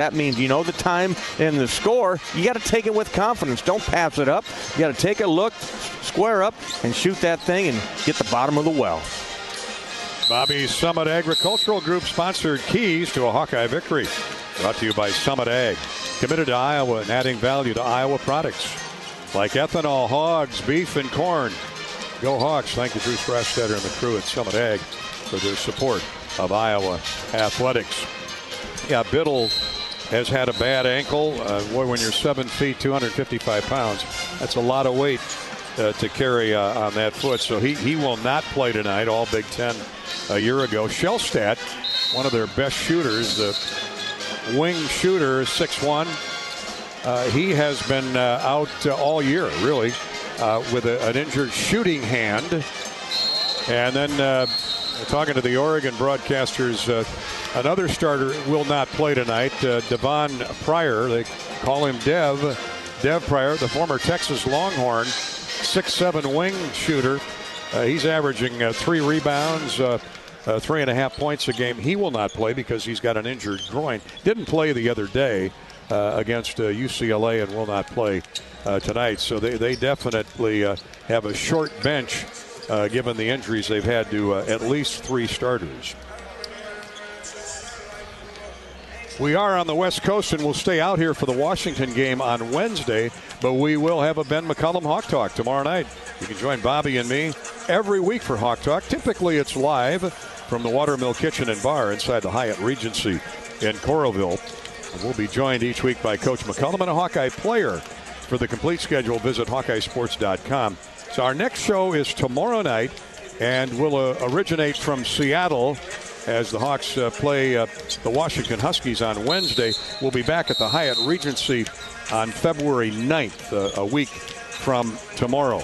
That means you know the time and the score. You got to take it with confidence. Don't pass it up. You got to take a look, square up, and shoot that thing and get the bottom of the well. Bobby's Summit Agricultural Group sponsored Keys to a Hawkeye victory. Brought to you by Summit Ag. Committed to Iowa and adding value to Iowa products like ethanol, hogs, beef, and corn. Go Hawks. Thank you, Bruce Brasteder and the crew at Summit Ag for their support of Iowa athletics. Yeah, Biddle has had a bad ankle. Boy, when you're 7 feet, 255 pounds, that's a lot of weight to carry on that foot. So he will not play tonight, all Big Ten a year ago. Shellstat, one of their best shooters, the wing shooter, 6'1". He has been out all year, really, with an injured shooting hand. And then talking to the Oregon broadcasters, another starter will not play tonight, Devon Pryor. They call him Dev Pryor, the former Texas Longhorn, 6'7" wing shooter. He's averaging 3 rebounds, 3.5 points a game. He will not play because he's got an injured groin. Didn't play the other day against UCLA and will not play tonight. So they definitely have a short bench given the injuries they've had to at least 3 starters. We are on the West Coast and we'll stay out here for the Washington game on Wednesday, but we will have a Ben McCullum Hawk Talk tomorrow night. You can join Bobby and me every week for Hawk Talk. Typically it's live from the Watermill Kitchen and Bar inside the Hyatt Regency in Coralville. And we'll be joined each week by Coach McCullum and a Hawkeye player. For the complete schedule, visit hawkeyesports.com. So our next show is tomorrow night and will originate from Seattle as the Hawks play the Washington Huskies on Wednesday. We'll be back at the Hyatt Regency on February 9th, a week from tomorrow.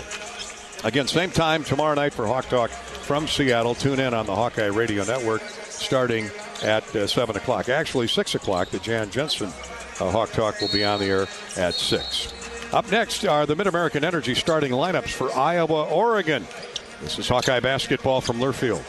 Again, same time tomorrow night for Hawk Talk from Seattle. Tune in on the Hawkeye Radio Network starting at 7 o'clock. Actually, 6 o'clock. The Jan Jensen Hawk Talk will be on the air at 6. Up next are the Mid-American Energy starting lineups for Iowa, Oregon. This is Hawkeye Basketball from Learfield.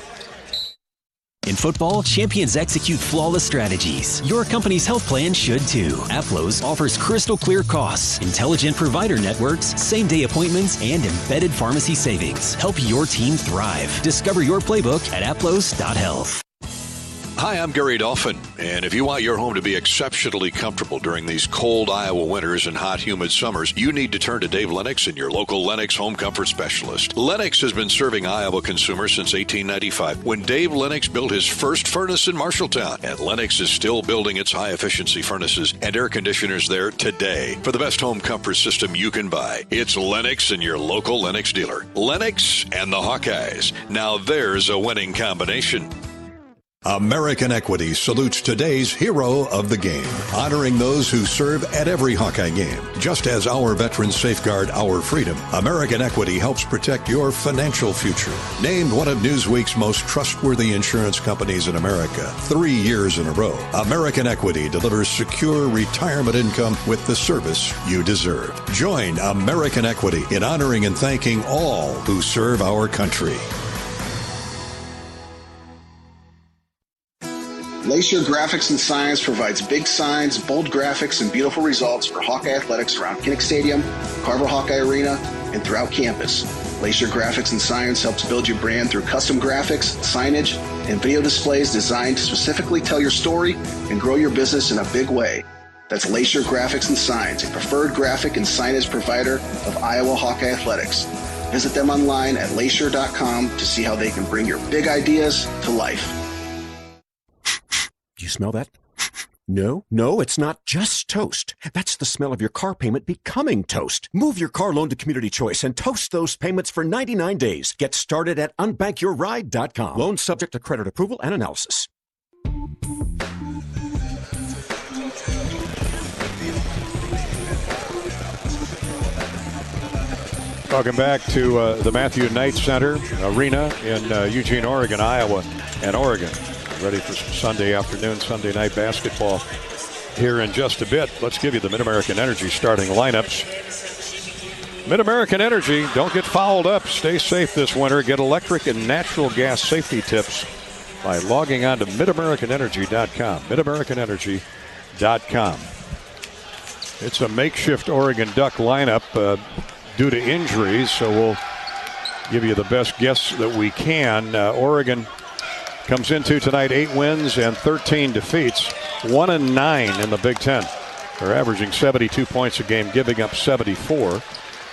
In football, champions execute flawless strategies. Your company's health plan should too. Aplos offers crystal clear costs, intelligent provider networks, same-day appointments, and embedded pharmacy savings. Help your team thrive. Discover your playbook at aplos.health. Hi, I'm Gary Dolphin, and if you want your home to be exceptionally comfortable during these cold Iowa winters and hot, humid summers, you need to turn to Dave Lennox and your local Lennox home comfort specialist. Lennox has been serving Iowa consumers since 1895, when Dave Lennox built his first furnace in Marshalltown, and Lennox is still building its high-efficiency furnaces and air conditioners there today. For the best home comfort system you can buy, it's Lennox and your local Lennox dealer. Lennox and the Hawkeyes. Now there's a winning combination. American Equity salutes today's hero of the game, honoring those who serve at every Hawkeye game. Just as our veterans safeguard our freedom, American Equity helps protect your financial future. Named one of Newsweek's most trustworthy insurance companies in America 3 years in a row, American Equity delivers secure retirement income with the service you deserve. Join American Equity in honoring and thanking all who serve our country. Lacier Graphics and Signs provides big signs, bold graphics, and beautiful results for Hawkeye athletics around Kinnick Stadium, Carver Hawkeye Arena, and throughout campus. Lacier Graphics and Signs helps build your brand through custom graphics, signage, and video displays designed to specifically tell your story and grow your business in a big way. That's Lacier Graphics and Signs, a preferred graphic and signage provider of Iowa Hawkeye athletics. Visit them online at lacier.com to see how they can bring your big ideas to life. Do you smell that? No, it's not just toast. That's the smell of your car payment becoming toast. Move your car loan to Community Choice and toast those payments for 99 days. Get started at unbankyourride.com. Loan subject to credit approval and analysis. Welcome back to the Matthew Knight Center Arena in Eugene, Oregon, Iowa, and Oregon. Ready for some Sunday afternoon, Sunday night basketball here in just a bit. Let's give you the Mid-American Energy starting lineups. Mid-American Energy, don't get fouled up. Stay safe this winter. Get electric and natural gas safety tips by logging on to midamericanenergy.com. It's a makeshift Oregon Duck lineup due to injuries, so we'll give you the best guess that we can. Oregon comes into tonight 8 wins and 13 defeats, 1-9 in the Big Ten. They're averaging 72 points a game, giving up 74.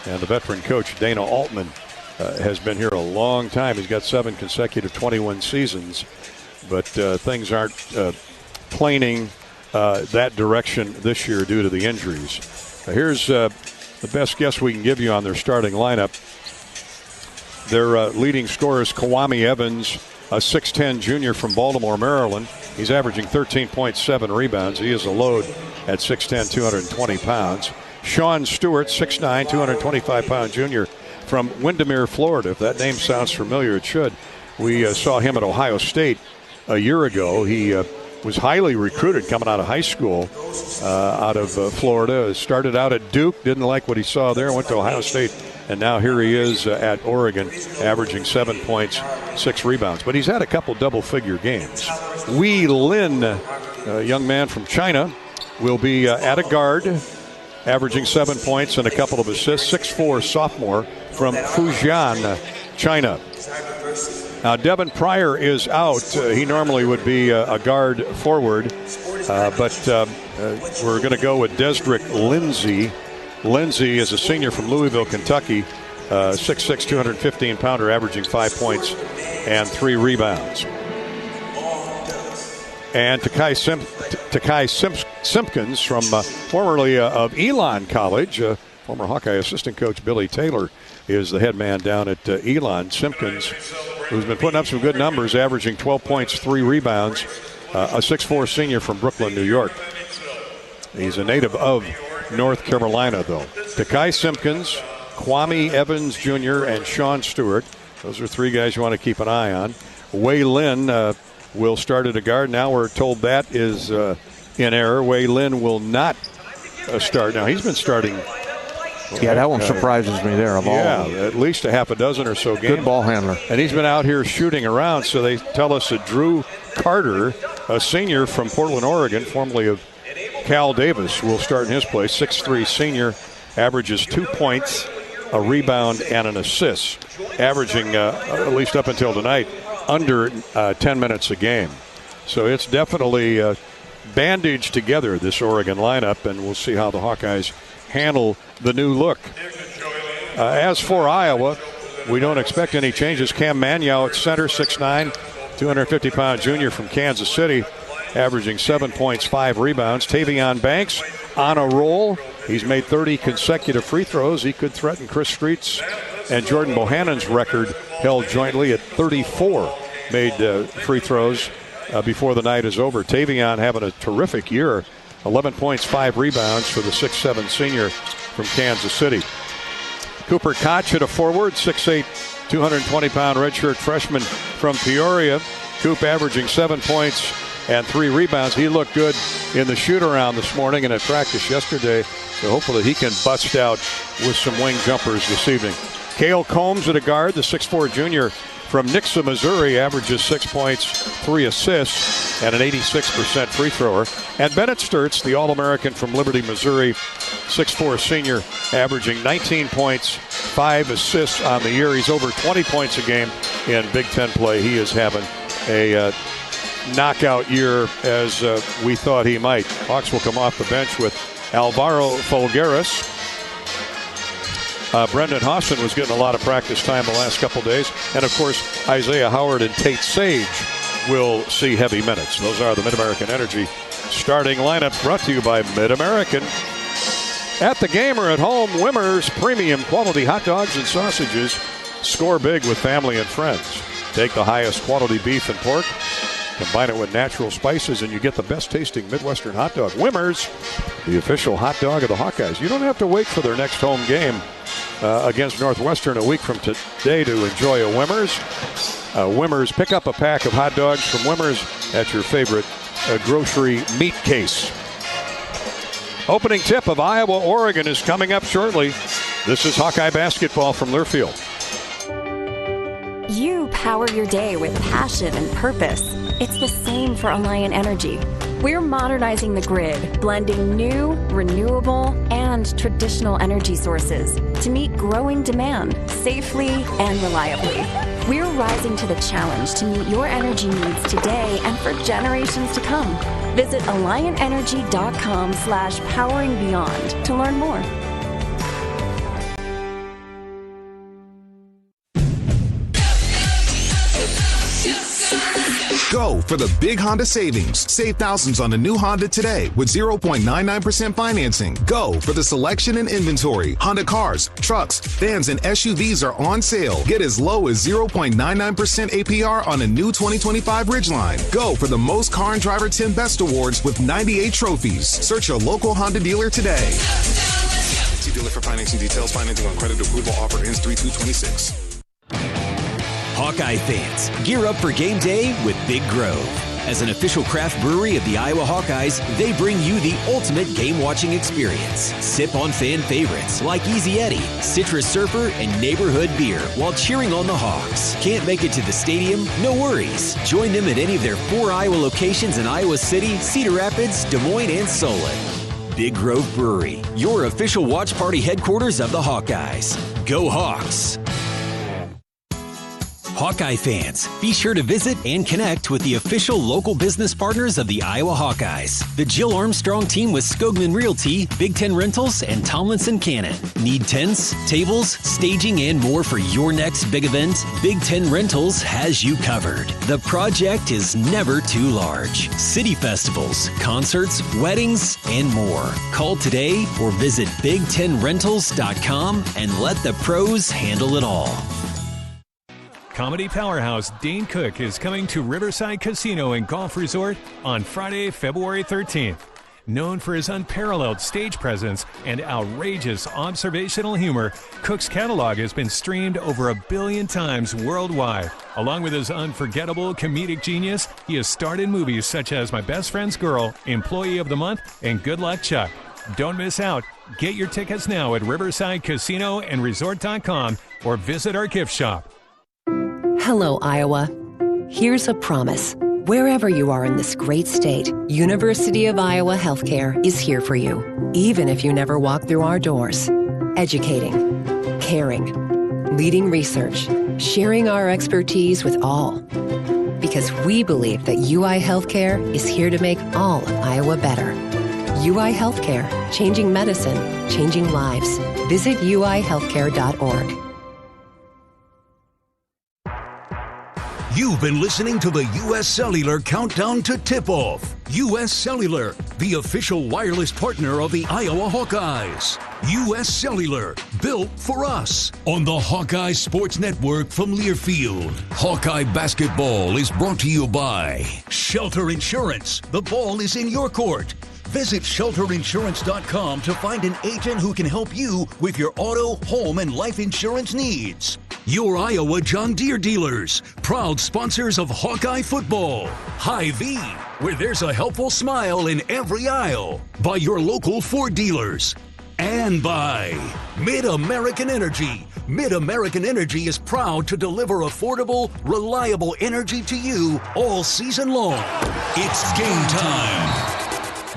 And the veteran coach, Dana Altman, has been here a long time. He's got 7 consecutive 21 seasons. But things aren't planing that direction this year due to the injuries. Here's the best guess we can give you on their starting lineup. Their leading scorer is Kwame Evans, a 6'10 junior from Baltimore, Maryland. He's averaging 13.7 rebounds. He is a load at 6'10", 220 pounds. Sean Stewart, 6'9", 225-pound junior from Windermere, Florida. If that name sounds familiar, it should. We saw him at Ohio State a year ago. He was highly recruited coming out of high school out of Florida. Started out at Duke, didn't like what he saw there, went to Ohio State, and now here he is at Oregon, averaging 7 points, 6 rebounds. But he's had a couple double-figure games. Wei Lin, a young man from China, will be at a guard, averaging 7 points and a couple of assists. 6'4" sophomore from Fujian, China. Now, Devin Pryor is out. He normally would be a guard forward, but we're going to go with Desrick Lindsay. Lindsay is a senior from Louisville, Kentucky, 6'6", 215-pounder, averaging 5 points and 3 rebounds. And Takai Simpkins from formerly of Elon College, former Hawkeye assistant coach Billy Taylor is the head man down at Elon. Simpkins, who's been putting up some good numbers, averaging 12 points, 3 rebounds, a 6'4" senior from Brooklyn, New York. He's a native of North Carolina, though. Takai Simpkins, Kwame Evans Jr., and Sean Stewart. Those are 3 guys you want to keep an eye on. Wei Lin will start at a guard. Now we're told that is in error. Wei Lin will not start. Now, he's been starting. Yeah, that one surprises me there. At least a half a dozen or so games. Good ball handler. And he's been out here shooting around, so they tell us that Drew Carter, a senior from Portland, Oregon, formerly of Cal Davis, will start in his place. 6'3" senior, averages 2 points, a rebound, and an assist, averaging, at least up until tonight, under 10 minutes a game. So it's definitely bandaged together, this Oregon lineup, and we'll see how the Hawkeyes handle the new look. As for Iowa, we don't expect any changes. Cam Manyow at center, 6'9", 250-pound junior from Kansas City, averaging 7 points, 5 rebounds. Tavion Banks on a roll. He's made 30 consecutive free throws. He could threaten Chris Street's and Jordan Bohannon's record, held jointly at 34 made free throws before the night is over. Tavion having a terrific year. 11 points, 5 rebounds for the 6'7" senior from Kansas City. Cooper Koch at a forward, 6'8", 220-pound redshirt freshman from Peoria. Coop averaging 7 points and 3 rebounds. He looked good in the shoot-around this morning and at practice yesterday, so hopefully he can bust out with some wing jumpers this evening. Cale Combs at a guard, the 6'4" junior from Nixa, Missouri, averages 6 points, 3 assists, and an 86% free thrower. And Bennett Sturtz, the All-American from Liberty, Missouri, 6'4" senior, averaging 19 points, 5 assists on the year. He's over 20 points a game in Big Ten play. He is having a knockout year, as we thought he might. Hawks will come off the bench with Alvaro Folgueras. Brendan Hawson was getting a lot of practice time the last couple days. And, of course, Isaiah Howard and Tate Sage will see heavy minutes. Those are the Mid-American Energy starting lineups, brought to you by Mid-American. At the game or at home, Wimmer's premium quality hot dogs and sausages. Score big with family and friends. Take the highest quality beef and pork, combine it with natural spices, and you get the best tasting Midwestern hot dog. Wimmer's, the official hot dog of the Hawkeyes. You don't have to wait for their next home game against Northwestern a week from today to enjoy a Wimmer's. Wimmer's, pick up a pack of hot dogs from Wimmer's at your favorite grocery meat case. Opening tip of Iowa-Oregon is coming up shortly. This is Hawkeye Basketball from Learfield. You power your day with passion and purpose. It's the same for Alliant Energy. We're modernizing the grid, blending new, renewable, and traditional energy sources to meet growing demand safely and reliably. We're rising to the challenge to meet your energy needs today and for generations to come. Visit alliantenergy.com/poweringbeyond to learn more. Go for the big Honda savings. Save thousands on the new Honda today with 0.99% financing. Go for the selection and inventory. Honda cars, trucks, vans, and SUVs are on sale. Get as low as 0.99% APR on a new 2025 Ridgeline. Go for the most Car and Driver 10 Best Awards with 98 trophies. Search your local Honda dealer today. See dealer for financing details. Financing on credit approval offer ends 3/2/26. Hawkeye fans, gear up for game day with Big Grove. As an official craft brewery of the Iowa Hawkeyes, they bring you the ultimate game-watching experience. Sip on fan favorites like Easy Eddie, Citrus Surfer, and Neighborhood Beer while cheering on the Hawks. Can't make it to the stadium? No worries. Join them at any of their 4 Iowa locations in Iowa City, Cedar Rapids, Des Moines, and Solon. Big Grove Brewery, your official watch party headquarters of the Hawkeyes. Go Hawks! Hawkeye fans, be sure to visit and connect with the official local business partners of the Iowa Hawkeyes. The Jill Armstrong team with Skogman Realty, Big Ten Rentals, and Tomlinson Cannon. Need tents, tables, staging, and more for your next big event? Big Ten Rentals has you covered. The project is never too large. City festivals, concerts, weddings, and more. Call today or visit big10rentals.com and let the pros handle it all. Comedy powerhouse Dane Cook is coming to Riverside Casino and Golf Resort on Friday, February 13th. Known for his unparalleled stage presence and outrageous observational humor, Cook's catalog has been streamed over 1 billion times worldwide. Along with his unforgettable comedic genius, he has starred in movies such as My Best Friend's Girl, Employee of the Month, and Good Luck Chuck. Don't miss out. Get your tickets now at riversidecasinoandresort.com or visit our gift shop. Hello, Iowa. Here's a promise. Wherever you are in this great state, University of Iowa Healthcare is here for you, even if you never walk through our doors. Educating, caring, leading research, sharing our expertise with all. Because we believe that UI Healthcare is here to make all of Iowa better. UI Healthcare, changing medicine, changing lives. Visit uihealthcare.org. You've been listening to the U.S. Cellular Countdown to Tip-Off. U.S. Cellular, the official wireless partner of the Iowa Hawkeyes. U.S. Cellular, built for us. On the Hawkeye Sports Network from Learfield. Hawkeye Basketball is brought to you by Shelter Insurance. The ball is in your court. Visit shelterinsurance.com to find an agent who can help you with your auto, home, and life insurance needs. Your Iowa John Deere dealers, proud sponsors of Hawkeye football. Hy-Vee, where there's a helpful smile in every aisle. By your local Ford dealers. And by Mid-American Energy. Mid-American Energy is proud to deliver affordable, reliable energy to you all season long. It's game time.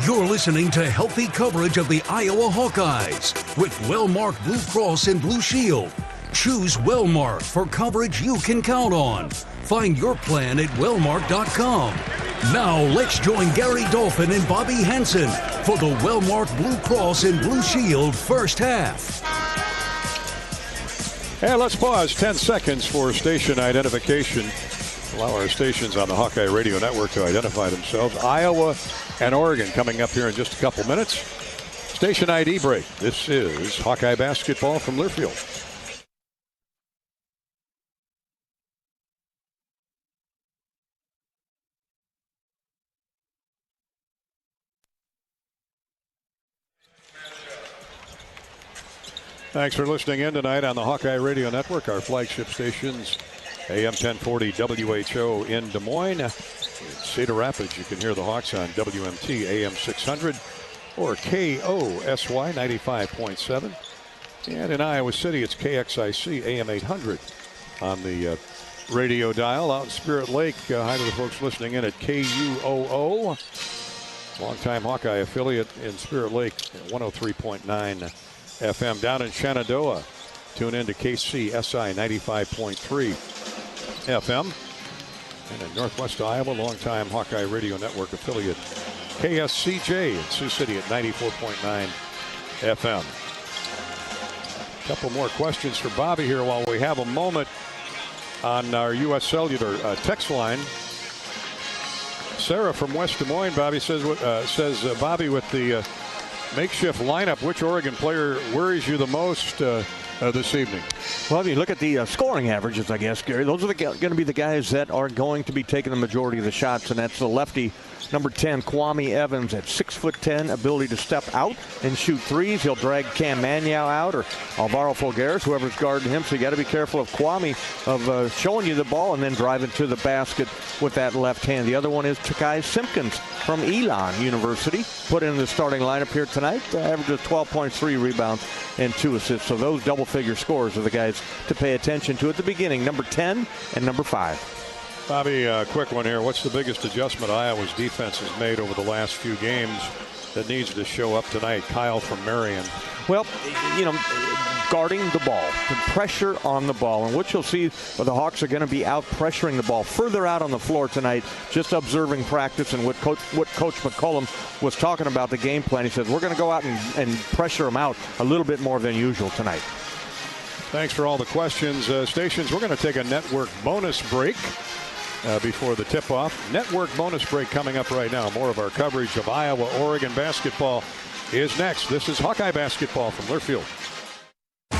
You're listening to healthy coverage of the Iowa Hawkeyes with Wellmark Blue Cross and Blue Shield. Choose Wellmark for coverage you can count on. Find your plan at wellmark.com. Now let's join Gary Dolphin and Bobby Hansen for the Wellmark Blue Cross and Blue Shield first half. And let's pause 10 seconds for station identification. Allow our stations on the Hawkeye Radio Network to identify themselves. Iowa and Oregon coming up here in just a couple minutes. Station ID break. This is Hawkeye Basketball from Learfield. Thanks for listening in tonight on the Hawkeye Radio Network, our flagship stations, AM 1040 WHO in Des Moines. In Cedar Rapids, you can hear the Hawks on WMT AM 600 or KOSY 95.7. And in Iowa City, it's KXIC AM 800 on the radio dial. Out in Spirit Lake, hi to the folks listening in at KUOO longtime Hawkeye affiliate in Spirit Lake, 103.9 FM. Down in Shenandoah, tune in to KCSI 95.3 FM. And in Northwest Iowa, longtime Hawkeye Radio Network affiliate KSCJ in Sioux City at 94.9 FM. A couple more questions for Bobby here while we have a moment on our U.S. Cellular text line. Sarah from West Des Moines, Bobby says, Bobby, with the makeshift lineup, which Oregon player worries you the most this evening? Well, if you look at the scoring averages, I guess, Gary, those are going to be the guys that are going to be taking the majority of the shots, and that's the lefty, number 10, Kwame Evans, at 6'10", ability to step out and shoot threes. He'll drag Cam Maniau out or Alvaro Folgueras, whoever's guarding him. So you got to be careful of Kwame of showing you the ball and then driving to the basket with that left hand. The other one is Takai Simpkins from Elon University, put in the starting lineup here tonight. Averages 12.3 rebounds and 2 assists. So those double-figure scores are the guys to pay attention to at the beginning, number 10 and number 5. Bobby, quick one here. What's the biggest adjustment Iowa's defense has made over the last few games that needs to show up tonight? Kyle from Marion. Well, guarding the ball, the pressure on the ball. And what you'll see, the Hawks are going to be out pressuring the ball further out on the floor tonight, just observing practice and what Coach McCollum was talking about the game plan. He said, we're going to go out and pressure them out a little bit more than usual tonight. Thanks for all the questions. Stations, we're going to take a network bonus break before the tip-off. Network bonus break coming up right now. More of our coverage of Iowa-Oregon basketball is next. This is Hawkeye basketball from Learfield.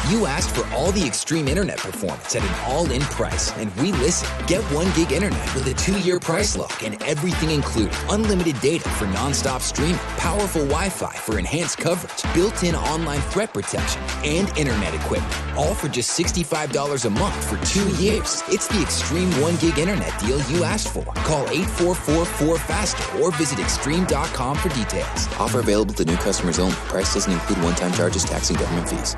You asked for all the extreme internet performance at an all-in price, and we listened. Get 1 gig internet with a 2-year price lock and everything included. Unlimited data for non-stop streaming, powerful Wi-Fi for enhanced coverage, built-in online threat protection, and internet equipment. All for just $65 a month for 2 years. It's the extreme 1 gig internet deal you asked for. Call 844-4FASTER or visit extreme.com for details. Offer available to new customers only. Price doesn't include one-time charges, tax, and government fees.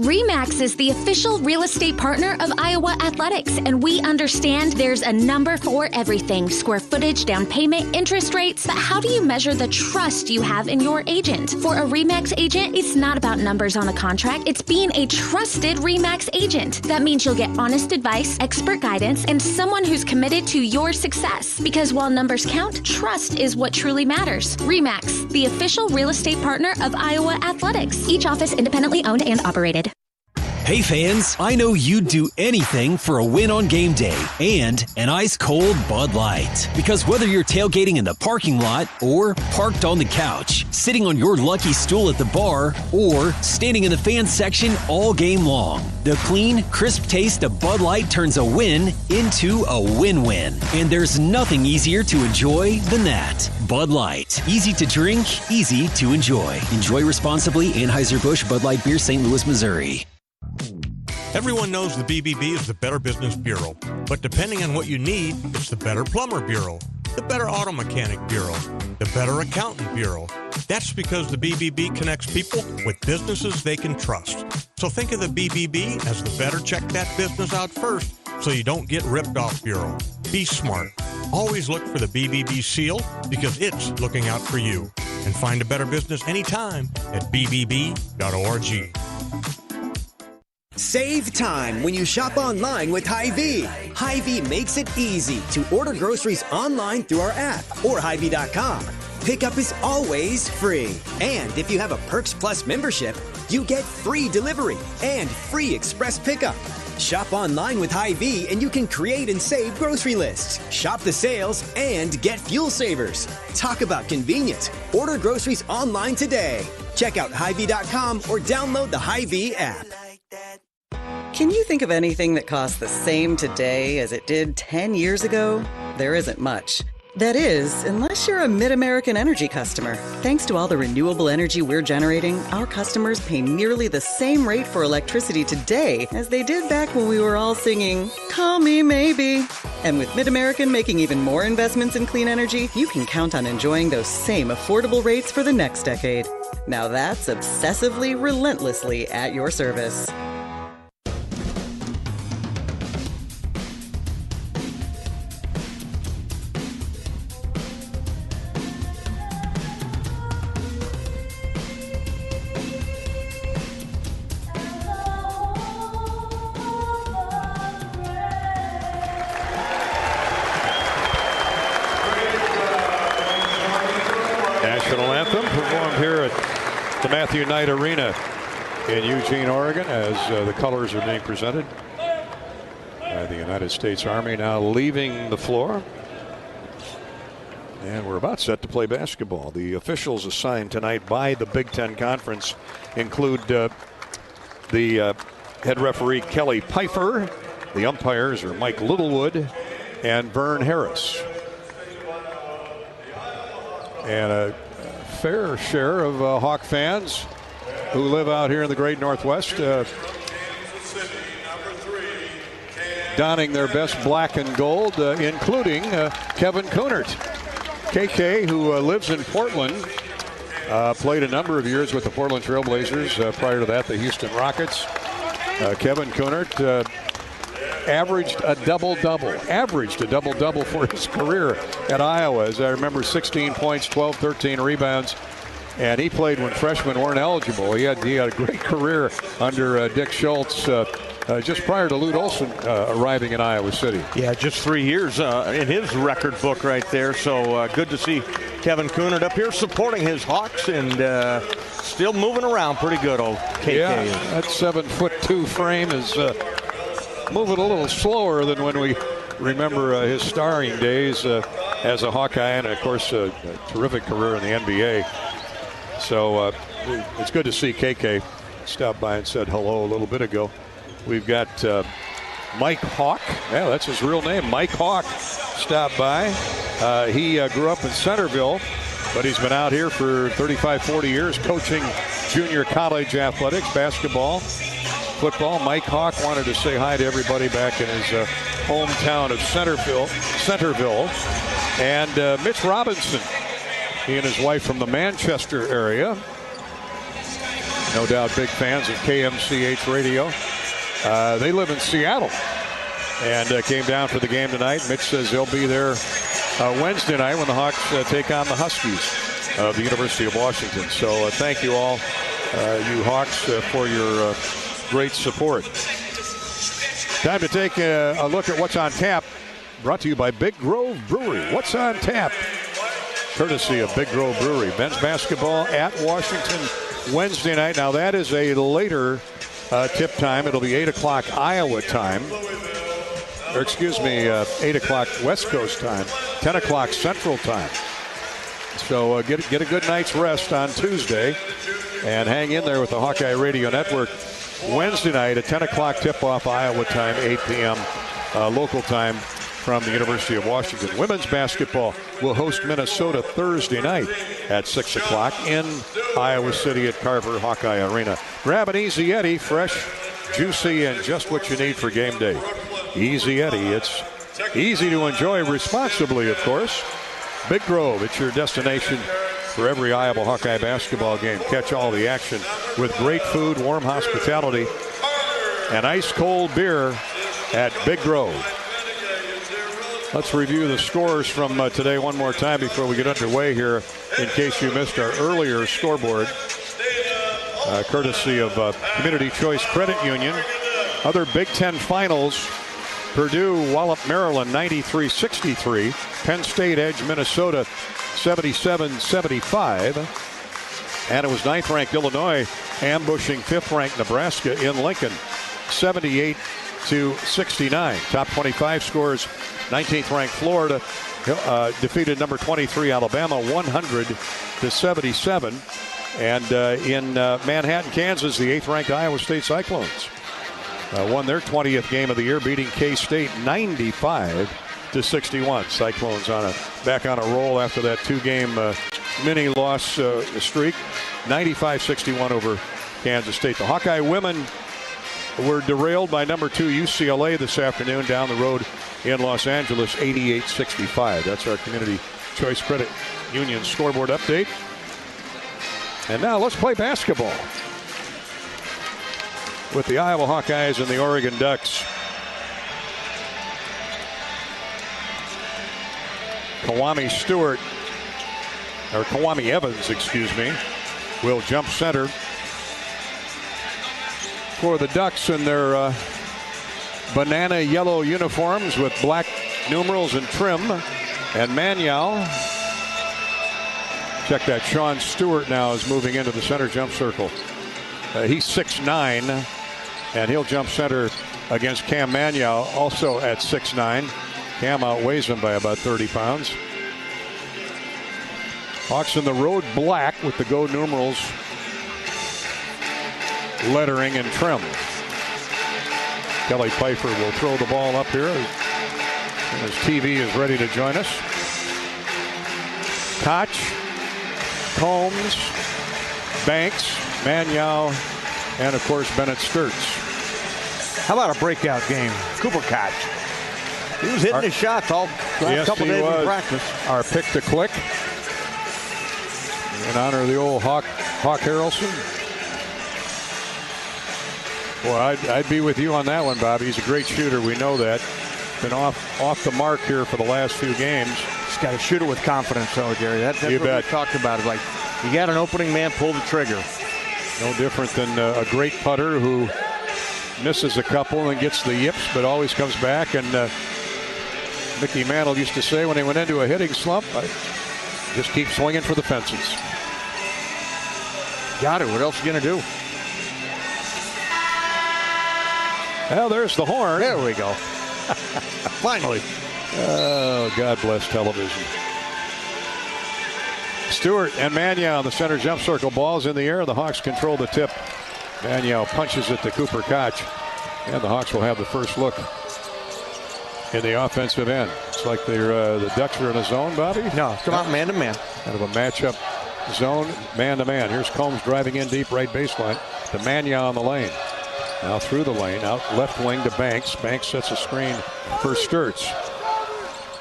RE/MAX is the official real estate partner of Iowa Athletics, and we understand there's a number for everything: square footage, down payment, interest rates. But how do you measure the trust you have in your agent? For a RE/MAX agent, it's not about numbers on a contract. It's being a trusted RE/MAX agent. That means you'll get honest advice, expert guidance, and someone who's committed to your success. Because while numbers count, trust is what truly matters. RE/MAX, the official real estate partner of Iowa Athletics. Each office independently owned and operated. Hey fans, I know you'd do anything for a win on game day and an ice-cold Bud Light. Because whether you're tailgating in the parking lot or parked on the couch, sitting on your lucky stool at the bar, or standing in the fan section all game long, the clean, crisp taste of Bud Light turns a win into a win-win. And there's nothing easier to enjoy than that. Bud Light. Easy to drink, easy to enjoy. Enjoy responsibly. Anheuser-Busch Bud Light Beer, St. Louis, Missouri. Everyone knows the BBB is the Better Business Bureau, but depending on what you need, it's the Better Plumber Bureau, the Better Auto Mechanic Bureau, the Better Accountant Bureau. That's because the BBB connects people with businesses they can trust. So think of the BBB as the better check that business out first so you don't get ripped off bureau. Be smart. Always look for the BBB seal because it's looking out for you. And find a better business anytime at bbb.org. Save time when you shop online with Hy-Vee. Hy-Vee makes it easy to order groceries online through our app or Hy-Vee.com. Pickup is always free. And if you have a Perks Plus membership, you get free delivery and free express pickup. Shop online with Hy-Vee and you can create and save grocery lists, shop the sales, and get fuel savers. Talk about convenient. Order groceries online today. Check out Hy-Vee.com or download the Hy-Vee app. Can you think of anything that costs the same today as it did 10 years ago? There isn't much. That is, unless you're a Mid-American Energy customer. Thanks to all the renewable energy we're generating, our customers pay nearly the same rate for electricity today as they did back when we were all singing, "Call Me Maybe." And with Mid-American making even more investments in clean energy, you can count on enjoying those same affordable rates for the next decade. Now that's obsessively, relentlessly at your service. performed here at the Matthew Knight Arena in Eugene, Oregon, as the colors are being presented by the United States Army, now leaving the floor. And we're about set to play basketball. The officials assigned tonight by the Big Ten Conference include the head referee Kelly Pfeiffer. The umpires are Mike Littlewood and Vern Harris. And a fair share of Hawk fans who live out here in the great Northwest donning their best black and gold, including Kevin Kunert. KK, who lives in Portland, played a number of years with the Portland Trailblazers. Prior to that, the Houston Rockets. Kevin Kunert averaged a double-double for his career at Iowa. As I remember, 16 points, 12, 13 rebounds. And he played when freshmen weren't eligible. He had a great career under Dick Schultz just prior to Lute Olson arriving in Iowa City. Yeah, just 3 years in his record book right there. So good to see Kevin Kunert up here supporting his Hawks and still moving around pretty good, old KK. Yeah, that 7'2" frame is moving a little slower than when we remember his starring days as a Hawkeye, and of course a terrific career in the NBA. So it's good to see KK stop by and said hello a little bit ago. We've got Mike Hawk. Yeah, that's his real name. Mike Hawk stopped by. He grew up in Centerville, but he's been out here for 35, 40 years coaching junior college athletics, basketball, football. Mike Hawk wanted to say hi to everybody back in his hometown of Centerville. And Mitch Robinson, he and his wife from the Manchester area. No doubt big fans of KMCH radio. They live in Seattle and came down for the game tonight. Mitch says they'll be there Wednesday night when the Hawks take on the Huskies of the University of Washington. So thank you all, you Hawks, for your great support. Time to take a look at what's on tap. Brought to you by Big Grove Brewery. What's on tap? Courtesy of Big Grove Brewery. Men's basketball at Washington Wednesday night. Now that is a later tip time. It'll be 8 o'clock Iowa time. Or excuse me, 8 o'clock West Coast time. 10 o'clock Central time. So get a good night's rest on Tuesday and hang in there with the Hawkeye Radio Network. Wednesday night at 10 o'clock tip-off Iowa time, 8 p.m. Local time from the University of Washington. Women's basketball will host Minnesota Thursday night at 6 o'clock in Iowa City at Carver Hawkeye Arena. Grab an Easy Eddie, fresh, juicy, and just what you need for game day. Easy Eddie, it's easy to enjoy responsibly, of course. Big Grove, it's your destination for every Iowa Hawkeye basketball game. Catch all the action with great food, warm hospitality, and ice-cold beer at Big Grove. Let's review the scores from today one more time before we get underway here, in case you missed our earlier scoreboard, courtesy of Community Choice Credit Union. Other Big Ten finals: Purdue walloped Maryland 93-63. Penn State edged Minnesota 77-75. And it was 9th-ranked Illinois ambushing 5th-ranked Nebraska in Lincoln 78-69. Top 25 scores: 19th-ranked Florida defeated number 23 Alabama 100-77. And in Manhattan, Kansas, the 8th-ranked Iowa State Cyclones won their 20th game of the year, beating K-State 95-61. Cyclones back on a roll after that 2-game mini loss streak. 95-61 over Kansas State. The Hawkeye women were derailed by number 2 UCLA this afternoon down the road in Los Angeles, 88-65. That's our Community Choice Credit Union scoreboard update. And now let's play basketball with the Iowa Hawkeyes and the Oregon Ducks. Kwame Evans, will jump center for the Ducks in their banana yellow uniforms with black numerals and trim. And Manyao Check that. Sean Stewart now is moving into the center jump circle. He's 6'9", and he'll jump center against Cam Magnow, also at 6'9". Cam outweighs him by about 30 pounds. Hawks in the road black with the Go numerals lettering and trim. Kelly Pfeiffer will throw the ball up here as TV is ready to join us. Koch, Combs, Banks, Magnow, and of course Bennett Sturts. How about a breakout game? Cooper Koch. He was hitting his shots all last couple days in practice. Our pick to click in honor of the old Hawk Harrelson. Well, I'd be with you on that one, Bobby. He's a great shooter. We know that. Been off the mark here for the last few games. He's got to shoot it with confidence, though, Gary. That's what we talked about. It's like, you got an opening man, pull the trigger. No different than a great putter who misses a couple and gets the yips, but always comes back. And Mickey Mantle used to say when he went into a hitting slump, I just keep swinging for the fences. Got it. What else are you going to do? Well, there's the horn. There we go. Finally. Oh, God bless television. Stewart and Magnow in the center jump circle. Ball's in the air. The Hawks control the tip. Magnow punches it to Cooper Koch. And the Hawks will have the first look in the offensive end. It's like the Ducks are in a zone, Bobby? No, come out man-to-man. Kind of a matchup zone, man-to-man. Here's Combs driving in deep right baseline to Magnow on the lane. Now through the lane, out left wing to Banks. Banks sets a screen for Sturts.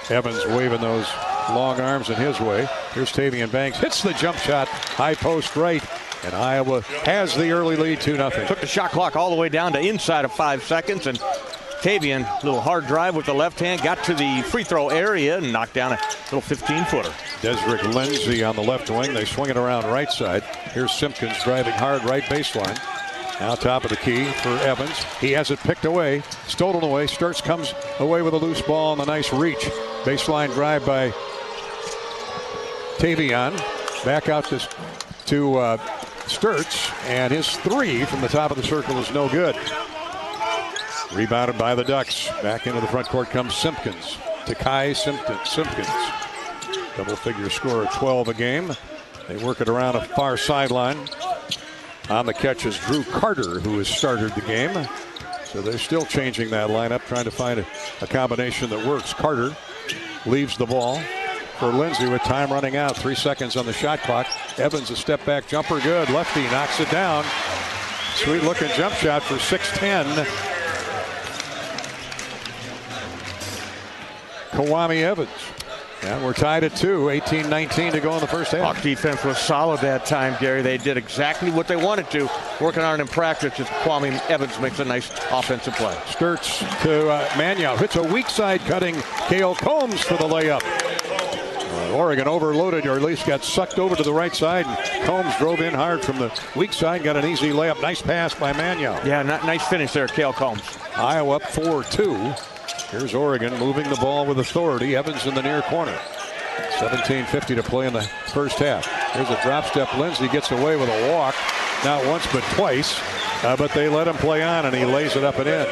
Evans waving those long arms in his way. Here's Tavian Banks. Hits the jump shot. High post right. And Iowa has the early lead 2-0. Took the shot clock all the way down to inside of 5 seconds. And Tavian, little hard drive with the left hand, got to the free throw area and knocked down a little 15-footer. Desrick Lindsay on the left wing. They swing it around right side. Here's Simpkins driving hard right baseline. Now top of the key for Evans. He has it picked away, stolen away. Sturts comes away with a loose ball and a nice reach. Baseline drive by Tavian. Back out to Sturts, and his three from the top of the circle is no good. Rebounded by the Ducks. Back into the front court comes Simpkins. To Kai Simpkins. Double-figure score of 12 a game. They work it around a far sideline. On the catch is Drew Carter, who has started the game. So they're still changing that lineup, trying to find a combination that works. Carter leaves the ball for Lindsay with time running out. 3 seconds on the shot clock. Evans, a step back jumper, good. Lefty knocks it down. Sweet looking jump shot for 6'10". Kawami Evans. And we're tied at 2, 18-19 to go in the first half. Hawk defense was solid that time, Gary. They did exactly what they wanted to, working on it in practice. Just Kwame Evans makes a nice offensive play. Sturts to Magnow. Hits a weak side cutting Cale Combs for the layup. Oregon overloaded, or at least got sucked over to the right side. And Combs drove in hard from the weak side, got an easy layup. Nice pass by Magnow. Yeah, nice finish there, Cale Combs. Iowa up 4-2. Here's Oregon moving the ball with authority. Evans in the near corner. 17:50 to play in the first half. Here's a drop step. Lindsay gets away with a walk. Not once, but twice. But they let him play on, and he lays it up and in.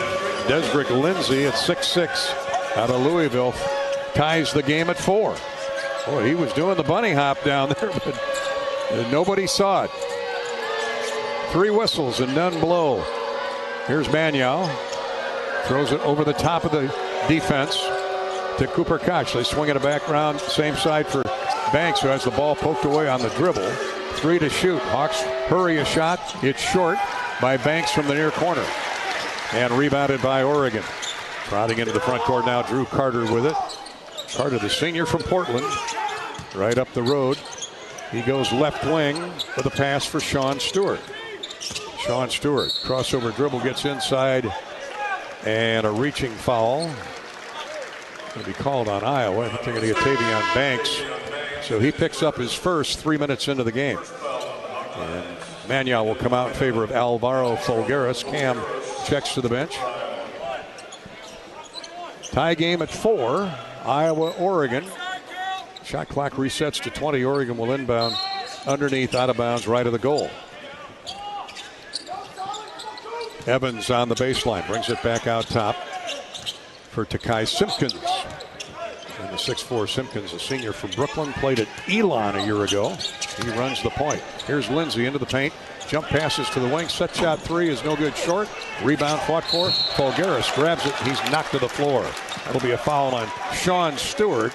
Desrick Lindsay at 6'6", out of Louisville, ties the game at 4. Boy, he was doing the bunny hop down there, but nobody saw it. 3 whistles and none blow. Here's Magnow. Throws it over the top of the defense to Cooper Koch. They swing it back around, same side for Banks, who has the ball poked away on the dribble. 3 to shoot. Hawks hurry a shot. It's short by Banks from the near corner. And rebounded by Oregon. Trotting into the front court now, Drew Carter with it. Carter, the senior from Portland, right up the road. He goes left wing with a pass for Sean Stewart. Sean Stewart, crossover dribble, gets inside. And a reaching foul. Going to be called on Iowa. I think they're going to get Tavian Banks. So he picks up his first 3 minutes into the game. And Magnow will come out in favor of Alvaro Folgueras. Cam checks to the bench. Tie game at 4. Iowa, Oregon. Shot clock resets to 20. Oregon will inbound underneath, out of bounds, right of the goal. Evans on the baseline, brings it back out top for Takai Simpkins. And the 6'4" Simpkins, a senior from Brooklyn, played at Elon a year ago. He runs the point. Here's Lindsay into the paint. Jump passes to the wing. Set shot three is no good short. Rebound fought for. Folgaris grabs it. He's knocked to the floor. That'll be a foul on Sean Stewart,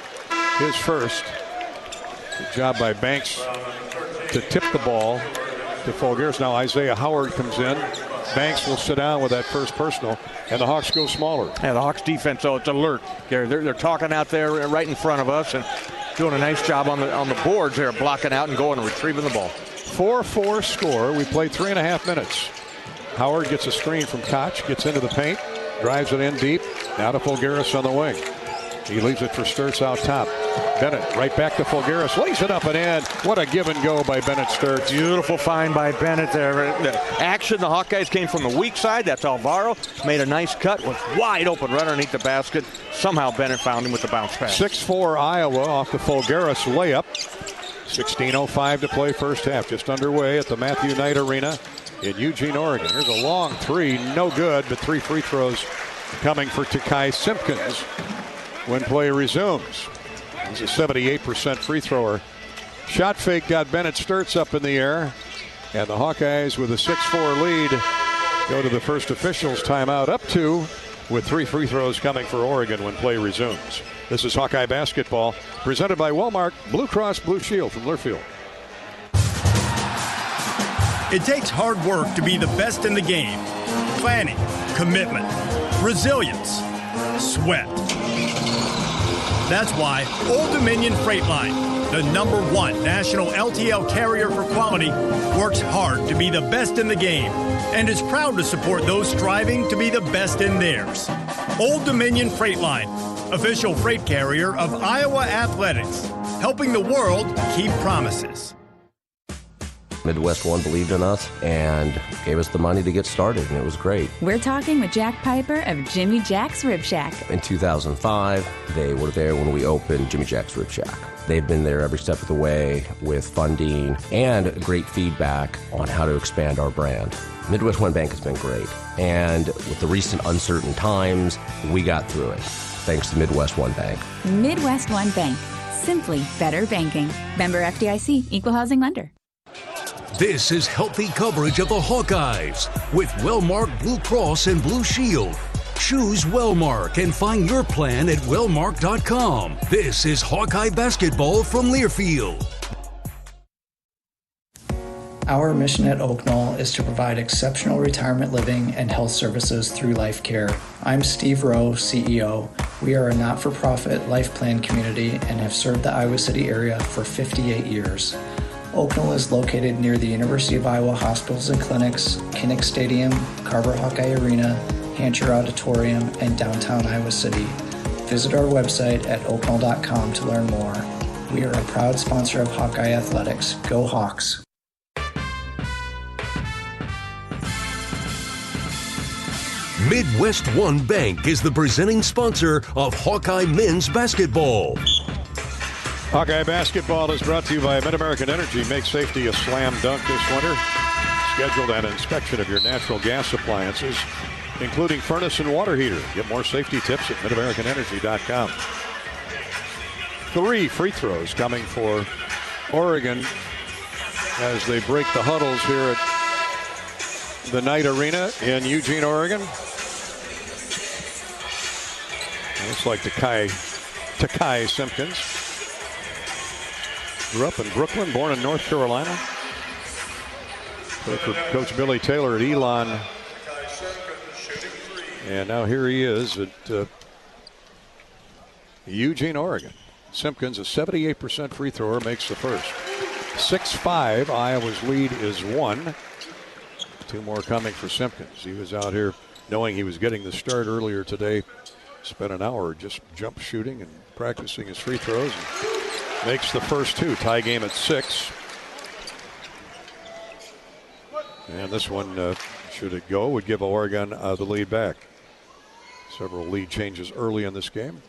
his first. Good job by Banks to tip the ball to Folgaris. Now Isaiah Howard comes in. Banks will sit down with that first personal, and the Hawks go smaller. Yeah, the Hawks defense, it's alert. They're talking out there right in front of us and doing a nice job on the boards there, blocking out and going and retrieving the ball. 4-4 score. We played 3.5 minutes. Howard gets a screen from Koch, gets into the paint, drives it in deep. Now to Folgaris on the wing. He leaves it for Sturtz out top. Bennett right back to Folgaris. Lays it up and in. What a give and go by Bennett Sturtz. Beautiful find by Bennett there. The action, the Hawkeyes came from the weak side. That's Alvaro. Made a nice cut. Was wide open right underneath the basket. Somehow Bennett found him with the bounce pass. 6-4 Iowa off the Folgaris layup. 16:05 to play first half. Just underway at the Matthew Knight Arena in Eugene, Oregon. Here's a long three. No good, but 3 free throws coming for Takai Simpkins when play resumes. He's a 78% free thrower. Shot fake got Bennett Sturtz up in the air. And the Hawkeyes with a 6-4 lead go to the first officials timeout, up 2 with 3 free throws coming for Oregon when play resumes. This is Hawkeye Basketball presented by Wellmark Blue Cross Blue Shield from Learfield. It takes hard work to be the best in the game. Planning, commitment, resilience, sweat. That's why Old Dominion Freight Line, the #1 national LTL carrier for quality, works hard to be the best in the game and is proud to support those striving to be the best in theirs. Old Dominion Freight Line, official freight carrier of Iowa Athletics, helping the world keep promises. Midwest One believed in us and gave us the money to get started, and it was great. We're talking with Jack Piper of Jimmy Jack's Rib Shack. In 2005, they were there when we opened Jimmy Jack's Rib Shack. They've been there every step of the way with funding and great feedback on how to expand our brand. Midwest One Bank has been great, and with the recent uncertain times, we got through it, thanks to Midwest One Bank. Midwest One Bank, simply better banking. Member FDIC, equal housing lender. This is healthy coverage of the Hawkeyes with Wellmark Blue Cross and Blue Shield. Choose Wellmark and find your plan at wellmark.com. This is Hawkeye Basketball from Learfield. Our mission at Oak Knoll is to provide exceptional retirement living and health services through life care. I'm Steve Rowe, CEO. We are a not-for-profit life plan community and have served the Iowa City area for 58 years. Oak Knoll is located near the University of Iowa hospitals and clinics, Kinnick Stadium, Carver Hawkeye Arena, Hancher Auditorium, and downtown Iowa City. Visit our website at oakknoll.com to learn more. We are a proud sponsor of Hawkeye Athletics. Go Hawks! Midwest One Bank is the presenting sponsor of Hawkeye Men's Basketball. Hawkeye Basketball is brought to you by Mid-American Energy. Make safety a slam dunk this winter. Schedule an inspection of your natural gas appliances, including furnace and water heater. Get more safety tips at midamericanenergy.com. 3 free throws coming for Oregon as they break the huddles here at the Knight Arena in Eugene, Oregon. Looks like Takai Simpkins. Grew up in Brooklyn, born in North Carolina. Played for Coach Billy Taylor at Elon. And now here he is at Eugene, Oregon. Simpkins, a 78% free thrower, makes the first. 6-5, Iowa's lead is 1. 2 more coming for Simpkins. He was out here knowing he was getting the start earlier today. Spent an hour just jump shooting and practicing his free throws. And makes the first 2. Tie game at 6. And this one, should it go, would give Oregon the lead back. Several lead changes early in this game.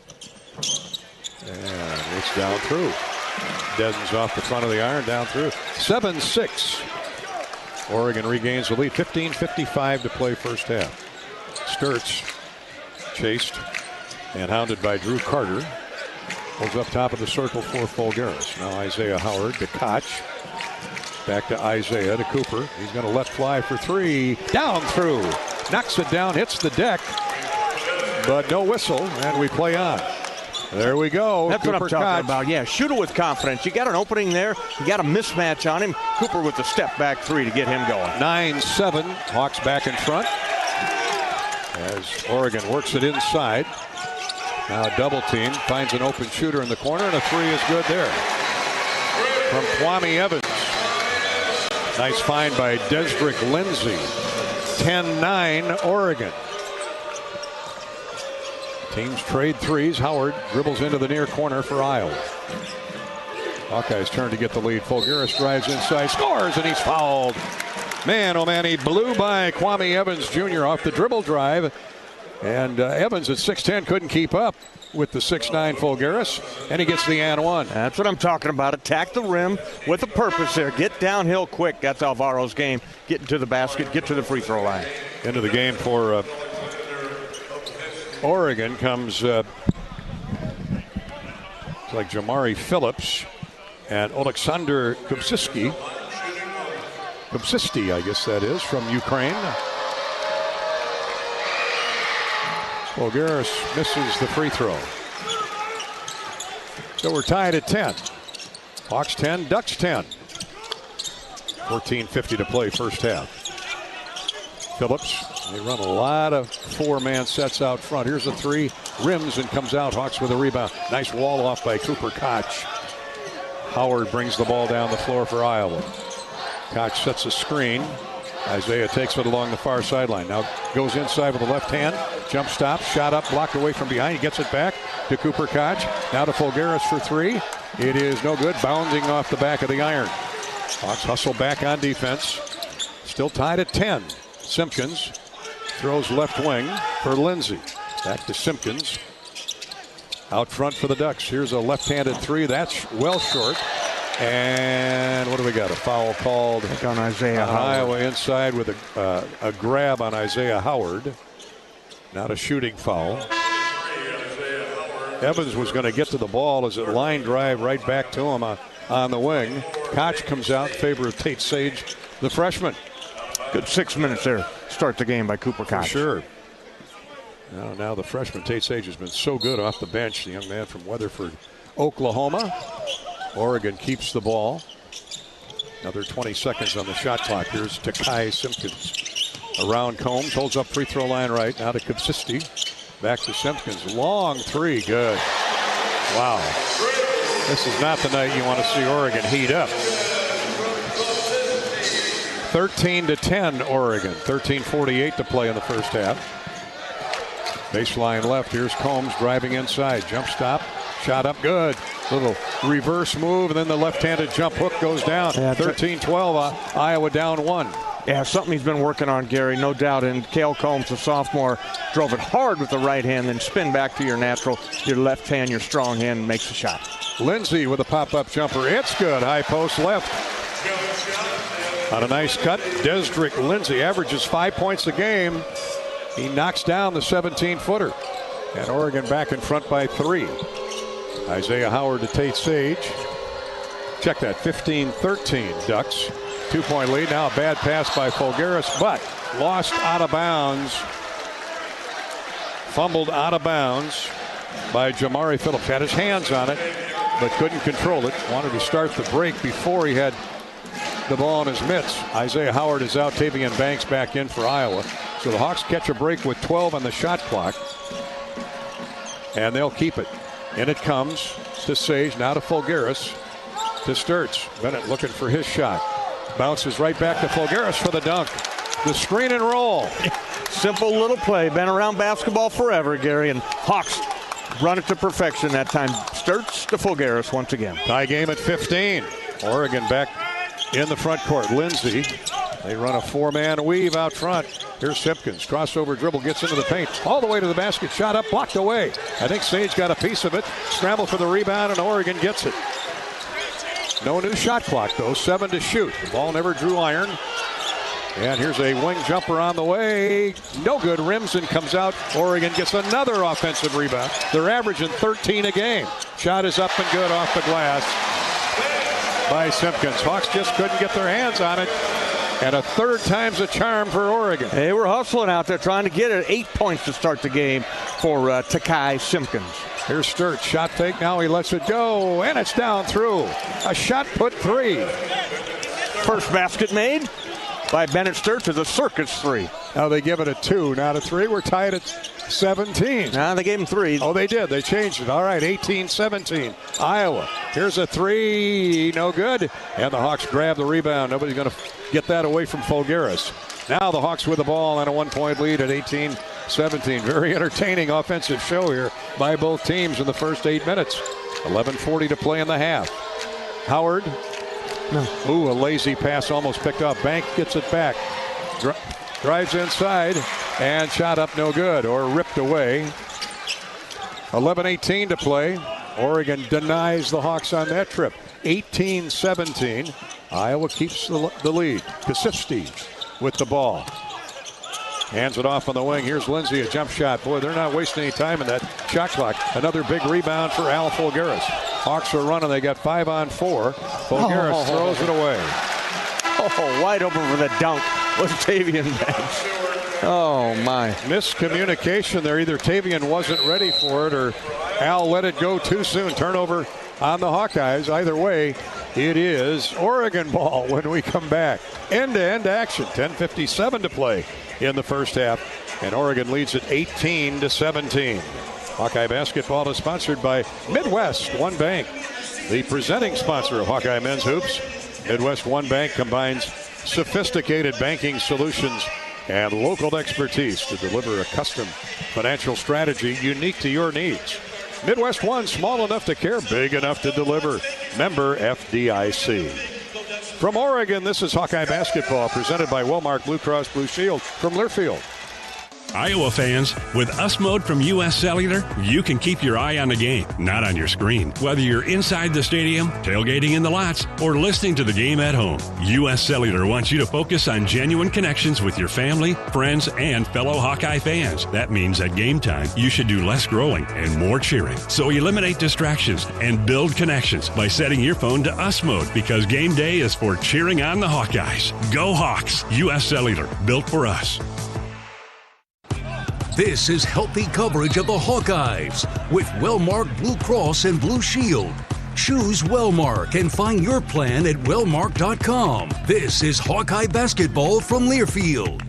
And it's down through. Deadens off the front of the iron, down through. 7-6. Oregon regains the lead. 15:55 to play first half. Sturts chased and hounded by Drew Carter. Holds up top of the circle for Fulgaris. Now Isaiah Howard to Koch. Back to Isaiah to Cooper. He's going to let fly for three. Down through. Knocks it down, hits the deck. But no whistle, and we play on. There we go. That's Cooper what I'm talking about. Yeah, shoot it with confidence. You got an opening there. You got a mismatch on him. Cooper with the step back three to get him going. 9-7. Hawks back in front as Oregon works it inside. Now a double team. Finds an open shooter in the corner, and a three is good there. From Kwame Evans. Nice find by Desdrick Lindsay. 10-9 Oregon. Teams trade threes. Howard dribbles into the near corner for Iowa. Hawkeyes turn to get the lead. Fulgaris drives inside, scores, and he's fouled. Man, oh man, he blew by Kwame Evans Jr. off the dribble drive. And Evans at 6'10" couldn't keep up with the 6'9" Fulgaris, and he gets the and one. That's what I'm talking about. Attack the rim with a purpose there. Get downhill quick. That's Alvaro's game. Get into the basket, get to the free throw line. Into the game for Oregon comes it's like Jamari Phillips and Oleksandr Kubsisti, I guess that is, from Ukraine. Fulgaris misses the free throw. So we're tied at 10. Hawks 10, Ducks 10. 14:50 to play first half. Phillips, they run a lot of four-man sets out front. Here's a three, rims and comes out. Hawks with a rebound. Nice wall off by Cooper Koch. Howard brings the ball down the floor for Iowa. Koch sets a screen. Isaiah takes it along the far sideline. Now goes inside with the left hand. Jump stop, shot up, blocked away from behind. He gets it back to Cooper Koch. Now to Fulgaris for three. It is no good, bounding off the back of the iron. Hawks hustle back on defense. Still tied at 10. Simpkins throws left wing for Lindsay. Back to Simpkins. Out front for the Ducks. Here's a left-handed three. That's well short. And what do we got? A foul called on Isaiah Howard. Iowa inside with a grab on Isaiah Howard. Not a shooting foul. Evans was going to get to the ball as it line drive right back to him on the wing. Koch comes out in favor of Tate Sage, the freshman. Good 6 minutes there. Start the game by Cooper Koch. For sure. Now the freshman Tate Sage has been so good off the bench. The young man from Weatherford, Oklahoma. Oregon keeps the ball. Another 20 seconds on the shot clock. Here's Takai Simpkins. Around Combs, holds up free throw line right. Now to Kubsisti. Back to Simpkins. Long three, good. Wow. This is not the night you want to see Oregon heat up. 13-10 Oregon. 13:48 to play in the first half. Baseline left. Here's Combs driving inside. Jump stop. Shot up good. Little reverse move, and then the left-handed jump hook goes down. 13-12. Iowa down one. Yeah, something he's been working on, Gary, no doubt. And Cale Combs, the sophomore, drove it hard with the right hand, then spin back to your natural, your left hand, your strong hand, makes the shot. Lindsay with a pop-up jumper. It's good. High post left. On a nice cut, Desdrick Lindsay averages 5 points a game. He knocks down the 17-footer. And Oregon back in front by 3. Isaiah Howard to Tate Sage. Check that, 15-13 Ducks. 2-point lead. Now a bad pass by Fulgaris, but lost out of bounds. Fumbled out of bounds by Jamari Phillips. Had his hands on it, but couldn't control it. Wanted to start the break before he had the ball in his mitts. Isaiah Howard is out. Tavian Banks back in for Iowa. So the Hawks catch a break with 12 on the shot clock. And they'll keep it. In it comes to Sage. Now to Fulgaris. To Sturts. Bennett looking for his shot. Bounces right back to Fulgaris for the dunk. The screen and roll. Simple little play. Been around basketball forever, Gary. And Hawks run it to perfection that time. Sturts to Fulgaris once again. Tie game at 15. Oregon back in the front court. Lindsay. They run a four-man weave out front. Here's Simpkins. Crossover dribble, gets into the paint. All the way to the basket. Shot up, blocked away. I think Sage got a piece of it. Scramble for the rebound, and Oregon gets it. No new shot clock, though. 7 to shoot. The ball never drew iron. And here's a wing jumper on the way. No good. Rims and comes out. Oregon gets another offensive rebound. They're averaging 13 a game. Shot is up and good off the glass by Simpkins. Hawks just couldn't get their hands on it. And a third time's a charm for Oregon. They were hustling out there trying to get it. 8 points to start the game for Takai Simpkins. Here's Sturt. Shot fake. Now he lets it go. And it's down through. A shot put 3. First basket made by Bennett Sturts is a circus 3. Now they give it a 2, not a 3. We're tied at 17. Now they gave him 3. Oh, they did. They changed it. All right, 18-17. Iowa. Here's a 3. No good. And the Hawks grab the rebound. Nobody's going to get that away from Folgaris. Now the Hawks with the ball and a 1-point lead at 18-17. Very entertaining offensive show here by both teams in the first 8 minutes. 11:40 to play in the half. Howard. No. Ooh, a lazy pass almost picked up. Bank gets it back. Drives inside and shot up no good or ripped away. 11:18 to play. Oregon denies the Hawks on that trip. 18-17. Iowa keeps the lead. Kasifsky with the ball. Hands it off on the wing. Here's Lindsay, a jump shot. Boy, they're not wasting any time in that shot clock. Another big rebound for Al Folgaris. Hawks are running. They got 5 on 4. Folgaris throws it away. Oh, wide open for the dunk was Tavian Banks. Oh, my. Miscommunication there. Either Tavian wasn't ready for it or Al let it go too soon. Turnover on the Hawkeyes. Either way, it is Oregon ball when we come back. End-to-end action. 10:57 to play in the first half. And Oregon leads at 18-17. Hawkeye basketball is sponsored by Midwest One Bank, the presenting sponsor of Hawkeye Men's Hoops. Midwest One Bank combines sophisticated banking solutions and local expertise to deliver a custom financial strategy unique to your needs. Midwest One, small enough to care, big enough to deliver. Member FDIC. From Oregon, this is Hawkeye basketball presented by Wellmark Blue Cross Blue Shield from Learfield. Iowa fans, with US Mode from US Cellular, you can keep your eye on the game, not on your screen. Whether you're inside the stadium, tailgating in the lots, or listening to the game at home, US Cellular wants you to focus on genuine connections with your family, friends, and fellow Hawkeye fans. That means at game time, you should do less scrolling and more cheering. So eliminate distractions and build connections by setting your phone to US Mode, because game day is for cheering on the Hawkeyes. Go Hawks! US Cellular, built for us. This is healthy coverage of the Hawkeyes with Wellmark Blue Cross and Blue Shield. Choose Wellmark and find your plan at wellmark.com. This is Hawkeye basketball from Learfield.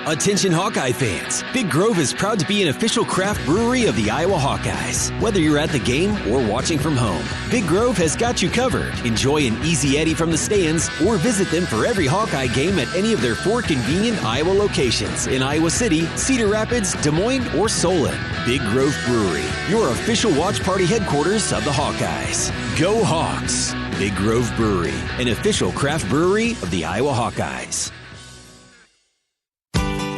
Attention Hawkeye fans, Big Grove is proud to be an official craft brewery of the Iowa Hawkeyes. Whether you're at the game or watching from home, Big Grove has got you covered. Enjoy an easy Eddie from the stands or visit them for every Hawkeye game at any of their 4 convenient Iowa locations in Iowa City, Cedar Rapids, Des Moines, or Solon. Big Grove Brewery, your official watch party headquarters of the Hawkeyes. Go Hawks! Big Grove Brewery, an official craft brewery of the Iowa Hawkeyes.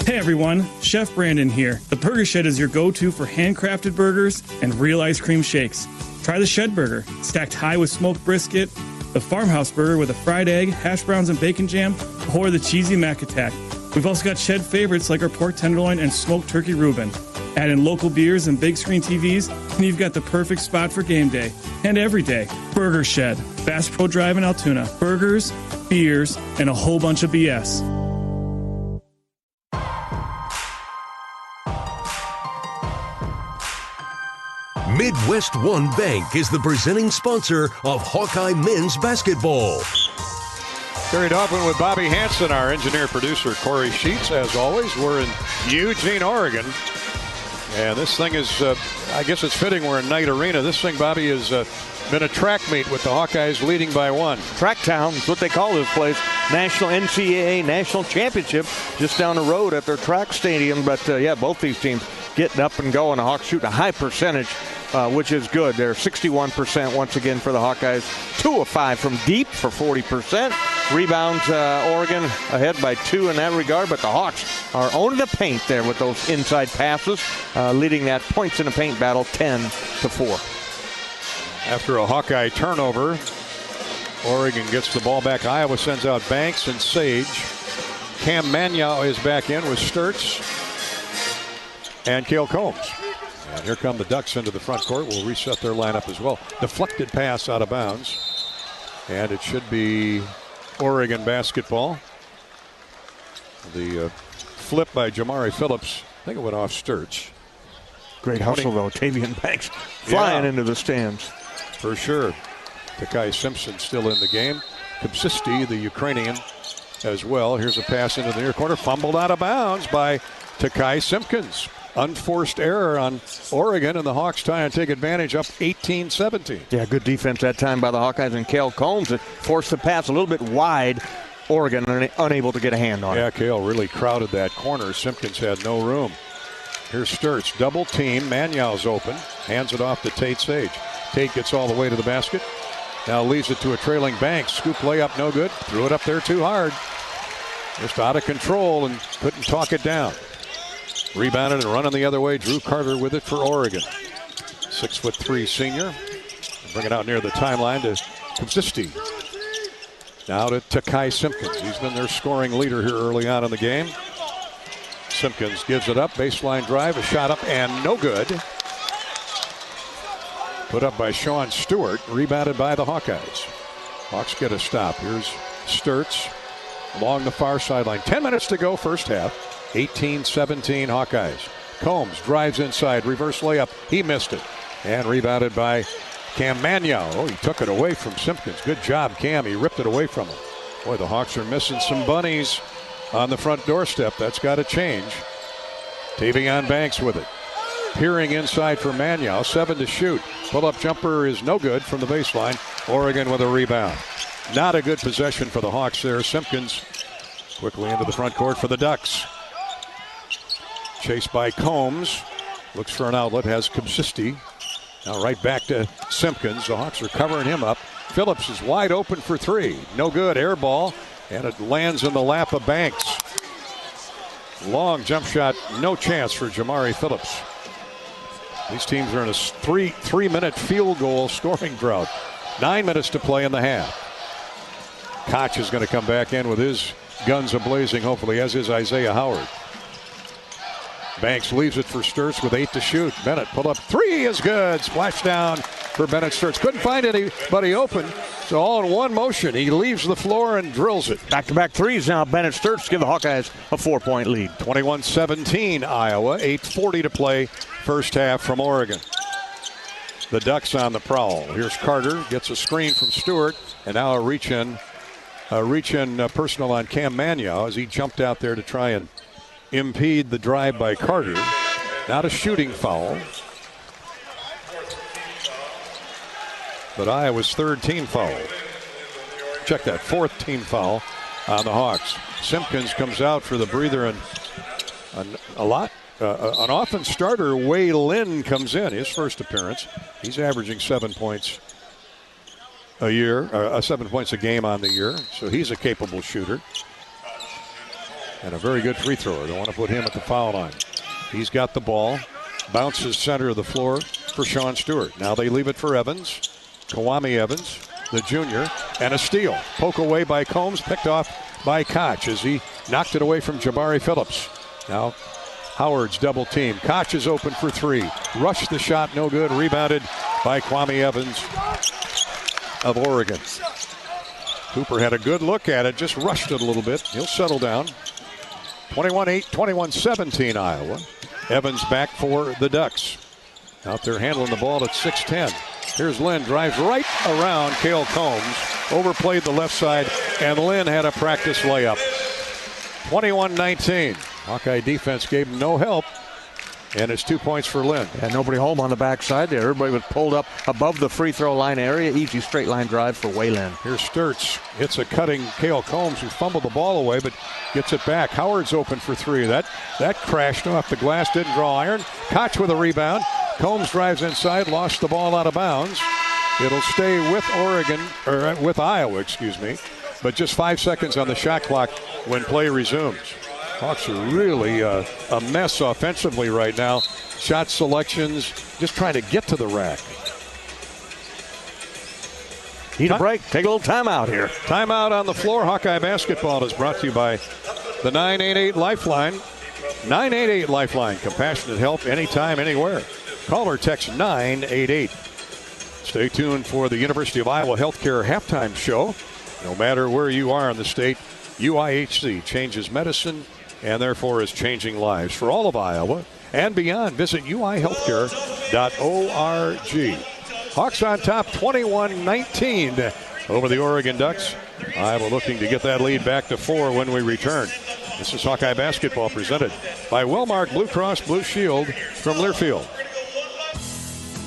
Hey everyone, Chef Brandon here. The Burger Shed is your go-to for handcrafted burgers and real ice cream shakes. Try the Shed Burger, stacked high with smoked brisket, the Farmhouse Burger with a fried egg, hash browns and bacon jam, or the cheesy Mac Attack. We've also got Shed favorites like our pork tenderloin and smoked turkey Reuben. Add in local beers and big screen TVs, and you've got the perfect spot for game day and every day. Burger Shed, Bass Pro Drive in Altoona. Burgers, beers, and a whole bunch of BS. Midwest One Bank is the presenting sponsor of Hawkeye Men's Basketball. Carried open with Bobby Hansen, our engineer-producer Corey Sheets. As always, we're in Eugene, Oregon. And this thing is, I guess it's fitting we're in Knight Arena. This thing, Bobby, has been a track meet with the Hawkeyes leading by 1. Track Town is what they call this place. National NCAA National Championship just down the road at their track stadium. But, yeah, both these teams getting up and going. The Hawks shooting a high percentage, which is good. They're 61% once again for the Hawkeyes. 2 of 5 from deep for 40%. Rebounds, Oregon ahead by 2 in that regard, but the Hawks are owning the paint there with those inside passes, leading that points in the paint battle 10-4. After a Hawkeye turnover, Oregon gets the ball back. Iowa sends out Banks and Sage. Cam Magnow is back in with Sturtz and Cale Combs. And here come the Ducks into the front court. We'll reset their lineup as well. Deflected pass out of bounds. And it should be Oregon basketball. The flip by Jamari Phillips. I think it went off Sturtz. Great hustle, though. Tavian Banks flying into the stands. For sure. Takai Simpson still in the game. Kupsisti, the Ukrainian, as well. Here's a pass into the near corner. Fumbled out of bounds by Takai Simpkins. Unforced error on Oregon, and the Hawks try and take advantage, up 18-17. Yeah, good defense that time by the Hawkeyes, and Cale Combs that forced the pass a little bit wide. Oregon unable to get a hand on it. Yeah, Cale really crowded that corner. Simpkins had no room. Here's Sturtz, double team. Magnow's open. Hands it off to Tate Sage. Tate gets all the way to the basket. Now leaves it to a trailing Banks. Scoop layup, no good. Threw it up there too hard. Just out of control and couldn't talk it down. Rebounded and running the other way. Drew Carter with it for Oregon. 6'3" senior. Bring it out near the timeline to Kupsisti. Now to Takai Simpkins. He's been their scoring leader here early on in the game. Simpkins gives it up. Baseline drive. A shot up and no good. Put up by Sean Stewart. Rebounded by the Hawkeyes. Hawks get a stop. Here's Sturtz along the far sideline. 10 minutes to go first half. 18-17 Hawkeyes. Combs drives inside. Reverse layup. He missed it. And rebounded by Cam Magnow. Oh, he took it away from Simpkins. Good job, Cam. He ripped it away from him. Boy, the Hawks are missing some bunnies on the front doorstep. That's got to change. Tavion Banks with it. Peering inside for Magnow. 7 to shoot. Pull-up jumper is no good from the baseline. Oregon with a rebound. Not a good possession for the Hawks there. Simpkins quickly into the front court for the Ducks. Chased by Combs. Looks for an outlet. Has Kupsisti. Now right back to Simpkins. The Hawks are covering him up. Phillips is wide open for three. No good. Air ball. And it lands in the lap of Banks. Long jump shot. No chance for Jamari Phillips. These teams are in a three-minute field goal scoring drought. 9 minutes to play in the half. Koch is going to come back in with his guns a-blazing, hopefully, as is Isaiah Howard. Banks leaves it for Sturtz with 8 to shoot. Bennett pull up three is good. Splash down for Bennett Sturtz. Couldn't find anybody open. So all in one motion, he leaves the floor and drills it. Back-to-back threes now. Bennett Sturtz give the Hawkeyes a 4-point lead. 21-17 Iowa. 8:40 to play first half from Oregon. The Ducks on the prowl. Here's Carter. Gets a screen from Stewart. And now a reach-in personal on Cam Magnow as he jumped out there to try and impede the drive by Carter. Not a shooting foul. But Iowa's third team foul. Check that, fourth team foul on the Hawks. Simpkins comes out for the breather, and an offense starter, Wei Lin, comes in. His first appearance. He's averaging 7 points a year, 7 points a game on the year. So he's a capable shooter. And a very good free thrower. They want to put him at the foul line. He's got the ball. Bounces center of the floor for Sean Stewart. Now they leave it for Evans. Kawami Evans, the junior, and a steal. Poke away by Combs, picked off by Koch as he knocked it away from Jamari Phillips. Now Howard's double team. Koch is open for three. Rushed the shot, no good. Rebounded by Kwame Evans of Oregon. Cooper had a good look at it, just rushed it a little bit. He'll settle down. 21-8, 21-17 Iowa. Evans back for the Ducks. Out there handling the ball at 6'10". Here's Lynn, drives right around Cale Combs. Overplayed the left side, and Lynn had a practice layup. 21-19. Hawkeye defense gave him no help, and it's 2 points for Lynn. And nobody home on the backside there. Everybody was pulled up above the free throw line area. Easy straight line drive for Wayland. Here's Sturtz. Hits a cutting Cale Combs, who fumbled the ball away, but gets it back. Howard's open for three. That crashed off the glass, didn't draw iron. Koch with a rebound. Combs drives inside, lost the ball out of bounds. It'll stay with with Iowa, but just 5 seconds on the shot clock when play resumes. Hawks are really a mess offensively right now. Shot selections, just trying to get to the rack. Need a break. Take a little timeout here. Timeout on the floor. Hawkeye Basketball is brought to you by the 988 Lifeline. 988 Lifeline. Compassionate help anytime, anywhere. Call or text 988. Stay tuned for the University of Iowa Healthcare Halftime Show. No matter where you are in the state, UIHC changes medicine and therefore is changing lives for all of Iowa and beyond. Visit uihealthcare.org. Hawks on top 21-19 over the Oregon Ducks. Iowa looking to get that lead back to 4 when we return. This is Hawkeye Basketball presented by Wellmark Blue Cross Blue Shield from Learfield.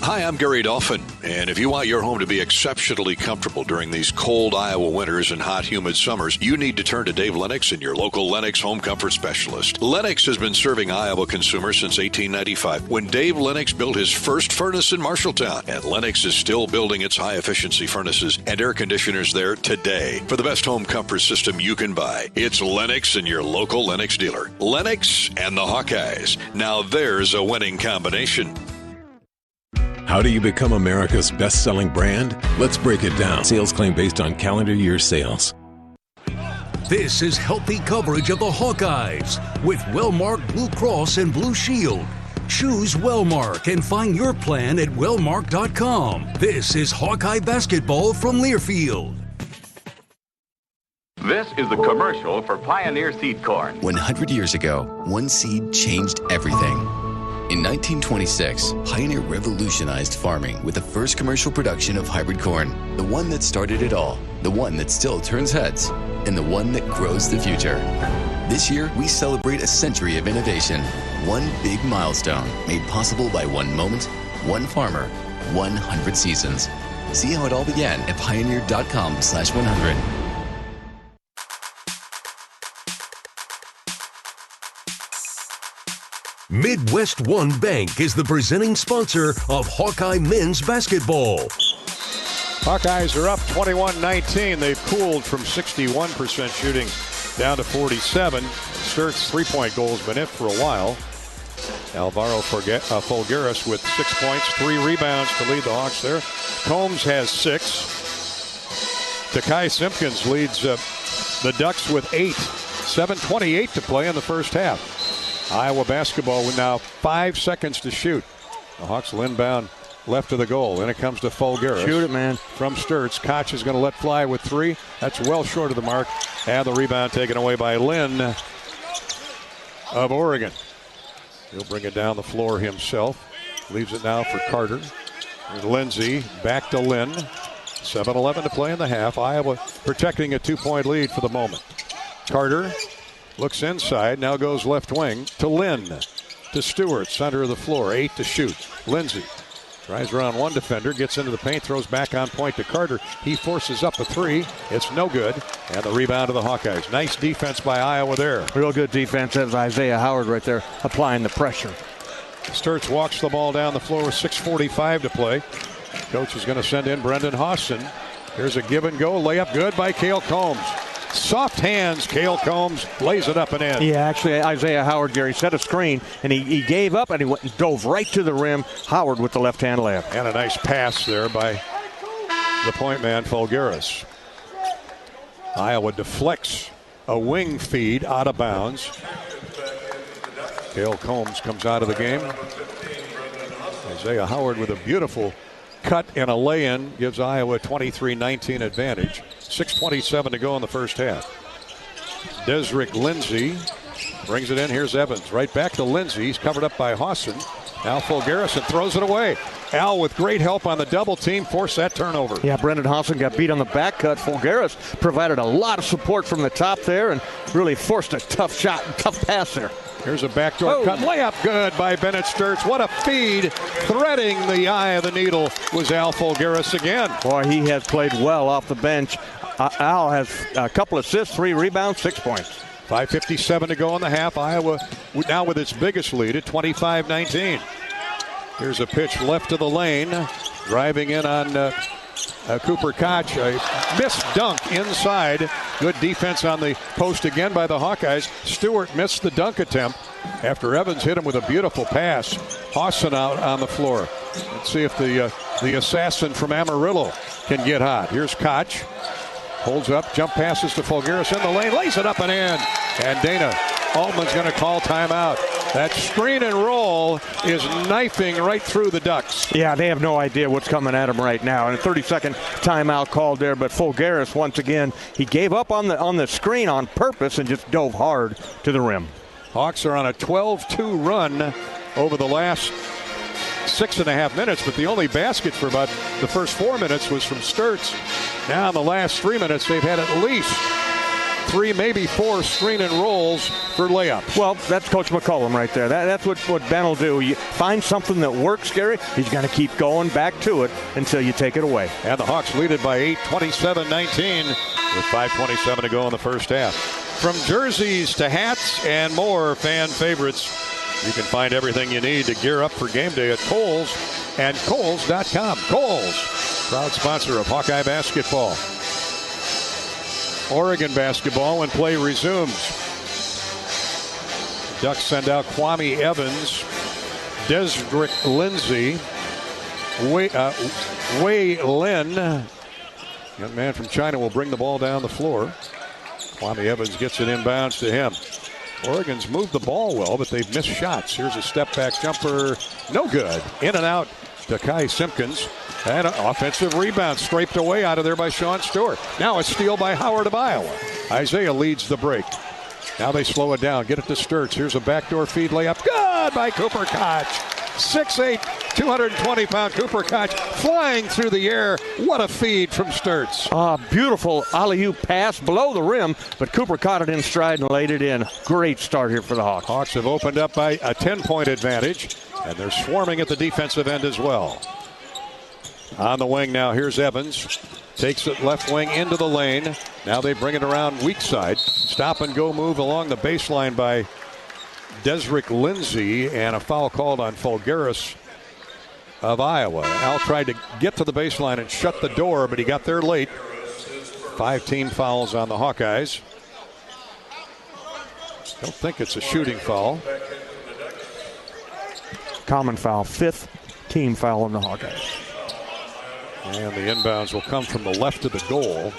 Hi, I'm Gary Dolphin, and if you want your home to be exceptionally comfortable during these cold Iowa winters and hot, humid summers, you need to turn to Dave Lennox and your local Lennox home comfort specialist. Lennox has been serving Iowa consumers since 1895, when Dave Lennox built his first furnace in Marshalltown, and Lennox is still building its high-efficiency furnaces and air conditioners there today. For the best home comfort system you can buy, it's Lennox and your local Lennox dealer. Lennox and the Hawkeyes. Now there's a winning combination. How do you become America's best-selling brand? Let's break it down. Sales claim based on calendar year sales. This is healthy coverage of the Hawkeyes with Wellmark Blue Cross and Blue Shield. Choose Wellmark and find your plan at wellmark.com. This is Hawkeye Basketball from Learfield. This is the commercial for Pioneer Seed Corn. 100 years ago, one seed changed everything. In 1926, Pioneer revolutionized farming with the first commercial production of hybrid corn, the one that started it all, the one that still turns heads, and the one that grows the future. This year, we celebrate a century of innovation, one big milestone made possible by one moment, one farmer, 100 seasons. See how it all began at pioneer.com/100. Midwest One Bank is the presenting sponsor of Hawkeye Men's Basketball. Hawkeyes are up 21-19. They've cooled from 61% shooting down to 47. Sturt's three-point goal has been it for a while. Alvaro Folgueras with 6 points, 3 rebounds to lead the Hawks there. Combs has 6. Takai Simpkins leads the Ducks with 8. 7:28 to play in the first half. Iowa basketball with now 5 seconds to shoot. The Hawks will inbound left of the goal. Then it comes to Folgueras. Shoot it, man. From Sturtz. Koch is going to let fly with 3. That's well short of the mark. And the rebound taken away by Lynn of Oregon. He'll bring it down the floor himself. Leaves it now for Carter. And Lindsey back to Lynn. 7:11 to play in the half. Iowa protecting a 2-point lead for the moment. Carter looks inside, now goes left wing to Lynn. To Stewart, center of the floor, 8 to shoot. Lindsey tries around one defender, gets into the paint, throws back on point to Carter. He forces up a 3. It's no good. And the rebound of the Hawkeyes. Nice defense by Iowa there. Real good defense. That's Isaiah Howard right there applying the pressure. Sturtz walks the ball down the floor with 6:45 to play. Coach is going to send in Brendan Hawson. Here's a give and go. Layup good by Cale Combs. Soft hands, Cale Combs lays it up and in. Yeah, actually, Isaiah Howard, Gary, set a screen, and he gave up, and he went and dove right to the rim. Howard with the left-hand layup. And a nice pass there by the point man, Folgueras. Iowa deflects a wing feed out of bounds. Cale Combs comes out of the game. Isaiah Howard with a beautiful cut and a lay-in gives Iowa a 23-19 advantage. 6:27 to go in the first half. Desrick Lindsey brings it in. Here's Evans. Right back to Lindsey. He's covered up by Hawson. Now Folgueras and throws it away. Al with great help on the double team forced that turnover. Yeah, Brendan Hawson got beat on the back cut. Folgueras provided a lot of support from the top there and really forced a tough shot and tough pass there. Here's a backdoor cut. Layup good by Bennett Sturtz. What a feed. Threading the eye of the needle was Al Folgueras again. Boy, he has played well off the bench. Al has a couple assists, 3 rebounds, 6 points. 5:57 to go in the half. Iowa now with its biggest lead at 25-19. Here's a pitch left of the lane. Driving in on Cooper Koch. A missed dunk inside Good defense on the post again by the Hawkeyes. Stewart missed the dunk attempt after Evans hit him with a beautiful pass. Hawson out on the floor. Let's see if the assassin from Amarillo can get hot. Here's Koch. Holds up, jump passes to Folgaris in the lane, lays it up and in. And Dana Altman's going to call timeout. That screen and roll is knifing right through the Ducks. Yeah, they have no idea what's coming at them right now. And a 30-second timeout called there, but Folgaris, once again, he gave up on the screen on purpose and just dove hard to the rim. Hawks are on a 12-2 run over the last 6.5 minutes, but the only basket for about the first 4 minutes was from Sturts. Now in the last 3 minutes, they've had at least 3, maybe 4 screen and rolls for layups. Well, that's Coach McCollum right there. That's what Ben will do. You find something that works, Gary, he's going to keep going back to it until you take it away. And the Hawks lead it by 8, 27-19, with 5:27 to go in the first half. From jerseys to hats and more fan favorites, you can find everything you need to gear up for game day at Kohl's and Kohl's.com. Kohl's, proud sponsor of Hawkeye basketball. Oregon basketball when play resumes. Ducks send out Kwame Evans, Desrick Lindsay, Wei Lin. Young man from China will bring the ball down the floor. Kwame Evans gets it inbounds to him. Oregon's moved the ball well, but they've missed shots. Here's a step-back jumper. No good. In and out to Kai Simpkins. And an offensive rebound scraped away out of there by Sean Stewart. Now a steal by Howard of Iowa. Isaiah leads the break. Now they slow it down. Get it to Sturts. Here's a backdoor feed layup. Good by Cooper Koch. 6'8", 220-pound Cooper Koch flying through the air. What a feed from Sturts. Beautiful alley-oop pass below the rim, but Cooper caught it in stride and laid it in. Great start here for the Hawks. Hawks have opened up by a 10-point advantage, and they're swarming at the defensive end as well. On the wing now, here's Evans. Takes it left wing into the lane. Now they bring it around weak side. Stop and go move along the baseline by Desrick Lindsay, and a foul called on Folgaris of Iowa. Al tried to get to the baseline and shut the door, but he got there late. 5 team fouls on the Hawkeyes. Don't think it's a shooting foul. Common foul, 5th team foul on the Hawkeyes. And the inbounds will come from the left of the goal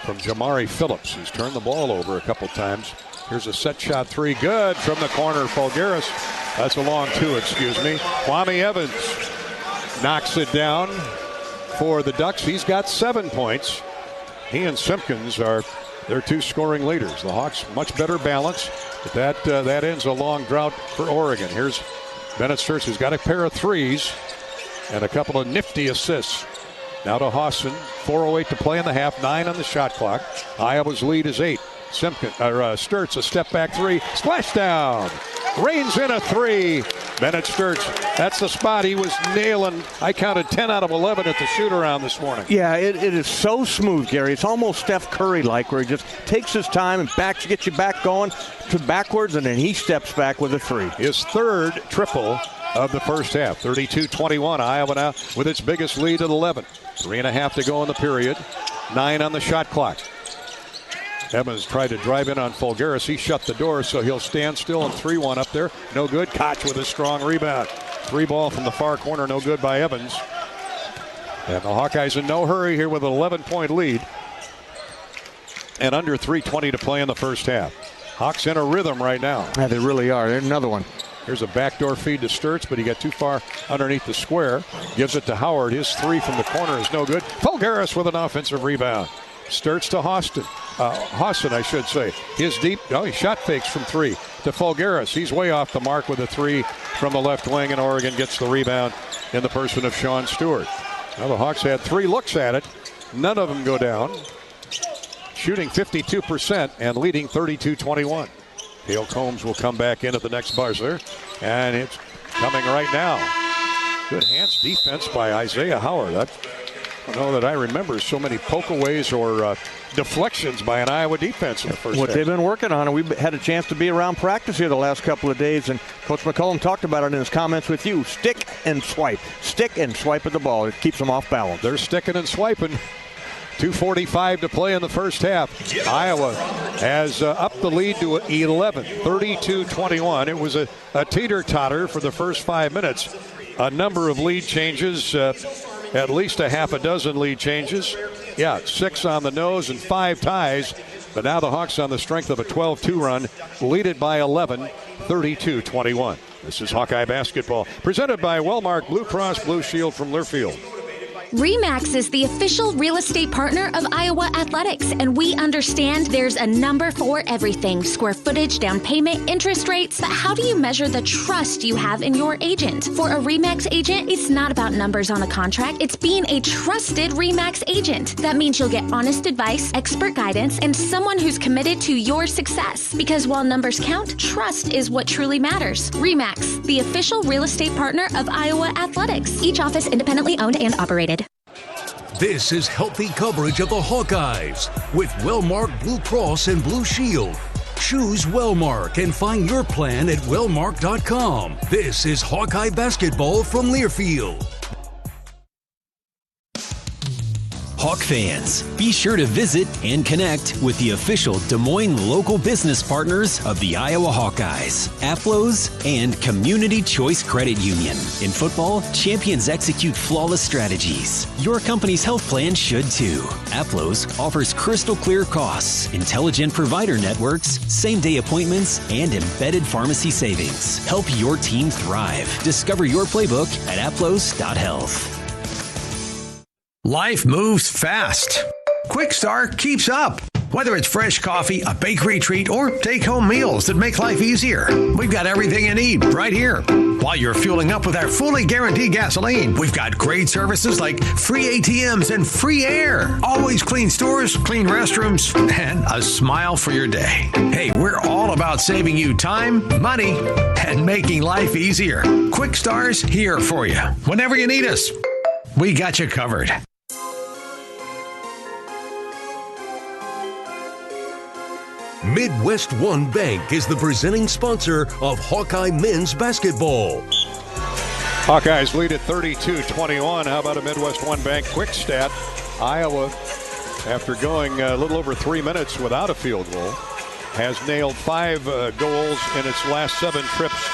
from Jamari Phillips, who's turned the ball over a couple times. Here's a set shot 3, good from the corner. Folgaris, that's a long 2, excuse me. Kwame Evans knocks it down for the Ducks. He's got 7 points. He and Simpkins are their 2 scoring leaders. The Hawks much better balance, but that ends a long drought for Oregon. Here's Bennett Sturts, who's got a pair of 3s and a couple of nifty assists. Now to Hawson, 4:08 to play in the half, 9 on the shot clock. Iowa's lead is 8. Sturts, a step back 3, splashdown. Rains in a 3. Bennett Sturts, that's the spot he was nailing. I counted 10 out of 11 at the shoot-around this morning. Yeah, it is so smooth, Gary. It's almost Steph Curry-like, where he just takes his time and gets you back going to backwards, and then he steps back with a 3. His 3rd triple of the first half. 32-21. Iowa now with its biggest lead at 11. 3.5 to go in the period. 9 on the shot clock. Evans tried to drive in on Folgaris. He shut the door, so he'll stand still, and 3-1 up there. No good. Koch with a strong rebound. 3 ball from the far corner. No good by Evans. And the Hawkeyes in no hurry here with an 11-point lead. And under 3:20 to play in the first half. Hawks in a rhythm right now. Yeah, they really are. There's another one. Here's a backdoor feed to Sturts, but he got too far underneath the square. Gives it to Howard. His 3 from the corner is no good. Folgaris with an offensive rebound. Sturts to Hawson, I should say. His deep, he shot fakes from 3 to Folgaris. He's way off the mark with a 3 from the left wing, and Oregon gets the rebound in the person of Sean Stewart. Now the Hawks had 3 looks at it. None of them go down. Shooting 52% and leading 32-21. Hale Combs will come back in at the next buzzer, and it's coming right now. Good hands defense by Isaiah Howard. I don't know that I remember so many pokeaways or deflections by an Iowa defense in the first half. They've been working on it. We've had a chance to be around practice here the last couple of days, and Coach McCollum talked about it in his comments with you. Stick and swipe. Stick and swipe at the ball. It keeps them off balance. They're sticking and swiping 2:45 to play in the first half. Iowa has upped the lead to 11, 32-21. It was a teeter-totter for the first 5 minutes. A number of lead changes, at least a half a dozen lead changes. 6 on the nose and 5 ties. But now the Hawks, on the strength of a 12-2 run, lead it by 11, 32-21. This is Hawkeye Basketball, presented by Wellmark Blue Cross Blue Shield from Learfield. RE/MAX is the official real estate partner of Iowa Athletics, and we understand there's a number for everything: square footage, down payment, interest rates. But how do you measure the trust you have in your agent? For a RE/MAX agent, it's not about numbers on a contract. It's being a trusted RE/MAX agent. That means you'll get honest advice, expert guidance, and someone who's committed to your success. Because while numbers count, trust is what truly matters. RE/MAX, the official real estate partner of Iowa Athletics. Each office independently owned and operated. This is healthy coverage of the Hawkeyes with Wellmark Blue Cross and Blue Shield. Choose Wellmark and find your plan at wellmark.com. This is Hawkeye Basketball from Learfield. Hawk fans, be sure to visit and connect with the official Des Moines local business partners of the Iowa Hawkeyes, Aplos, and Community Choice Credit Union. In football, champions execute flawless strategies. Your company's health plan should too. Aplos offers crystal clear costs, intelligent provider networks, same-day appointments, and embedded pharmacy savings. Help your team thrive. Discover your playbook at aplos.health. Life moves fast. Quick Start keeps up. Whether it's fresh coffee, a bakery treat, or take-home meals that make life easier, we've got everything you need right here. While you're fueling up with our fully guaranteed gasoline, we've got great services like free ATMs and free air, always clean stores, clean restrooms, and a smile for your day. Hey, we're all about saving you time, money, and making life easier. Quick Star's here for you. Whenever you need us, we got you covered. Midwest One Bank is the presenting sponsor of Hawkeye Men's Basketball. Hawkeyes lead at 32-21. How about a Midwest One Bank quick stat? Iowa, after going a little over 3 minutes without a field goal, has nailed 5 goals in its last 7 trips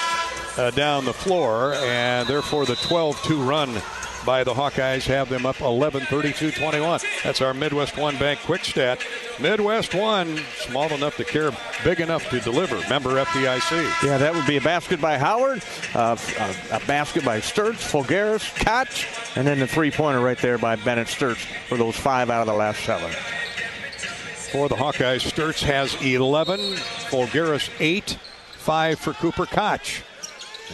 down the floor, and therefore the 12-2 run by the Hawkeyes have them up 11, 32-21. That's our Midwest One Bank quick stat. Midwest One, small enough to care, big enough to deliver. Member FDIC. Yeah, that would be a basket by Howard, a basket by Sturts, Fulgaris, Koch, and then the three-pointer right there by Bennett Sturts for those 5 out of the last 7. For the Hawkeyes, Sturts has 11, Fulgaris 8, 5 for Cooper Koch.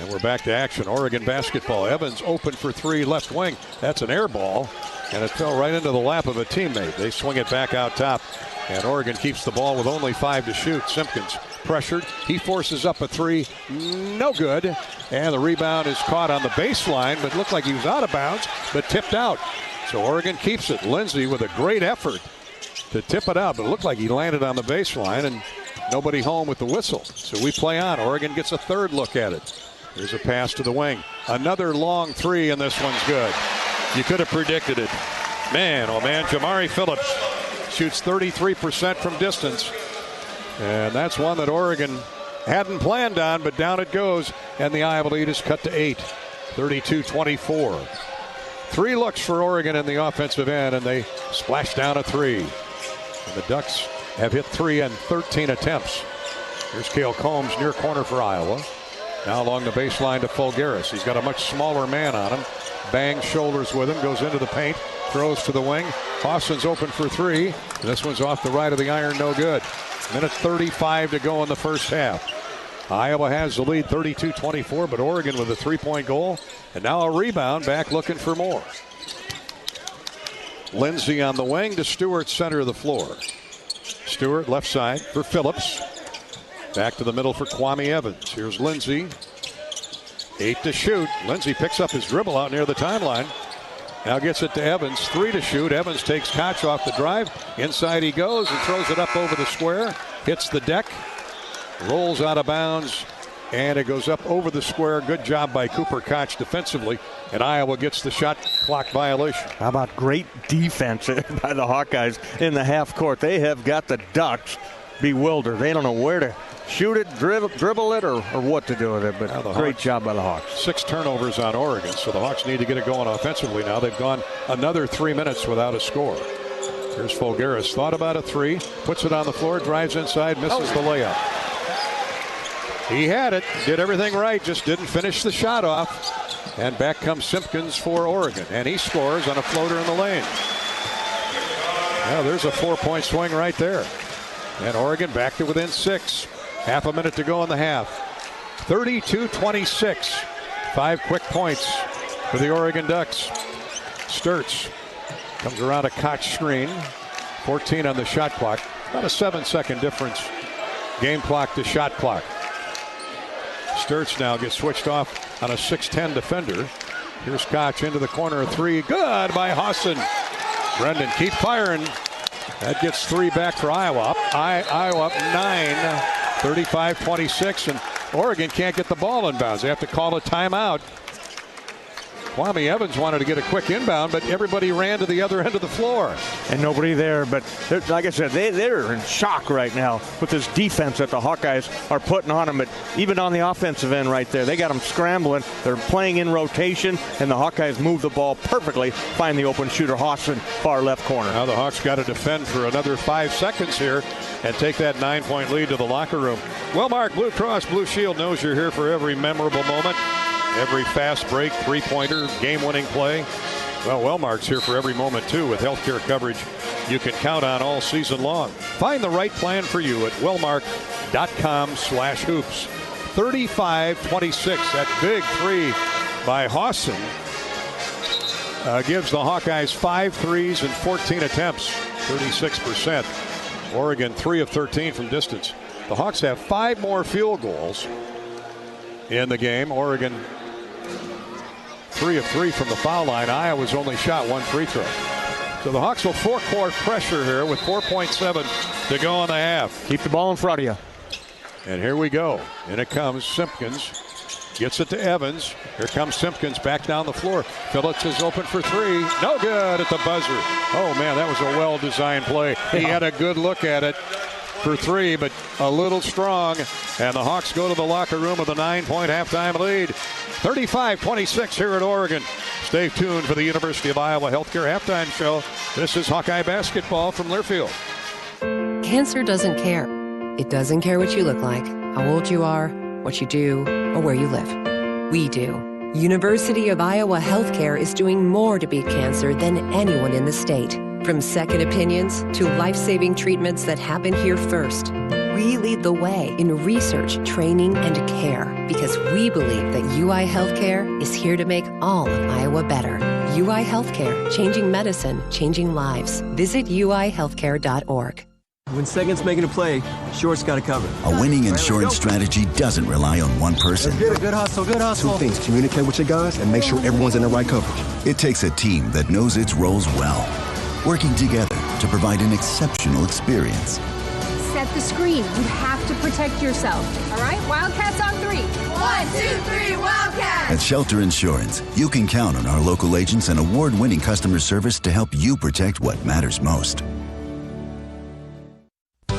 And we're back to action. Oregon basketball. Evans open for 3, left wing. That's an air ball, and it fell right into the lap of a teammate. They swing it back out top, and Oregon keeps the ball with only 5 to shoot. Simpkins pressured. He forces up a 3. No good. And the rebound is caught on the baseline, but looked like he was out of bounds, but tipped out. So Oregon keeps it. Lindsey with a great effort to tip it out, but it looked like he landed on the baseline, and nobody home with the whistle. So we play on. Oregon gets a 3rd look at it. Here's a pass to the wing. Another long 3, and this one's good. You could have predicted it. Man, oh man, Jamari Phillips shoots 33% from distance. And that's one that Oregon hadn't planned on, but down it goes. And the Iowa lead is cut to 8, 32-24. 3 looks for Oregon in the offensive end, and they splash down a 3. And the Ducks have hit 3 in 13 attempts. Here's Cale Combs near corner for Iowa. Now along the baseline to Fulgaris. He's got a much smaller man on him. Bangs shoulders with him, goes into the paint, throws to the wing. Austin's open for 3. And this one's off the right of the iron, no good. Minute 35 to go in the first half. Iowa has the lead 32-24, but Oregon with a 3-point goal. And now a rebound, back looking for more. Lindsey on the wing to Stewart, center of the floor. Stewart left side for Phillips. Back to the middle for Kwame Evans. Here's Lindsey. 8 to shoot. Lindsey picks up his dribble out near the timeline. Now gets it to Evans. 3 to shoot. Evans takes Koch off the drive. Inside he goes and throws it up over the square. Hits the deck. Rolls out of bounds. And it goes up over the square. Good job by Cooper Koch defensively. And Iowa gets the shot clock violation. How about great defense by the Hawkeyes in the half court? They have got the Ducks bewildered. They don't know where to shoot it, dribble it, or what to do with it. But great job by the Hawks. 6 turnovers on Oregon, so the Hawks need to get it going offensively now. They've gone another 3 minutes without a score. Here's Folgaris. Thought about a 3, puts it on the floor, drives inside, misses the layup. He had it, did everything right, just didn't finish the shot off. And back comes Simpkins for Oregon, and he scores on a floater in the lane. Yeah, there's a 4-point swing right there. And Oregon back to within 6. Half a minute to go in the half. 32-26. 5 quick points for the Oregon Ducks. Sturtz comes around a Koch screen. 14 on the shot clock. About a 7-second difference. Game clock to shot clock. Sturtz now gets switched off on a 6'10 defender. Here's Koch into the corner, a 3. Good by Hassan. Brendan, keep firing. That gets 3 back for Iowa. Iowa up 9, 35-26, and Oregon can't get the ball inbounds. They have to call a timeout. Kwame Evans wanted to get a quick inbound, but everybody ran to the other end of the floor. And nobody there, but like I said, they're in shock right now with this defense that the Hawkeyes are putting on them. But even on the offensive end right there, they got them scrambling. They're playing in rotation, and the Hawkeyes move the ball perfectly, find the open shooter, Hassan, far left corner. Now the Hawks got to defend for another 5 seconds here and take that 9-point lead to the locker room. Wellmark Blue Cross Blue Shield knows you're here for every memorable moment. Every fast break, 3-pointer, game-winning play. Well, Wellmark's here for every moment, too, with healthcare coverage you can count on all season long. Find the right plan for you at wellmark.com/hoops. 35-26. That big 3 by Hassan gives the Hawkeyes 5 threes and 14 attempts, 36%. Oregon 3 of 13 from distance. The Hawks have 5 more field goals in the game. Oregon 3 of 3 from the foul line. Iowa's only shot 1 free throw. So the Hawks will four-court pressure here with 4.7 to go in the half. Keep the ball in front of you. And here we go. In it comes Simpkins. Gets it to Evans. Here comes Simpkins back down the floor. Phillips is open for 3. No good at the buzzer. Oh, man, that was a well-designed play. He had a good look at it for 3, but a little strong. And the Hawks go to the locker room with a 9-point halftime lead. 35-26 here at Oregon. Stay tuned for the University of Iowa Healthcare halftime show. This is Hawkeye Basketball from Learfield. Cancer doesn't care. It doesn't care what you look like, how old you are, what you do, or where you live. We do. University of Iowa Healthcare is doing more to beat cancer than anyone in the state. From second opinions to life-saving treatments that happen here first. We lead the way in research, training, and care because we believe that UI Healthcare is here to make all of Iowa better. UI Healthcare, changing medicine, changing lives. Visit uihealthcare.org. When second's making a play, short's got to cover. A winning insurance strategy doesn't rely on one person. Let's get it. Good hustle, good hustle. 2 things. Communicate with your guys and make sure everyone's in the right coverage. It takes a team that knows its roles well, working together to provide an exceptional experience. Set the screen. You have to protect yourself. All right? Wildcats on 3. 1, 2, 3, Wildcats! At Shelter Insurance, you can count on our local agents and award-winning customer service to help you protect what matters most.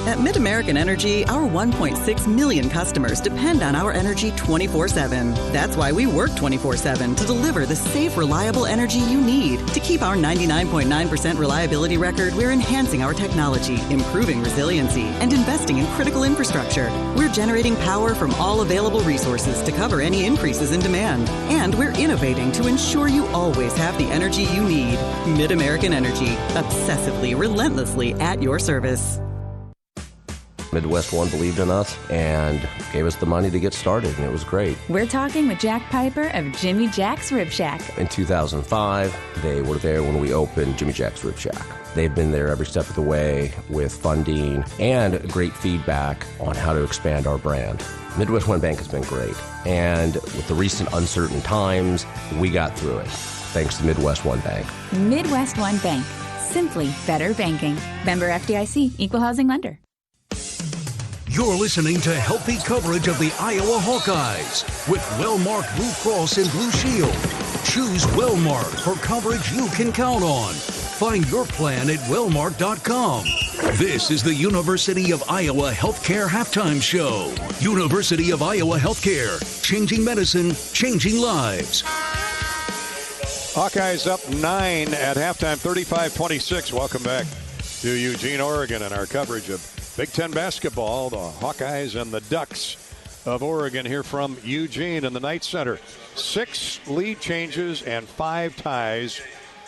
At MidAmerican Energy, our 1.6 million customers depend on our energy 24/7. That's why we work 24/7 to deliver the safe, reliable energy you need. To keep our 99.9% reliability record, we're enhancing our technology, improving resiliency, and investing in critical infrastructure. We're generating power from all available resources to cover any increases in demand. And we're innovating to ensure you always have the energy you need. MidAmerican Energy, obsessively, relentlessly at your service. Midwest One believed in us and gave us the money to get started, and it was great. We're talking with Jack Piper of Jimmy Jack's Rib Shack. In 2005, they were there when we opened Jimmy Jack's Rib Shack. They've been there every step of the way with funding and great feedback on how to expand our brand. Midwest One Bank has been great, and with the recent uncertain times, we got through it, thanks to Midwest One Bank. Midwest One Bank. Simply better banking. Member FDIC, Equal Housing Lender. You're listening to healthy coverage of the Iowa Hawkeyes with Wellmark Blue Cross and Blue Shield. Choose Wellmark for coverage you can count on. Find your plan at wellmark.com. This is the University of Iowa Healthcare Halftime Show. University of Iowa Healthcare. Changing medicine, changing lives. Hawkeyes up 9 at halftime, 35-26. Welcome back to Eugene, Oregon, and our coverage of Big Ten basketball. The Hawkeyes and the Ducks of Oregon here from Eugene in the Knight Center. 6 lead changes and 5 ties.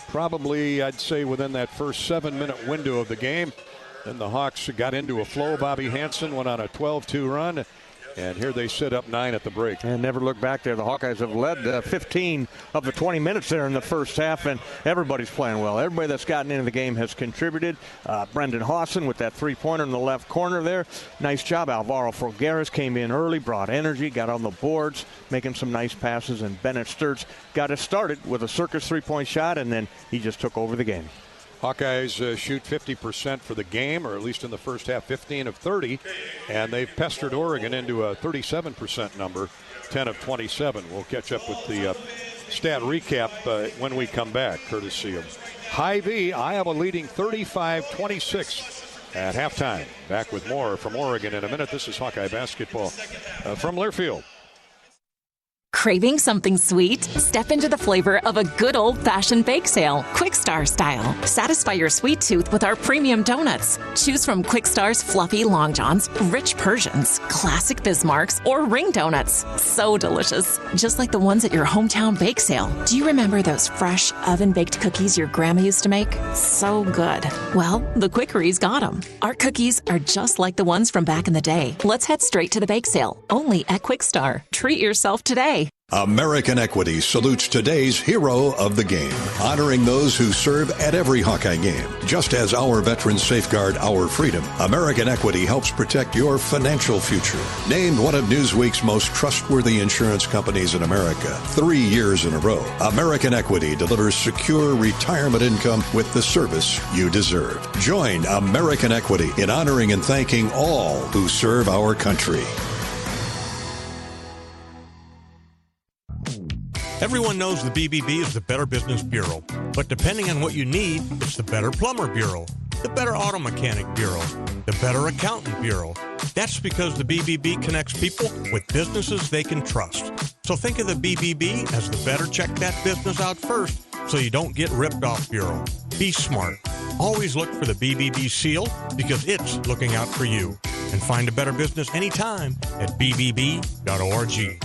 Probably, I'd say, within that first 7-minute window of the game. Then the Hawks got into a flow. Bobby Hansen went on a 12-2 run. And here they sit up 9 at the break. And never look back there. The Hawkeyes have led 15 of the 20 minutes there in the first half, and everybody's playing well. Everybody that's gotten into the game has contributed. Brendan Hawson with that three-pointer in the left corner there. Nice job. Alvaro Folgueras came in early, brought energy, got on the boards, making some nice passes, and Bennett Sturtz got us started with a circus three-point shot, and then he just took over the game. Hawkeyes shoot 50% for the game, or at least in the first half, 15 of 30. And they've pestered Oregon into a 37% number, 10 of 27. We'll catch up with the stat recap when we come back, courtesy of Hy-Vee. Iowa leading 35-26 at halftime. Back with more from Oregon in a minute. This is Hawkeye basketball from Learfield. Craving something sweet? Step into the flavor of a good old-fashioned bake sale, Quick Star style. Satisfy your sweet tooth with our premium donuts. Choose from Quick Star's fluffy Long Johns, rich Persians, classic Bismarcks, or ring donuts. So delicious, just like the ones at your hometown bake sale. Do you remember those fresh oven-baked cookies your grandma used to make? So good. Well, the Quickery's got them. Our cookies are just like the ones from back in the day. Let's head straight to the bake sale, only at Quick Star. Treat yourself today. American Equity salutes today's hero of the game, honoring those who serve at every Hawkeye game. Just as our veterans safeguard our freedom, American Equity helps protect your financial future. Named one of Newsweek's most trustworthy insurance companies in America 3 years in a row, American Equity delivers secure retirement income with the service you deserve. Join American Equity in honoring and thanking all who serve our country. Everyone knows the BBB is the Better Business Bureau, but depending on what you need, it's the Better Plumber Bureau, the Better Auto Mechanic Bureau, the Better Accountant Bureau. That's because the BBB connects people with businesses they can trust. So think of the BBB as the better check that business out first so you don't get ripped off bureau. Be smart. Always look for the BBB seal because it's looking out for you. And find a better business anytime at bbb.org.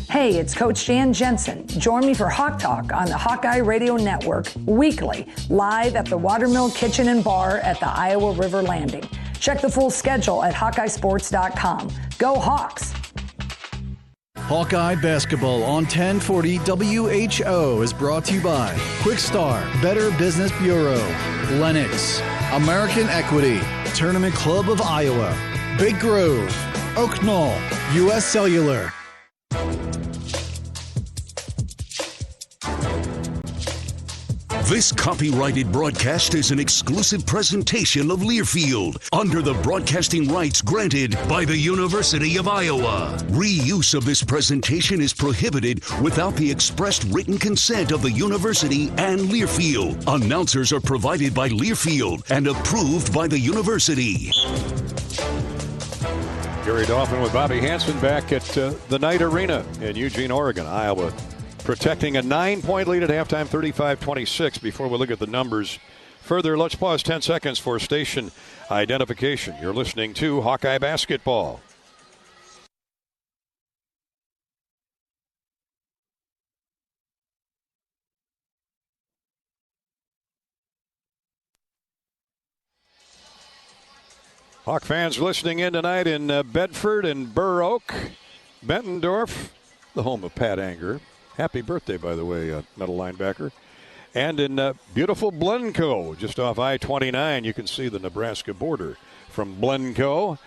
Hey, it's Coach Jan Jensen. Join me for Hawk Talk on the Hawkeye Radio Network weekly, live at the Watermill Kitchen and Bar at the Iowa River Landing. Check the full schedule at hawkeyesports.com. Go Hawks! Hawkeye Basketball on 1040 WHO is brought to you by Quick Star, Better Business Bureau, Lennox, American Equity, Tournament Club of Iowa, Big Grove, Oak Knoll, U.S. Cellular. This copyrighted broadcast is an exclusive presentation of Learfield under the broadcasting rights granted by the University of Iowa. Reuse of this presentation is prohibited without the expressed written consent of the university and Learfield. Announcers are provided by Learfield and approved by the university. Gary Dolphin with Bobby Hansen back at the Knight Arena in Eugene, Oregon. Iowa protecting a 9-point lead at halftime, 35-26. Before we look at the numbers further, let's pause 10 seconds for station identification. You're listening to Hawkeye Basketball. Hawk fans listening in tonight in Bedford and Burr Oak, Bettendorf, the home of Pat Anger. Happy birthday, by the way, middle linebacker. And in beautiful Blencoe, just off I-29, you can see the Nebraska border from Blencoe.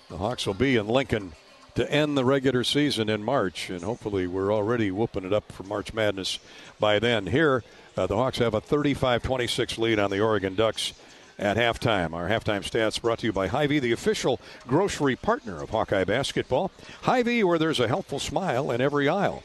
The Hawks will be in Lincoln to end the regular season in March, and hopefully we're already whooping it up for March Madness by then. Here, the Hawks have a 35-26 lead on the Oregon Ducks at halftime. Our halftime stats brought to you by Hy-Vee, the official grocery partner of Hawkeye Basketball. Hy-Vee, where there's a helpful smile in every aisle.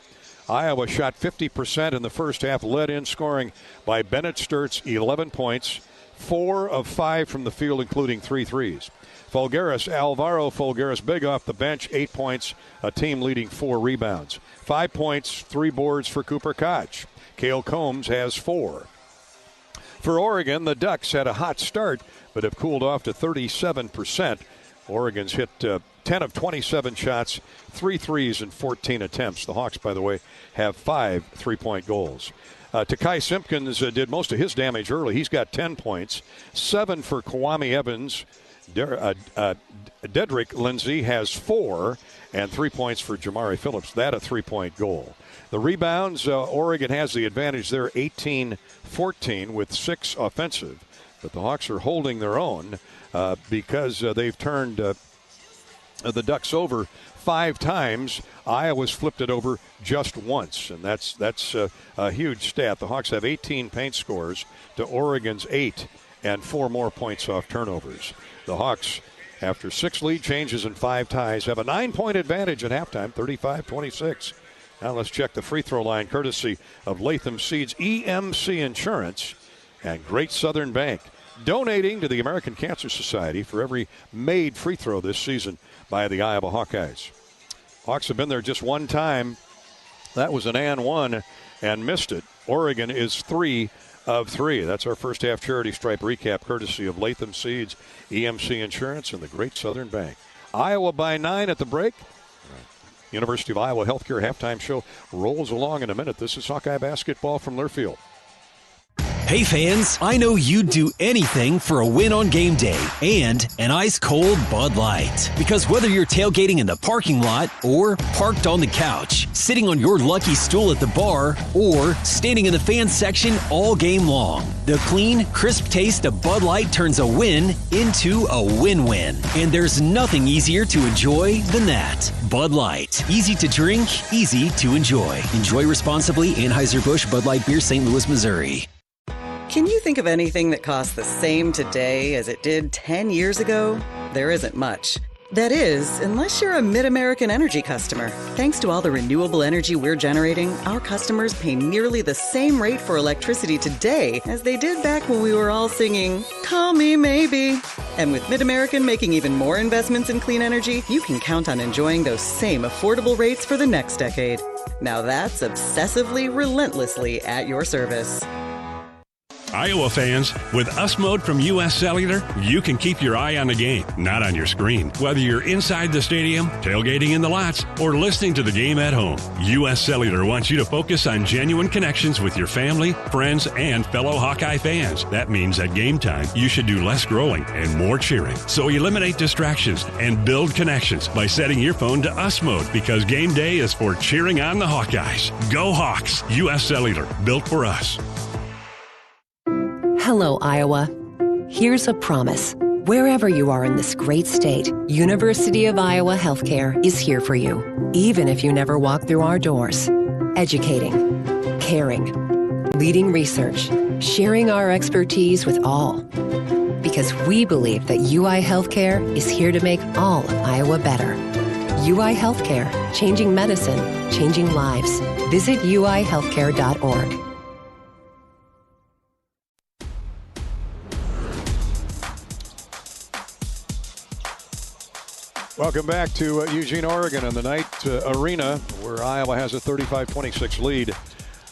Iowa shot 50% in the first half, led in scoring by Bennett Sturtz, 11 points, 4 of 5 from the field, including 3 threes. Alvaro Folgueras, big off the bench, 8 points, a team leading 4 rebounds. 5 points, 3 boards for Cooper Koch. Cale Combs has 4. For Oregon, the Ducks had a hot start, but have cooled off to 37%. Oregon's hit 10 of 27 shots, 3 threes in 14 attempts. The Hawks, by the way, have 5 three-point goals. Takai Simpkins did most of his damage early. He's got 10 points, 7 for Kwame Evans. Dedrick Lindsay has 4, and 3 points for Jamari Phillips. That a 3-point goal. The rebounds, Oregon has the advantage there, 18-14 with 6 offensive. But the Hawks are holding their own because they've turned the Ducks over 5 times. Iowa's flipped it over just once, and that's a huge stat. The Hawks have 18 paint scores to Oregon's 8, and 4 more points off turnovers. The Hawks, after 6 lead changes and 5 ties, have a 9-point advantage at halftime, 35-26. Now let's check the free throw line, courtesy of Latham Seeds, EMC Insurance, and Great Southern Bank, donating to the American Cancer Society for every made free throw this season by the Iowa Hawkeyes. Hawks have been there just one time. That was an and one and missed it. Oregon is 3 of 3. That's our first half charity stripe recap, courtesy of Latham Seeds, EMC Insurance, and the Great Southern Bank. Iowa by 9 at the break. University of Iowa Healthcare halftime show rolls along in a minute. This is Hawkeye basketball from Learfield. Hey fans, I know you'd do anything for a win on game day and an ice-cold Bud Light. Because whether you're tailgating in the parking lot or parked on the couch, sitting on your lucky stool at the bar, or standing in the fans section all game long, the clean, crisp taste of Bud Light turns a win into a win-win. And there's nothing easier to enjoy than that. Bud Light. Easy to drink, easy to enjoy. Enjoy responsibly. Anheuser-Busch Bud Light Beer, St. Louis, Missouri. Can you think of anything that costs the same today as it did 10 years ago? There isn't much. That is, unless you're a Mid-American Energy customer. Thanks to all the renewable energy we're generating, our customers pay nearly the same rate for electricity today as they did back when we were all singing, "Call Me Maybe." And with Mid-American making even more investments in clean energy, you can count on enjoying those same affordable rates for the next decade. Now that's obsessively, relentlessly at your service. Iowa fans, with US Mode from US Cellular, you can keep your eye on the game, not on your screen. Whether you're inside the stadium, tailgating in the lots, or listening to the game at home, US Cellular wants you to focus on genuine connections with your family, friends, and fellow Hawkeye fans. That means at game time, you should do less scrolling and more cheering. So eliminate distractions and build connections by setting your phone to US Mode, because game day is for cheering on the Hawkeyes. Go Hawks! US Cellular, built for us. Hello, Iowa. Here's a promise. Wherever you are in this great state, University of Iowa Healthcare is here for you, even if you never walk through our doors. Educating, caring, leading research, sharing our expertise with all. Because we believe that UI Healthcare is here to make all of Iowa better. UI Healthcare, changing medicine, changing lives. Visit uihealthcare.org. Welcome back to Eugene, Oregon, in the Knight Arena, where Iowa has a 35-26 lead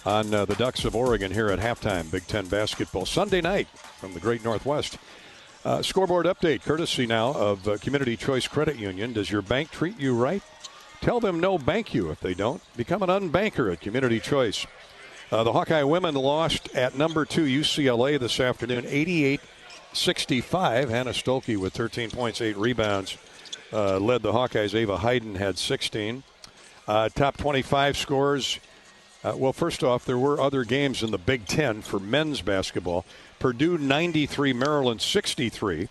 on the Ducks of Oregon here at halftime. Big Ten basketball Sunday night from the Great Northwest. Scoreboard update, courtesy now of Community Choice Credit Union. Does your bank treat you right? Tell them no, bank you. If they don't, become an unbanker at Community Choice. The Hawkeye women lost at number 2 UCLA this afternoon, 88-65. Hannah Stolke with 13 points, 8 rebounds. Led the Hawkeyes. Ava Hayden had 16. Top 25 scores. Well, first off, there were other games in the Big Ten for men's basketball. Purdue 93, Maryland 63.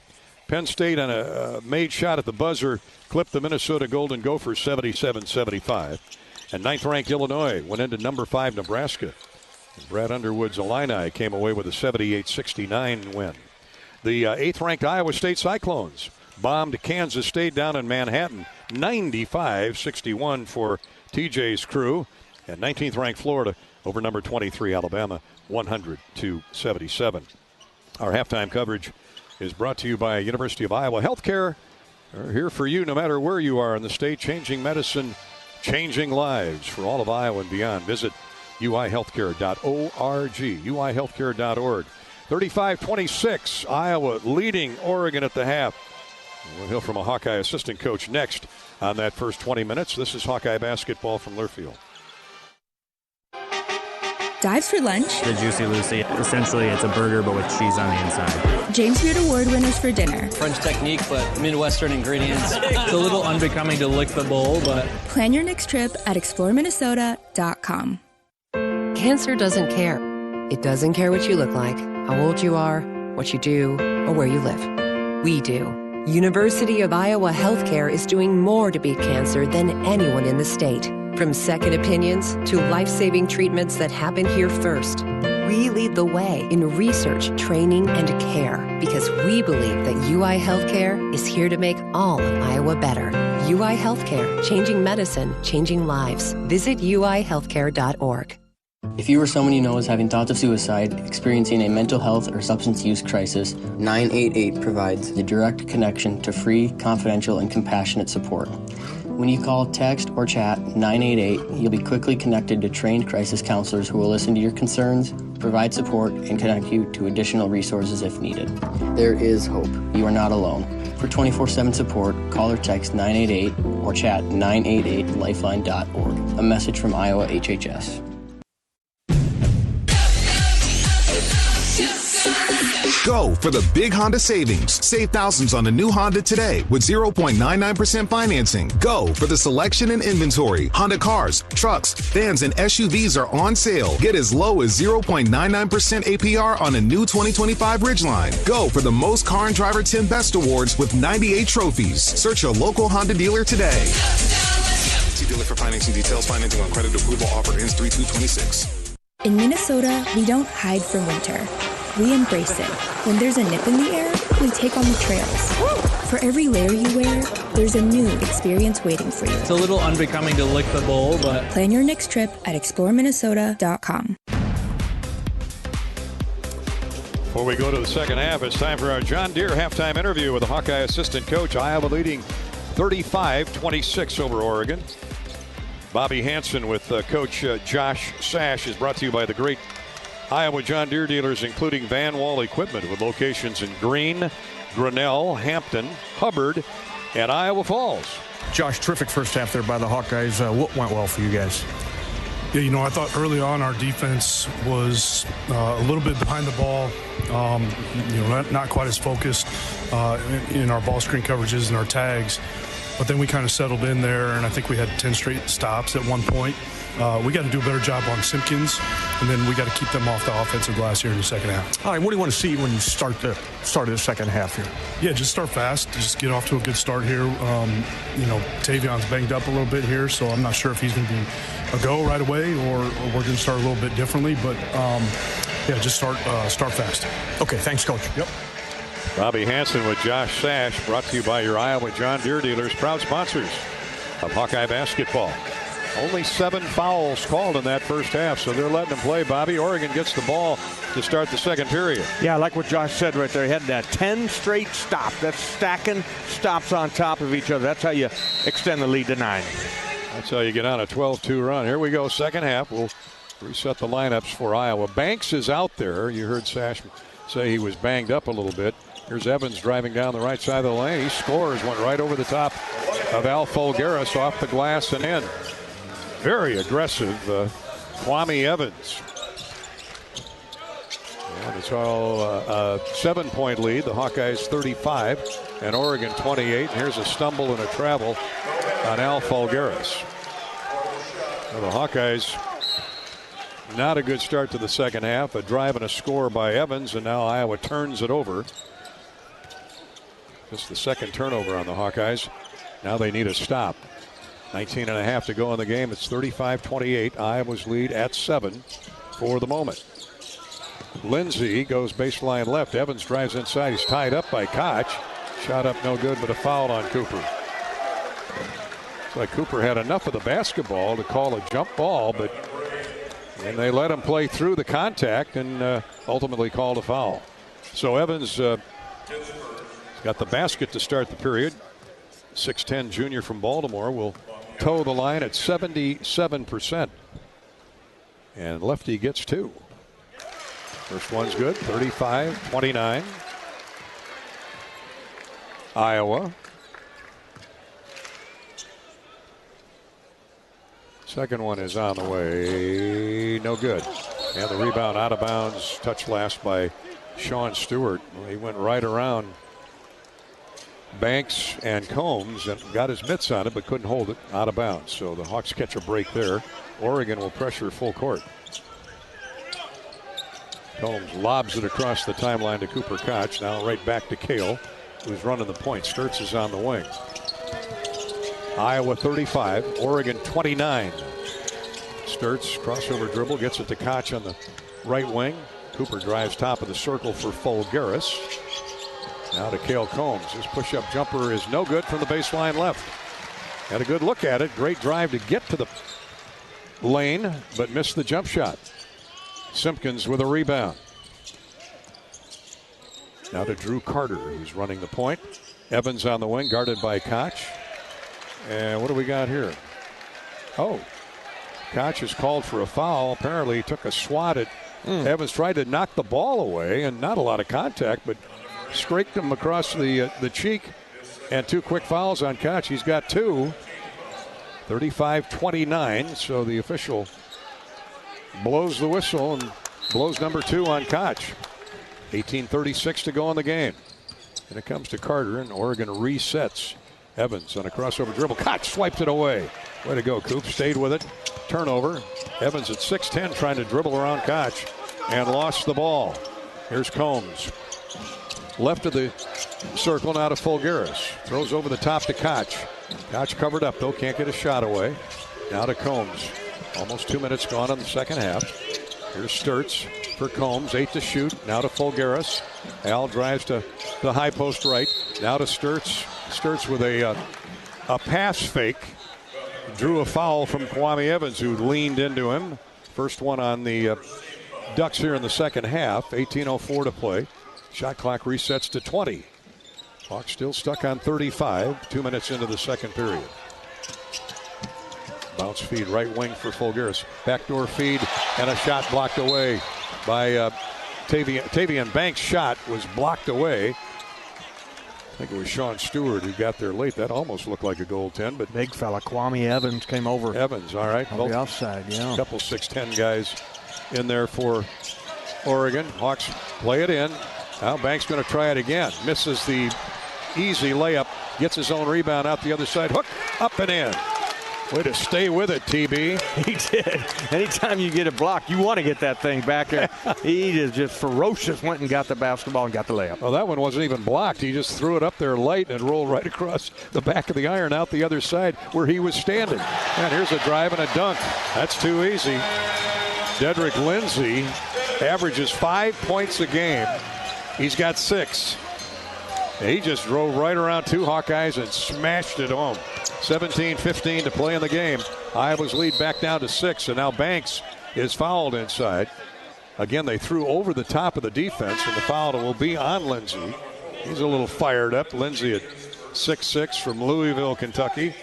Penn State on a made shot at the buzzer clipped the Minnesota Golden Gophers 77-75. And 9th-ranked Illinois went into number 5 Nebraska. And Brad Underwood's Illini came away with a 78-69 win. The 8th-ranked Iowa State Cyclones bombed Kansas State down in Manhattan, 95-61 for TJ's crew. And 19th ranked Florida over number 23 Alabama, 100-77. Our halftime coverage is brought to you by University of Iowa Healthcare. We're here for you no matter where you are in the state, changing medicine, changing lives for all of Iowa and beyond. Visit uihealthcare.org, uihealthcare.org. 35-26, Iowa leading Oregon at the half. We'll hear from a Hawkeye assistant coach next on that first 20 minutes. This is Hawkeye basketball from Learfield. Dives for lunch. The Juicy Lucy. Essentially, it's a burger, but with cheese on the inside. James Beard Award winners for dinner. French technique, but Midwestern ingredients. It's a little unbecoming to lick the bowl, but... Plan your next trip at exploreminnesota.com. Cancer doesn't care. It doesn't care what you look like, how old you are, what you do, or where you live. We do. University of Iowa Healthcare is doing more to beat cancer than anyone in the state. From second opinions to life-saving treatments that happen here first. We lead the way in research, training, and care because we believe that UI Healthcare is here to make all of Iowa better. UI Healthcare, changing medicine, changing lives. Visit uihealthcare.org. If you or someone you know is having thoughts of suicide, experiencing a mental health or substance use crisis, 988 provides the direct connection to free, confidential, and compassionate support. When you call, text, or chat 988, you'll be quickly connected to trained crisis counselors who will listen to your concerns, provide support, and connect you to additional resources if needed. There is hope. You are not alone. For 24/7 support, call or text 988 or chat 988lifeline.org. A message from Iowa HHS. Go for the big Honda savings. Save thousands on the new Honda today with 0.99% financing. Go for the selection and inventory. Honda cars, trucks, vans, and SUVs are on sale. Get as low as 0.99% APR on a new 2025 Ridgeline. Go for the most Car and Driver 10 Best Awards with 98 trophies. Search your local Honda dealer today. See dealer for financing details. Financing on credit approval offer ends 3/2/26. In Minnesota, we don't hide from winter. We embrace it. When there's a nip in the air, we take on the trails. For every layer you wear, there's a new experience waiting for you. It's a little unbecoming to lick the bowl, but... Plan your next trip at exploreminnesota.com. Before we go to the second half, it's time for our John Deere halftime interview with the Hawkeye assistant coach. Iowa leading 35-26 over Oregon. Bobby Hansen with Coach Josh Sash is brought to you by the great Iowa John Deere dealers, including Van Wall Equipment, with locations in Greene, Grinnell, Hampton, Hubbard, and Iowa Falls. Josh, terrific first half there by the Hawkeyes. What went well for you guys? Yeah, I thought early on our defense was a little bit behind the ball, not quite as focused in our ball screen coverages and our tags. But then we kind of settled in there, and I think we had 10 straight stops at one point. We got to do a better job on Simpkins, and then we got to keep them off the offensive glass here in the second half. All right, what do you want to see when you start the second half here? Yeah, just start fast. Just get off to a good start here. Tavion's banged up a little bit here, so I'm not sure if he's going to be a go right away or we're going to start a little bit differently. But, just start fast. Okay, thanks, Coach. Yep. Bobby Hansen with Josh Sash, brought to you by your Iowa John Deere dealers, proud sponsors of Hawkeye basketball. Only 7 fouls called in that first half, so they're letting them play, Bobby. Oregon gets the ball to start the second period. Yeah, I like what Josh said right there. He had that 10 straight stops. That's stacking stops on top of each other. That's how you extend the lead to 9. That's how you get on a 12-2 run. Here we go, second half. We'll reset the lineups for Iowa. Banks is out there. You heard Sash say he was banged up a little bit. Here's Evans driving down the right side of the lane. He scores, went right over the top of Al Folgaris, off the glass and in. Very aggressive, Kwame Evans. And it's all a 7-point lead. The Hawkeyes 35 and Oregon 28. And here's a stumble and a travel on Al Folgaris. Well, the Hawkeyes, not a good start to the second half. A drive and a score by Evans, and now Iowa turns it over. Just the second turnover on the Hawkeyes. Now they need a stop. 19.5 to go in the game. It's 35-28. Iowa's lead at 7 for the moment. Lindsey goes baseline left. Evans drives inside. He's tied up by Koch. Shot up no good, but a foul on Cooper. Like Cooper had enough of the basketball to call a jump ball, but and they let him play through the contact and ultimately called a foul. So Evans got the basket to start the period. 6'10" junior from Baltimore will toe the line at 77%. And Lefty gets 2. First one's good, 35-29. Iowa. Second one is on the way, no good. And the rebound out of bounds, touched last by Sean Stewart. Well, he went right around Banks and Combs and got his mitts on it, but couldn't hold it out of bounds. So the Hawks catch a break there. Oregon will pressure full court. Combs lobs it across the timeline to Cooper Koch. Now right back to Kale, who's running the point. Sturtz is on the wing. Iowa 35, Oregon 29. Sturtz, crossover dribble, gets it to Koch on the right wing. Cooper drives top of the circle for Fulgaris. Now to Kale Combs. His push-up jumper is no good from the baseline left. Had a good look at it. Great drive to get to the lane, but missed the jump shot. Simpkins with a rebound. Now to Drew Carter, who's running the point. Evans on the wing, guarded by Koch. And what do we got here? Oh, Koch is called for a foul. Apparently he took a swat at Evans, tried to knock the ball away, and not a lot of contact, but scraped him across the cheek. And 2 quick fouls on Koch. He's got 2. 35-29, so the official blows the whistle and blows number 2 on Koch. 18:36 to go in the game. And it comes to Carter, and Oregon resets. Evans on a crossover dribble. Koch swiped it away. Way to go, Coop. Stayed with it. Turnover. Evans at 6'10", trying to dribble around Koch and lost the ball. Here's Combs. Left of the circle, now to Fulgaris. Throws over the top to Koch. Koch covered up, though. Can't get a shot away. Now to Combs. Almost 2 minutes gone in the second half. Here's Sturtz for Combs. 8 to shoot. Now to Fulgaris. Al drives to the high post right. Now to Sturtz. Sturtz with a pass fake. Drew a foul from Kwame Evans, who leaned into him. First one on the Ducks here in the second half. 18:04 to play. Shot clock resets to 20. Hawks still stuck on 35. 2 minutes into the second period. Bounce feed right wing for Fulgaris. Backdoor feed and a shot blocked away by Tavian Banks' shot was blocked away. I think it was Sean Stewart who got there late. That almost looked like a goaltend, but big fella Kwame Evans came over. Evans, all right. On the outside, yeah. A couple 6'10" guys in there for Oregon. Hawks play it in. Now Banks going to try it again. Misses the easy layup. Gets his own rebound out the other side. Hook, up and in. Way to stay with it, TB. He did. Anytime you get it blocked, you want to get that thing back there. He is just ferocious. Went and got the basketball and got the layup. Well, that one wasn't even blocked. He just threw it up there light and rolled right across the back of the iron out the other side where he was standing. And here's a drive and a dunk. That's too easy. Dedrick Lindsey averages 5 points a game. He's got 6. He just drove right around 2 Hawkeyes and smashed it home. 17-15 to play in the game. Iowa's lead back down to 6, and now Banks is fouled inside. Again, they threw over the top of the defense, and the foul will be on Lindsey. He's a little fired up. Lindsey at 6'6" from Louisville, Kentucky.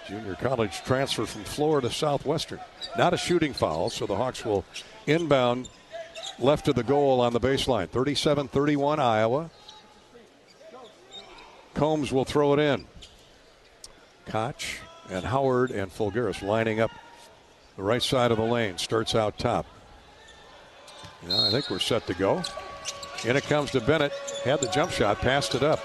Junior college transfer from Florida Southwestern. Not a shooting foul, so the Hawks will inbound left of the goal on the baseline. 37-31 Iowa. Combs will throw it in. Koch and Howard and Fulgaris lining up the right side of the lane. Starts out top. I think we're set to go. In it comes to Bennett. Had the jump shot, passed it up.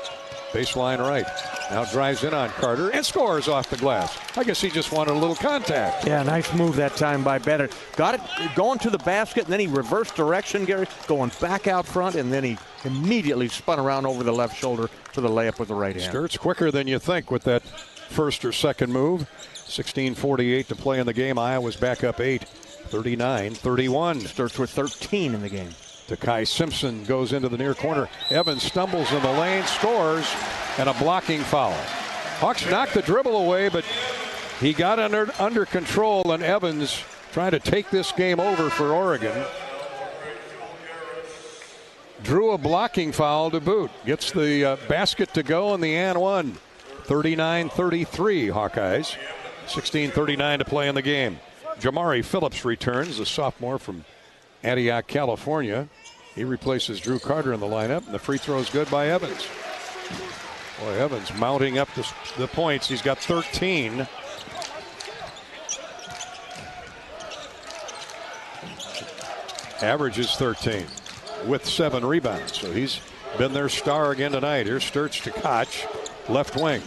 Baseline right. Now drives in on Carter and scores off the glass. I guess he just wanted a little contact. Yeah, nice move that time by Bennett. Got it going to the basket, and then he reversed direction, Gary, going back out front, and then he immediately spun around over the left shoulder to the layup with the right hand. Sturtz quicker than you think with that first or second move. 16:48 to play in the game. Iowa's back up 8. 39-31. Sturtz with 13 in the game. Takai Simpson goes into the near corner. Evans stumbles in the lane, scores, and a blocking foul. Hawks knocked the dribble away, but he got under control, and Evans trying to take this game over for Oregon. Drew a blocking foul to boot. Gets the basket to go in the and one. 39-33 Hawkeyes. 16:39 to play in the game. Jamari Phillips returns, the sophomore from Antioch, California. He replaces Drew Carter in the lineup, and the free throw is good by Evans. Boy, Evans mounting up the points. He's got 13. Averages 13 with 7 rebounds. So he's been their star again tonight. Here's Sturts to Koch, left wing.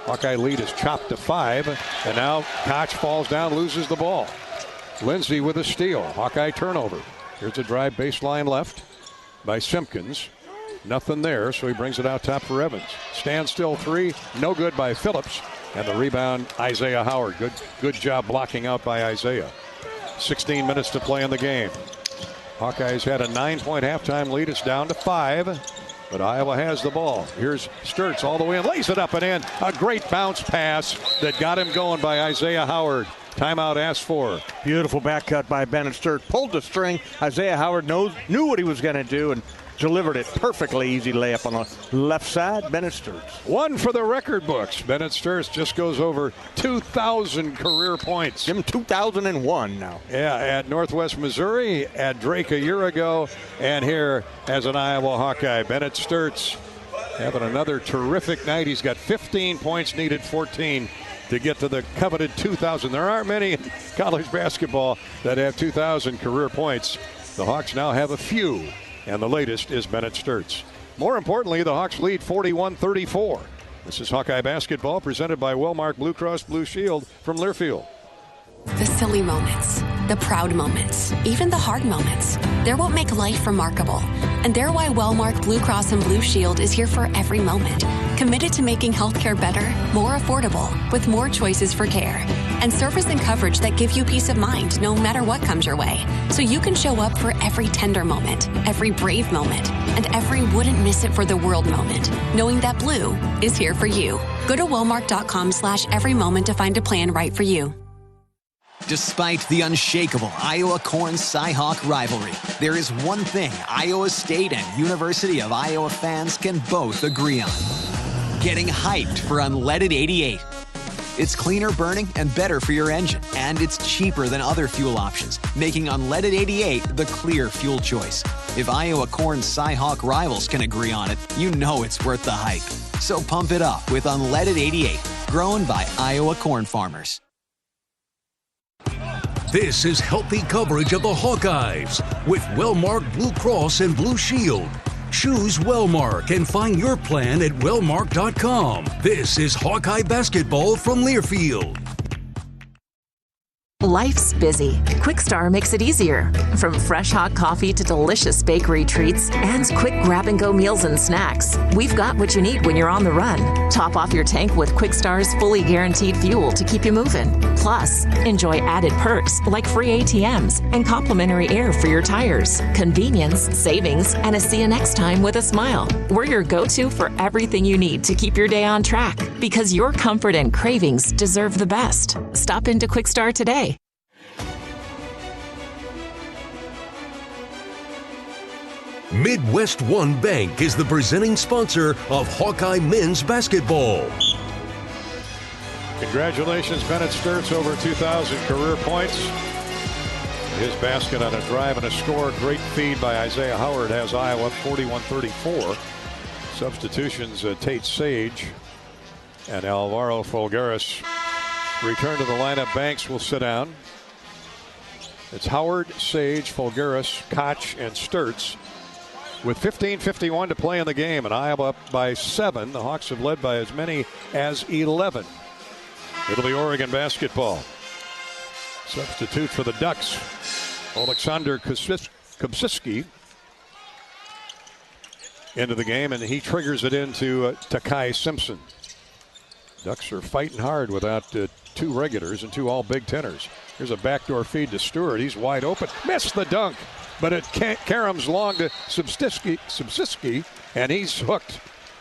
Hawkeye lead is chopped to 5, and now Koch falls down, loses the ball. Lindsay with a steal. Hawkeye turnover. Here's a drive baseline left by Simpkins. Nothing there, so he brings it out top for Evans. Standstill 3, no good by Phillips. And the rebound, Isaiah Howard. Good job blocking out by Isaiah. 16 minutes to play in the game. Hawkeyes had a 9-point halftime lead. It's down to 5, but Iowa has the ball. Here's Sturts all the way and lays it up and in. A great bounce pass that got him going by Isaiah Howard. Timeout asked for. Beautiful back cut by Bennett Sturts. Pulled the string. Isaiah Howard knew what he was going to do and delivered it perfectly. Easy layup on the left side. Bennett Sturts. One for the record books. Bennett Sturts just goes over 2,000 career points. Give him 2001 now. Yeah, at Northwest Missouri, at Drake a year ago, and here as an Iowa Hawkeye. Bennett Sturts having another terrific night. He's got 15 points, needed 14 to get to the coveted 2,000. There aren't many in college basketball that have 2,000 career points. The Hawks now have a few, and the latest is Bennett Sturts. More importantly, the Hawks lead 41-34. This is Hawkeye Basketball presented by Wellmark Blue Cross Blue Shield from Learfield. The silly moments, the proud moments, even the hard moments. They're what make life remarkable. And they're why Wellmark Blue Cross and Blue Shield is here for every moment. Committed to making healthcare better, more affordable, with more choices for care. And service and coverage that give you peace of mind no matter what comes your way. So you can show up for every tender moment, every brave moment, and every wouldn't miss it for the world moment, knowing that blue is here for you. Go to Wellmark.com/every moment to find a plan right for you. Despite the unshakable Iowa-Corn Cy-Hawk rivalry, there is one thing Iowa State and University of Iowa fans can both agree on. Getting hyped for Unleaded 88. It's cleaner burning and better for your engine, and it's cheaper than other fuel options, making Unleaded 88 the clear fuel choice. If Iowa Corn Cy-Hawk rivals can agree on it, you know it's worth the hype. So pump it up with Unleaded 88, grown by Iowa corn farmers. This is healthy coverage of the Hawkeyes with Wellmark Blue Cross and Blue Shield. Choose Wellmark and find your plan at wellmark.com. This is Hawkeye Basketball from Learfield. Life's busy. Quickstar makes it easier. From fresh hot coffee to delicious bakery treats and quick grab-and-go meals and snacks, we've got what you need when you're on the run. Top off your tank with Quickstar's fully guaranteed fuel to keep you moving. Plus, enjoy added perks like free ATMs and complimentary air for your tires. Convenience, savings, and a see you next time with a smile. We're your go-to for everything you need to keep your day on track, because your comfort and cravings deserve the best. Stop into Quickstar today. Midwest One Bank is the presenting sponsor of Hawkeye Men's Basketball. Congratulations, Bennett Sturts, over 2,000 career points. His basket on a drive and a score. Great feed by Isaiah Howard has Iowa up 41-34. Substitutions, Tate Sage and Alvaro Folgueras return to the lineup. Banks will sit down. It's Howard, Sage, Folgueras, Koch, and Sturts. With 15:51 to play in the game, and Iowa up by 7. The Hawks have led by as many as 11. It'll be Oregon basketball. Substitute for the Ducks, Alexander Kubsiski, into the game, and he triggers it into Takai Simpson. Ducks are fighting hard without 2 regulars and 2 all Big Teners. Here's a backdoor feed to Stewart. He's wide open. Missed the dunk, but it caroms long to Subsiski, and he's hooked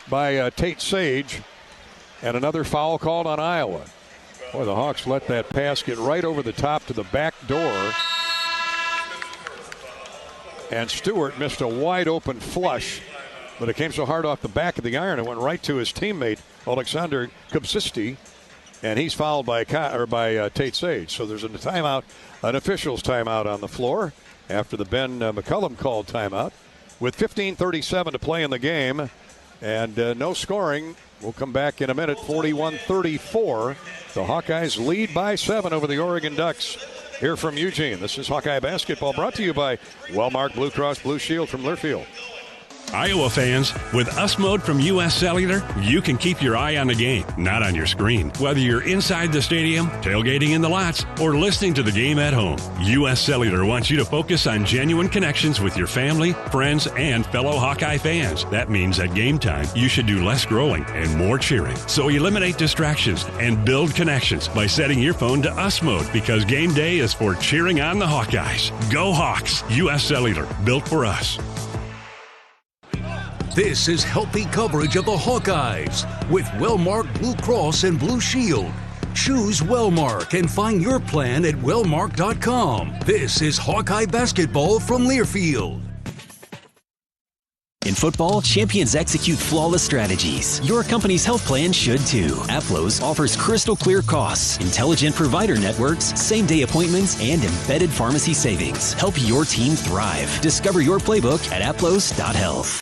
by Tate Sage. And another foul called on Iowa. Boy, the Hawks let that pass get right over the top to the back door. And Stewart missed a wide open flush, but it came so hard off the back of the iron it went right to his teammate, Alexander Kupsisti, and he's fouled by Tate Sage. So there's a timeout, an official's timeout on the floor after the Ben McCullum called timeout. With 15:37 to play in the game and no scoring, we'll come back in a minute. 41-34. The Hawkeyes lead by 7 over the Oregon Ducks. Here from Eugene, this is Hawkeye Basketball, brought to you by Wellmark Blue Cross Blue Shield from Learfield. Iowa fans, with US Mode from US Cellular, you can keep your eye on the game, not on your screen. Whether you're inside the stadium, tailgating in the lots, or listening to the game at home, US Cellular wants you to focus on genuine connections with your family, friends, and fellow Hawkeye fans. That means at game time, you should do less scrolling and more cheering. So eliminate distractions and build connections by setting your phone to US Mode, because game day is for cheering on the Hawkeyes. Go Hawks! US Cellular, built for us. This is healthy coverage of the Hawkeyes with Wellmark Blue Cross and Blue Shield. Choose Wellmark and find your plan at wellmark.com. This is Hawkeye Basketball from Learfield. In football, champions execute flawless strategies. Your company's health plan should too. Aplos offers crystal clear costs, intelligent provider networks, same-day appointments, and embedded pharmacy savings. Help your team thrive. Discover your playbook at aplos.health.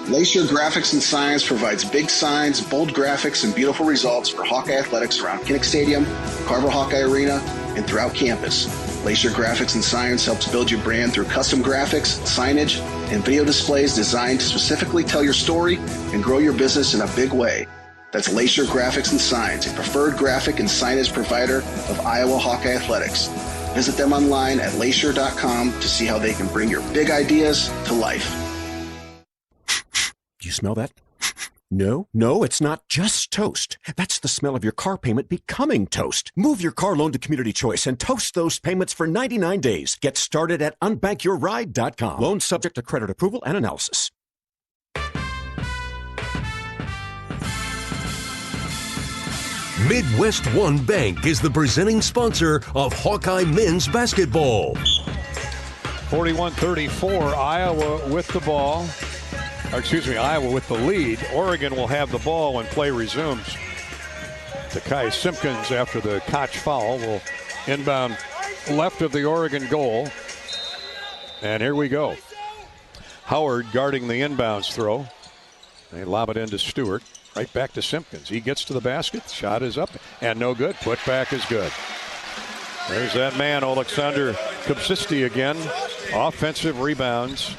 Lacier Graphics and Science provides big signs, bold graphics, and beautiful results for Hawkeye athletics around Kinnick Stadium, Carver Hawkeye Arena, and throughout campus. Lacier Graphics and Science helps build your brand through custom graphics, signage, and video displays designed to specifically tell your story and grow your business in a big way. That's Lacier Graphics and Science, a preferred graphic and signage provider of Iowa Hawkeye athletics. Visit them online at lacier.com to see how they can bring your big ideas to life. You smell that? No, it's not just toast. That's the smell of your car payment becoming toast. Move your car loan to Community Choice and toast those payments for 99 days. Get started at unbankyourride.com. Loan subject to credit approval and analysis. Midwest One Bank is the presenting sponsor of Hawkeye Men's Basketball. 41-34, Iowa with the ball. Iowa with the lead. Oregon will have the ball when play resumes. Takai Simpkins, after the Koch foul, will inbound left of the Oregon goal. And here we go. Howard guarding the inbounds throw. They lob it into Stewart. Right back to Simpkins. He gets to the basket. Shot is up and no good. Putback is good. There's that man, Alexander Kupsisti again. Offensive rebounds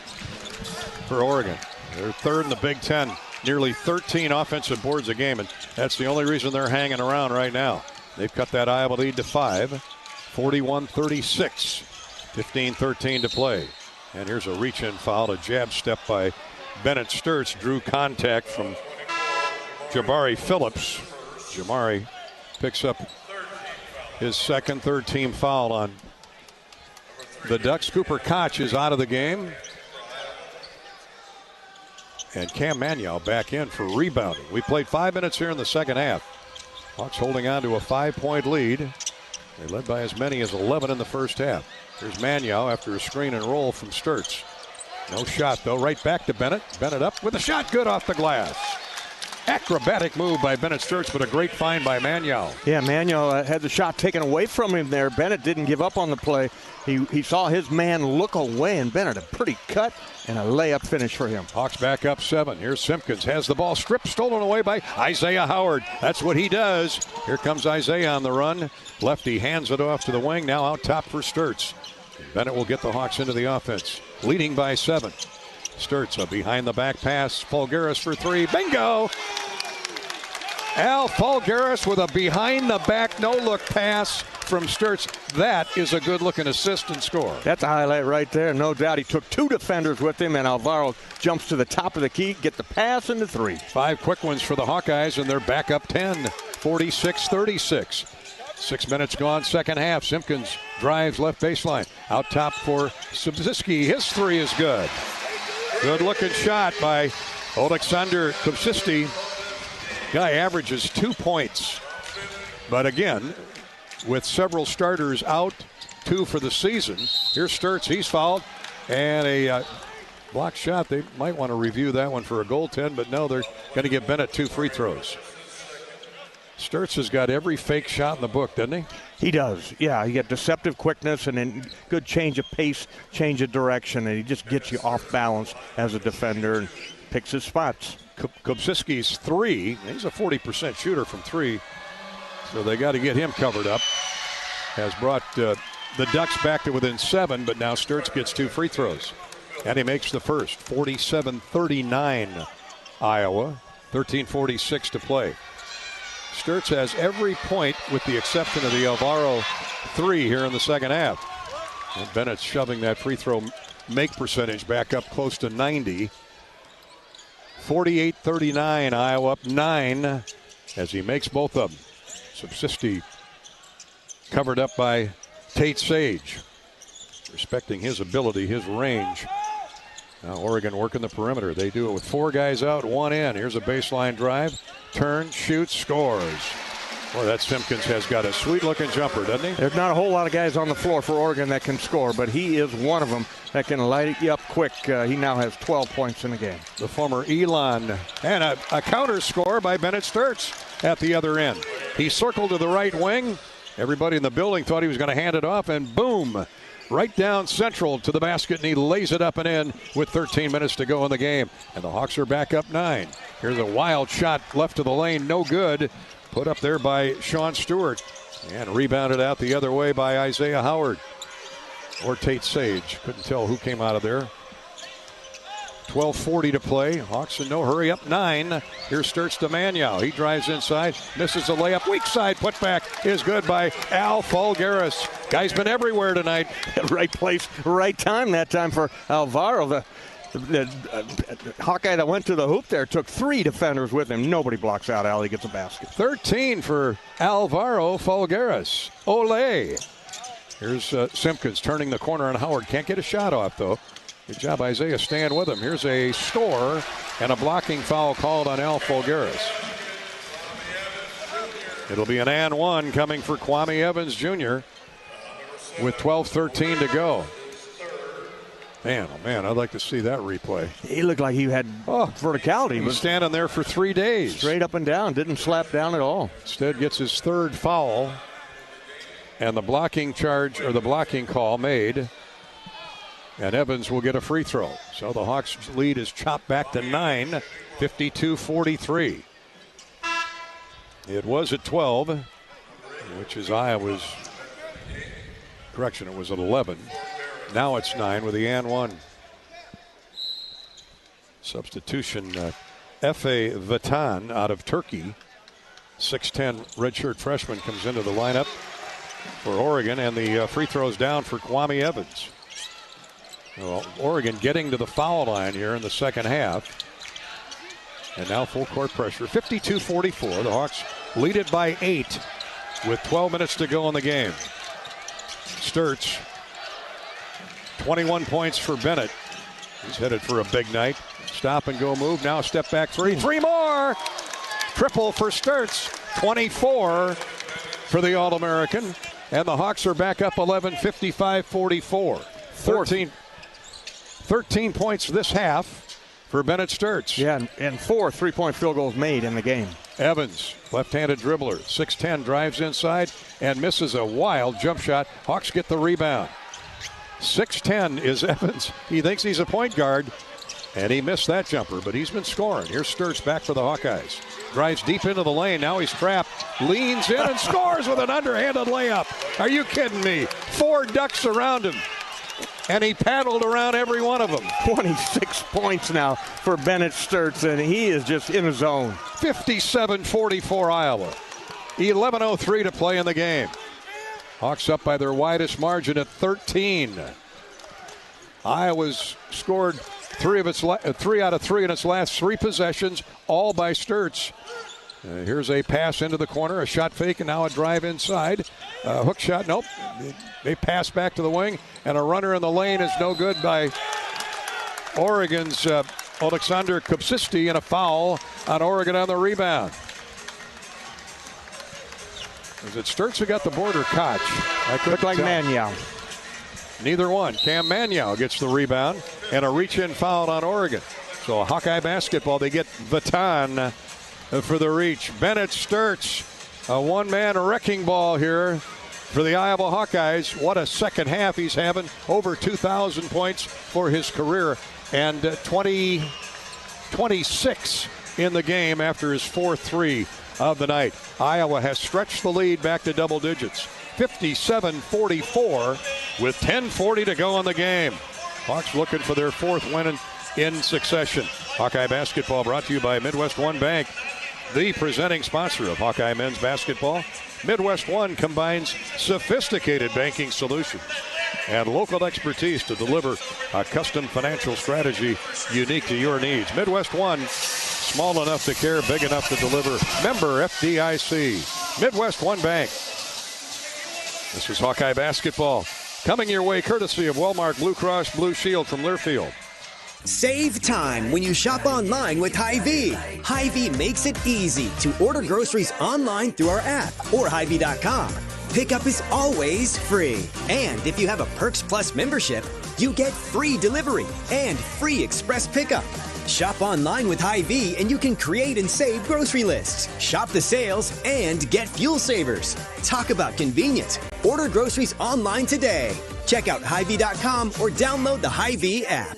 for Oregon. They're third in the Big Ten, nearly 13 offensive boards a game, and that's the only reason they're hanging around right now. They've cut that Iowa lead to 5, 41-36, 15-13 to play. And here's a reach-in foul, a jab step by Bennett Sturtz, drew contact from Jabari Phillips. Jamari picks up his second, third-team foul on the Ducks. Cooper Koch is out of the game. And Cam Manuel back in for rebounding. We played 5 minutes here in the second half. Hawks holding on to a 5-point lead. They led by as many as 11 in the first half. Here's Manuel after a screen and roll from Sturtz. No shot, though. Right back to Bennett. Bennett up with a shot, good off the glass. Acrobatic move by Bennett Sturtz, but a great find by Manuel. Yeah, Manuel had the shot taken away from him there. Bennett didn't give up on the play. He saw his man look away, and Bennett a pretty cut and a layup finish for him. Hawks back up 7. Here's Simpkins, has the ball stripped, stolen away by Isaiah Howard. That's what he does. Here comes Isaiah on the run. Lefty hands it off to the wing, now out top for Sturtz. Bennett will get the Hawks into the offense, leading by 7. Sturtz, a behind-the-back pass. Fulgaris for 3. Bingo! Al Fulgaris with a behind-the-back, no-look pass from Sturtz. That is a good-looking assist and score. That's a highlight right there. No doubt he took 2 defenders with him, and Alvaro jumps to the top of the key, get the pass and the 3. 5 quick ones for the Hawkeyes, and they're back up 10, 46-36. 6 minutes gone, second half. Simpkins drives left baseline. Out top for Subziski. His 3 is good. Good-looking shot by Alexander Kupsisti. Guy averages 2 points. But again, with several starters out, 2 for the season. Here's Sturtz. He's fouled. And a block shot. They might want to review that one for a goaltend, but no, they're going to give Bennett 2 free throws. Sturtz has got every fake shot in the book, doesn't he? He does. Yeah, he got deceptive quickness and then good change of pace, change of direction, and he just gets you off balance as a defender and picks his spots. Kopsiski's 3. He's a 40% shooter from 3, so they got to get him covered up. Has brought the Ducks back to within 7, but now Sturtz gets 2 free throws. And he makes the first. 47-39 Iowa. 13:46 to play. Sturtz has every point with the exception of the Alvaro 3 here in the second half. And Bennett's shoving that free throw make percentage back up close to 90. 48-39, Iowa up 9 as he makes both of them. Subsisti covered up by Tate Sage. Respecting his ability, his range. Now Oregon working the perimeter. They do it with 4 guys out, 1 in. Here's a baseline drive. Turn, shoots, scores. Boy, that Simpkins has got a sweet-looking jumper, doesn't he? There's not a whole lot of guys on the floor for Oregon that can score, but he is one of them that can light you up quick. He now has 12 points in the game. The former Elon. And a counter score by Bennett Sturtz at the other end. He circled to the right wing. Everybody in the building thought he was going to hand it off, and boom, right down central to the basket, and he lays it up and in with 13 minutes to go in the game. And the Hawks are back up 9. Here's a wild shot left to the lane, no good. Put up there by Sean Stewart, and rebounded out the other way by Isaiah Howard. Or Tate Sage, couldn't tell who came out of there. 12:40 to play. Hawks in no hurry, up 9. Here's Sturtz to Manyow. He drives inside, misses a layup. Weak side putback is good by Al Folgaris. Guy's been everywhere tonight. Right place, right time that time for Alvaro. The Hawkeye that went to the hoop there took 3 defenders with him. Nobody blocks out Al. He gets a basket. 13 for Alvaro Folgaris. Ole. Here's Simpkins turning the corner on Howard. Can't get a shot off, though. Good job, Isaiah, staying with him. Here's a score and a blocking foul called on Al Folgaris. It'll be an and 1 coming for Kwame Evans Jr. with 12:13 to go. Man, oh man, I'd like to see that replay. He looked like he had verticality. He was standing there for 3 days. Straight up and down, didn't slap down at all. Instead gets his 3rd foul. And the blocking charge, or the blocking call made. And Evans will get a free throw. So the Hawks' lead is chopped back to 9, 52-43. It was at 12, which is Iowa's. Correction, it was at 11. Now it's 9 with the and 1. Substitution, Efe Vatan out of Turkey. 6'10" redshirt freshman comes into the lineup for Oregon, and the free throws down for Kwame Evans. Well, Oregon getting to the foul line here in the second half. And now full court pressure. 52-44. The Hawks lead it by 8 with 12 minutes to go in the game. Sturtz, 21 points for Bennett. He's headed for a big night. Stop and go move. Now step back 3. 3 more. Triple for Sturtz. 24 for the All-American. And the Hawks are back up 11, 55-44. 13 points this half for Bennett Sturtz. Yeah, and 4 3-point field goals made in the game. Evans, left-handed dribbler, 6'10", drives inside and misses a wild jump shot. Hawks get the rebound. 6'10" is Evans. He thinks he's a point guard, and he missed that jumper, but he's been scoring. Here's Sturtz back for the Hawkeyes. Drives deep into the lane. Now he's trapped. Leans in and scores with an underhanded layup. Are you kidding me? 4 Ducks around him. And he paddled around every one of them. 26 points now for Bennett Sturtz, and he is just in his zone. 57-44 Iowa. 11:03 to play in the game. Hawks up by their widest margin at 13. Iowa's scored 3 out of 3 in its last 3 possessions, all by Sturtz. Here's a pass into the corner, a shot fake, and now a drive inside. Hook shot, nope. They pass back to the wing, and a runner in the lane is no good by Oregon's Alexander Kopsisti, and a foul on Oregon on the rebound. Is it Sturts who got the board or Koch? I couldn't Looked like tell. Manyow. Neither one. Cam Manyow gets the rebound and a reach-in foul on Oregon. So Hawkeye basketball, they get Vatan for the reach. Bennett Sturts, a one-man wrecking ball here for the Iowa Hawkeyes. What a second half he's having. Over 2,000 points for his career. And 26 in the game after his 4-3 of the night. Iowa has stretched the lead back to double digits. 57-44 with 10:40 to go in the game. Hawks looking for their fourth win in succession. Hawkeye basketball brought to you by Midwest One Bank, the presenting sponsor of Hawkeye men's basketball. Midwest One combines sophisticated banking solutions and local expertise to deliver a custom financial strategy unique to your needs. Midwest One, small enough to care, big enough to deliver. Member FDIC. Midwest One Bank. This is Hawkeye basketball coming your way courtesy of Wellmark Blue Cross Blue Shield from Learfield. Save time when you shop online with Hy-Vee. Hy-Vee makes it easy to order groceries online through our app or Hy-Vee.com. Pickup is always free. And if you have a Perks Plus membership, you get free delivery and free express pickup. Shop online with Hy-Vee and you can create and save grocery lists. Shop the sales and get fuel savers. Talk about convenience. Order groceries online today. Check out Hy-Vee.com or download the Hy-Vee app.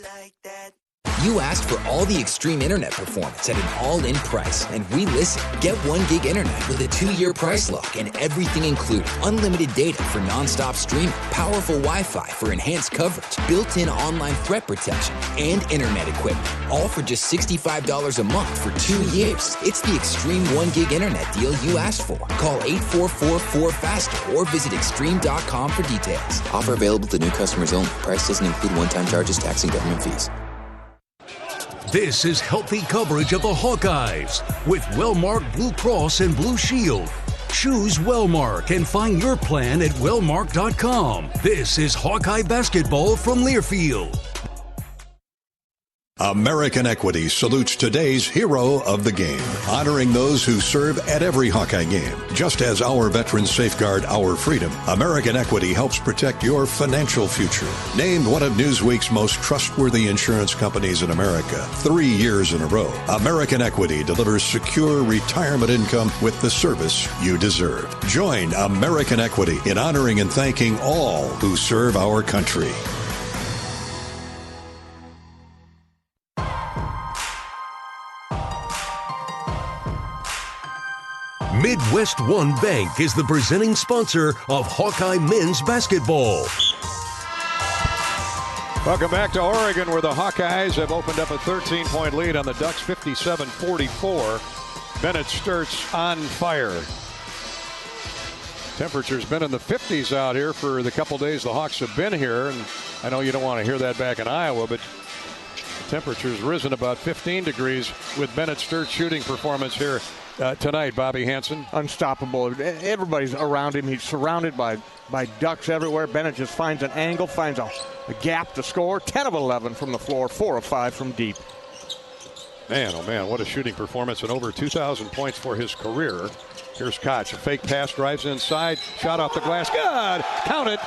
You asked for all the extreme internet performance at an all-in price, and we listened. Get 1 gig internet with a 2-year price lock and everything included. Unlimited data for non-stop streaming, powerful Wi-Fi for enhanced coverage, built-in online threat protection, and internet equipment. All for just $65 a month for 2 years. It's the extreme 1 gig internet deal you asked for. Call 844-4FASTER or visit extreme.com for details. Offer available to new customers only. Price doesn't include one-time charges, tax, and government fees. This is healthy coverage of the Hawkeyes with Wellmark Blue Cross and Blue Shield. Choose Wellmark and find your plan at wellmark.com. This is Hawkeye basketball from Learfield. American Equity salutes today's hero of the game, honoring those who serve at every Hawkeye game. Just as our veterans safeguard our freedom, American Equity helps protect your financial future. Named one of Newsweek's most trustworthy insurance companies in America 3 years in a row, American Equity delivers secure retirement income with the service you deserve. Join American Equity in honoring and thanking all who serve our country. Midwest One Bank is the presenting sponsor of Hawkeye men's basketball. Welcome back to Oregon, where the Hawkeyes have opened up a 13-point lead on the Ducks, 57-44. Bennett Sturts on fire. Temperature's been in the 50s out here for the couple days the Hawks have been here, and I know you don't want to hear that back in Iowa, but the temperature's risen about 15 degrees with Bennett Sturts' shooting performance here tonight. Bobby Hansen. Unstoppable. Everybody's around him. He's surrounded by Ducks everywhere. Bennett just finds an angle, finds a gap to score. 10 of 11 from the floor, 4 of 5 from deep. Man, oh man, what a shooting performance, and over 2,000 points for his career. Here's Koch. A fake pass, drives inside, shot off the glass. Good. Count it.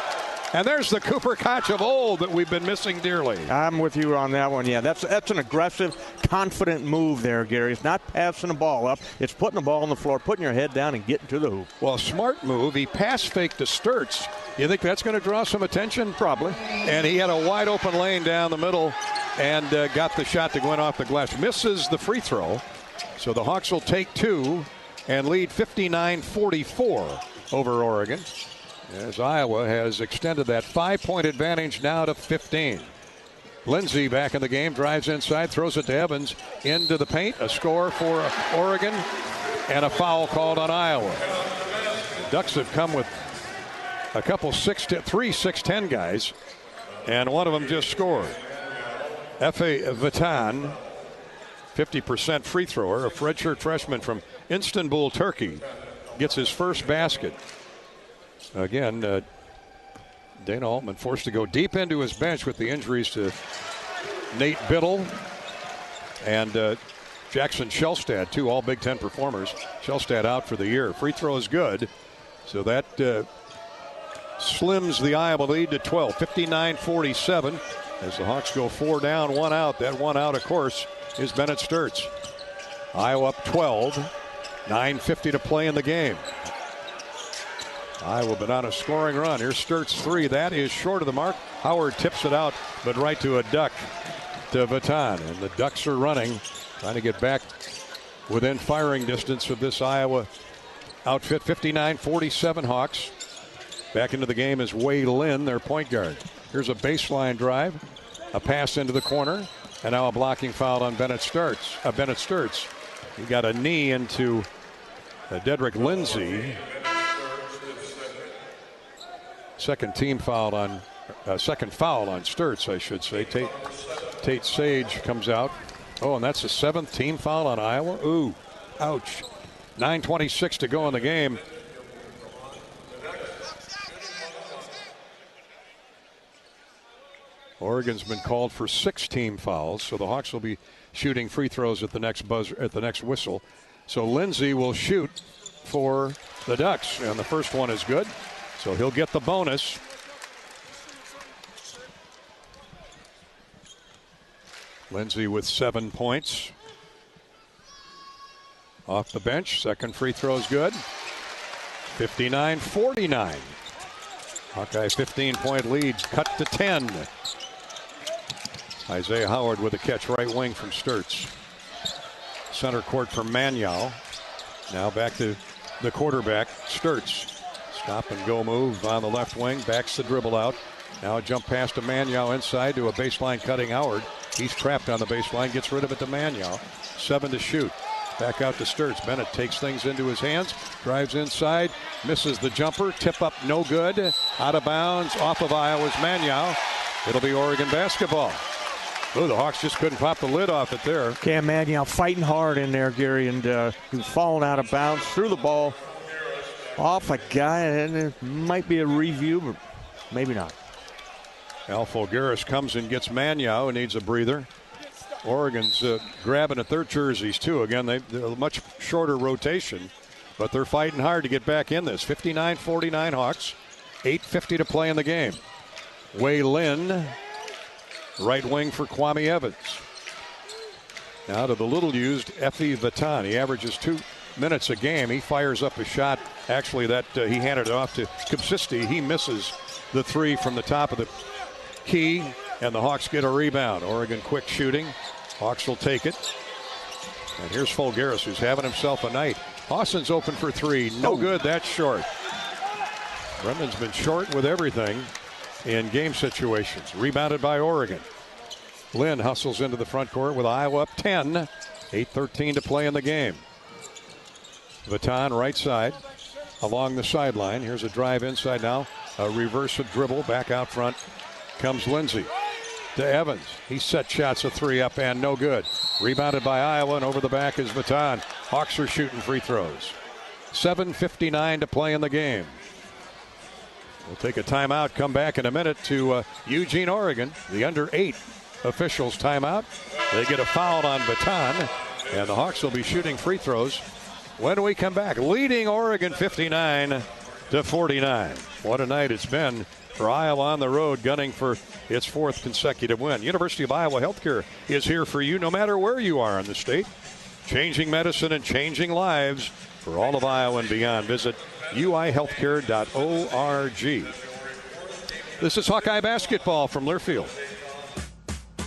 And there's the Cooper Koch of old that we've been missing dearly. I'm with you on that one. Yeah, that's an aggressive, confident move there, Gary. It's not passing the ball up. It's putting the ball on the floor, putting your head down, and getting to the hoop. Well, smart move. He pass faked to Sturts. You think that's going to draw some attention? Probably. And he had a wide open lane down the middle and got the shot to go in off the glass. Misses the free throw. So the Hawks will take 2 and lead 59-44 over Oregon, as Iowa has extended that 5-point advantage now to 15. Lindsey back in the game, drives inside, throws it to Evans into the paint. A score for Oregon and a foul called on Iowa. The Ducks have come with a couple 6'10" guys, and one of them just scored. Efe Vatan, 50% free thrower, a redshirt freshman from Istanbul, Turkey, gets his first basket. Again, Dana Altman forced to go deep into his bench with the injuries to Nate Biddle and Jackson Shelstad, 2 all Big Ten performers. Shelstad out for the year. Free throw is good. So that slims the Iowa lead to 12, 59-47. As the Hawks go 4 down, 1 out. That 1 out, of course, is Bennett Sturtz. Iowa up 12, 9:50 to play in the game. Iowa been on a scoring run. Here's Sturtz 3. That is short of the mark. Howard tips it out, but right to a duck to Vatan. And the Ducks are running, trying to get back within firing distance of this Iowa outfit. 59-47 Hawks. Back into the game is Wei Lin, their point guard. Here's a baseline drive, a pass into the corner, and now a blocking foul on Bennett Sturtz. He got a knee into Dedrick Lindsey. Second foul on Sturtz, I should say. Tate Sage comes out. Oh, and that's the 7th team foul on Iowa. Ooh, ouch. 9:26 to go in the game. Oregon's been called for 6 team fouls, so the Hawks will be shooting free throws at the next whistle. So Lindsey will shoot for the Ducks, and the first one is good. So he'll get the bonus. Lindsey with 7 points. Off the bench, second free throw is good. 59-49. Hawkeye 15-point lead cut to 10. Isaiah Howard with a catch, right wing from Sturtz. Center court for Maniau. Now back to the quarterback, Sturtz. Stop and go move on the left wing, backs the dribble out. Now a jump pass to Maniau inside to a baseline cutting Howard. He's trapped on the baseline, gets rid of it to Maniau. 7 to shoot. Back out to Sturtz. Bennett takes things into his hands, drives inside, misses the jumper, tip up no good. Out of bounds, off of Iowa's Maniau. It'll be Oregon basketball. Oh, the Hawks just couldn't pop the lid off it there. Cam Maniau fighting hard in there, Gary, and he was falling out of bounds, threw the ball off a guy, and it might be a review, but maybe not. Al Folgaris comes and gets Maniau, who needs a breather. Oregon's grabbing at their jerseys, too. Again, they're a much shorter rotation, but they're fighting hard to get back in this. 59-49 Hawks, 8:50 to play in the game. Wei Lin, right wing for Kwame Evans. Now to the little-used Effie Vatan. He averages 2 minutes a game. He fires up a shot. Actually, that he handed it off to Kupsisti. He misses the 3 from the top of the key, and the Hawks get a rebound. Oregon quick shooting. Hawks will take it. And here's Folgaris, who's having himself a night. Hawson's open for 3. No good. That's short. Brendan's been short with everything in game situations. Rebounded by Oregon. Lynn hustles into the front court with Iowa up 10. 8:13 to play in the game. Vatan right side along the sideline. Here's a drive inside now. A reverse of dribble back out front. Comes Lindsey to Evans. He set shots, a 3 up and no good. Rebounded by Iowa, and over the back is Vatan. Hawks are shooting free throws. 7:59 to play in the game. We'll take a timeout, come back in a minute to Eugene, Oregon. The under-8 officials timeout. They get a foul on Vatan, and the Hawks will be shooting free throws when we come back. Leading Oregon 59-49. What a night it's been for Iowa on the road, gunning for its 4th consecutive win. University of Iowa Healthcare is here for you no matter where you are in the state. Changing medicine and changing lives for all of Iowa and beyond. Visit uihealthcare.org. This is Hawkeye basketball from Learfield.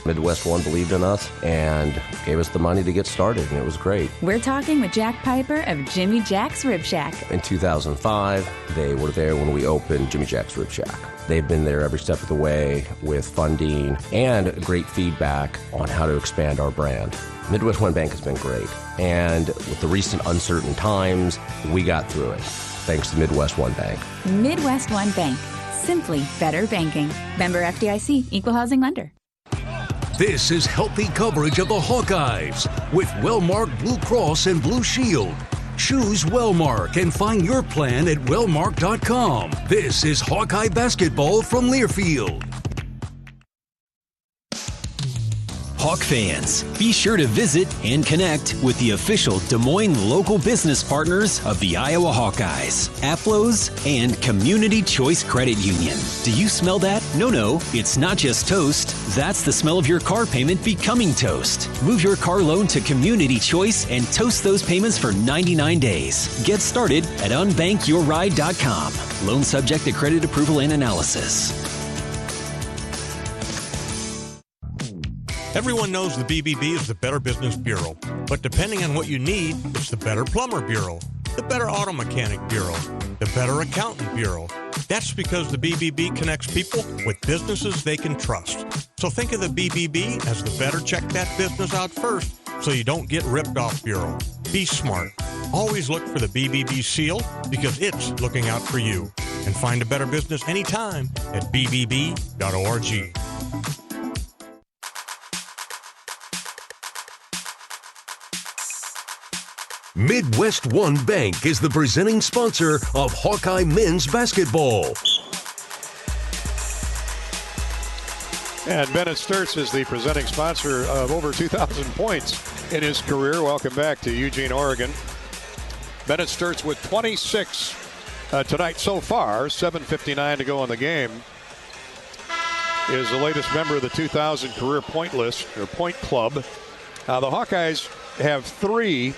Midwest One believed in us and gave us the money to get started, and it was great. We're talking with Jack Piper of Jimmy Jack's Rib Shack. In 2005, they were there when we opened Jimmy Jack's Rib Shack. They've been there every step of the way with funding and great feedback on how to expand our brand. Midwest One Bank has been great, and with the recent uncertain times, we got through it, thanks to Midwest One Bank. Midwest One Bank. Simply better banking. Member FDIC, Equal Housing Lender. This is healthy coverage of the Hawkeyes with Wellmark Blue Cross and Blue Shield. Choose Wellmark and find your plan at wellmark.com. This is Hawkeye basketball from Learfield. Hawk fans, be sure to visit and connect with the official Des Moines local business partners of the Iowa Hawkeyes, Aplos, and Community Choice Credit Union. Do you smell that? No, it's not just toast. That's the smell of your car payment becoming toast. Move your car loan to Community Choice and toast those payments for 99 days. Get started at unbankyourride.com. Loan subject to credit approval and analysis. Everyone knows the BBB is the Better Business Bureau, but depending on what you need, it's the Better Plumber Bureau, the Better Auto Mechanic Bureau, the Better Accountant Bureau. That's because the BBB connects people with businesses they can trust. So think of the BBB as the better check that business out first so you don't get ripped off bureau. Be smart. Always look for the BBB seal because it's looking out for you. And find a better business anytime at bbb.org. Midwest One Bank is the presenting sponsor of Hawkeye Men's Basketball. And Bennett Sturtz is the presenting sponsor of over 2,000 points in his career. Welcome back to Eugene, Oregon. Bennett Sturtz with 26 tonight so far, 7:59 to go in the game, is the latest member of the 2,000 career point list, or point club. The Hawkeyes have 3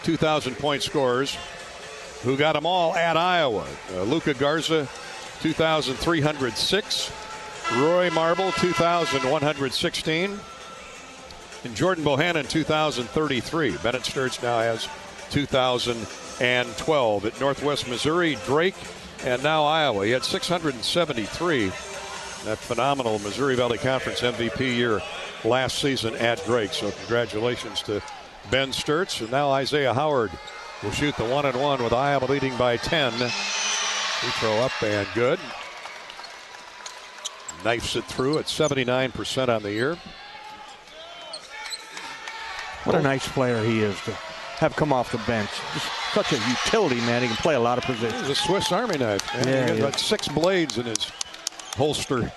2,000 point scorers who got them all at Iowa. Luka Garza, 2,306. Roy Marble, 2,116. And Jordan Bohannon, 2,033. Bennett Sturtz now has 2,012. At Northwest Missouri, Drake, and now Iowa. He had 673. That phenomenal Missouri Valley Conference MVP year last season at Drake. So congratulations to Ben Sturtz. And now Isaiah Howard will shoot the 1-and-1 with Iowa leading by 10. Free throw up and good. Knifes it through at 79% on the year. What a nice player he is to have come off the bench. Just such a utility, man. He can play a lot of positions. He's a Swiss Army knife, man. Yeah, He got about 6 blades in his holster.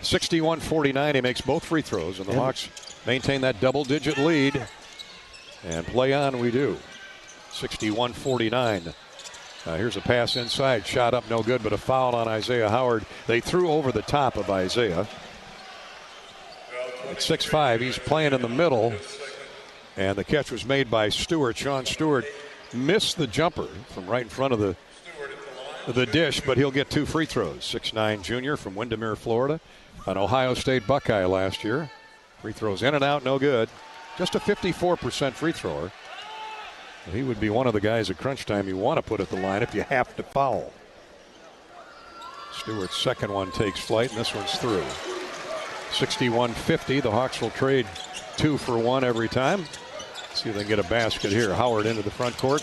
61-49. He makes both free throws, and the Hawks maintain that double-digit lead. And play on we do. 61-49. Here's a pass inside. Shot up, no good, but a foul on Isaiah Howard. They threw over the top of Isaiah. At 6'5", he's playing in the middle. And the catch was made by Stewart. Sean Stewart missed the jumper from right in front of the dish, but he'll get 2 free throws. 6'9" junior from Windermere, Florida. An Ohio State Buckeye last year. Free throws in and out, no good. Just a 54% free thrower. He would be one of the guys at crunch time you want to put at the line if you have to foul. Stewart's second one takes flight, and this one's through. 61-50. The Hawks will trade 2 for 1 every time. See if they can get a basket here. Howard into the front court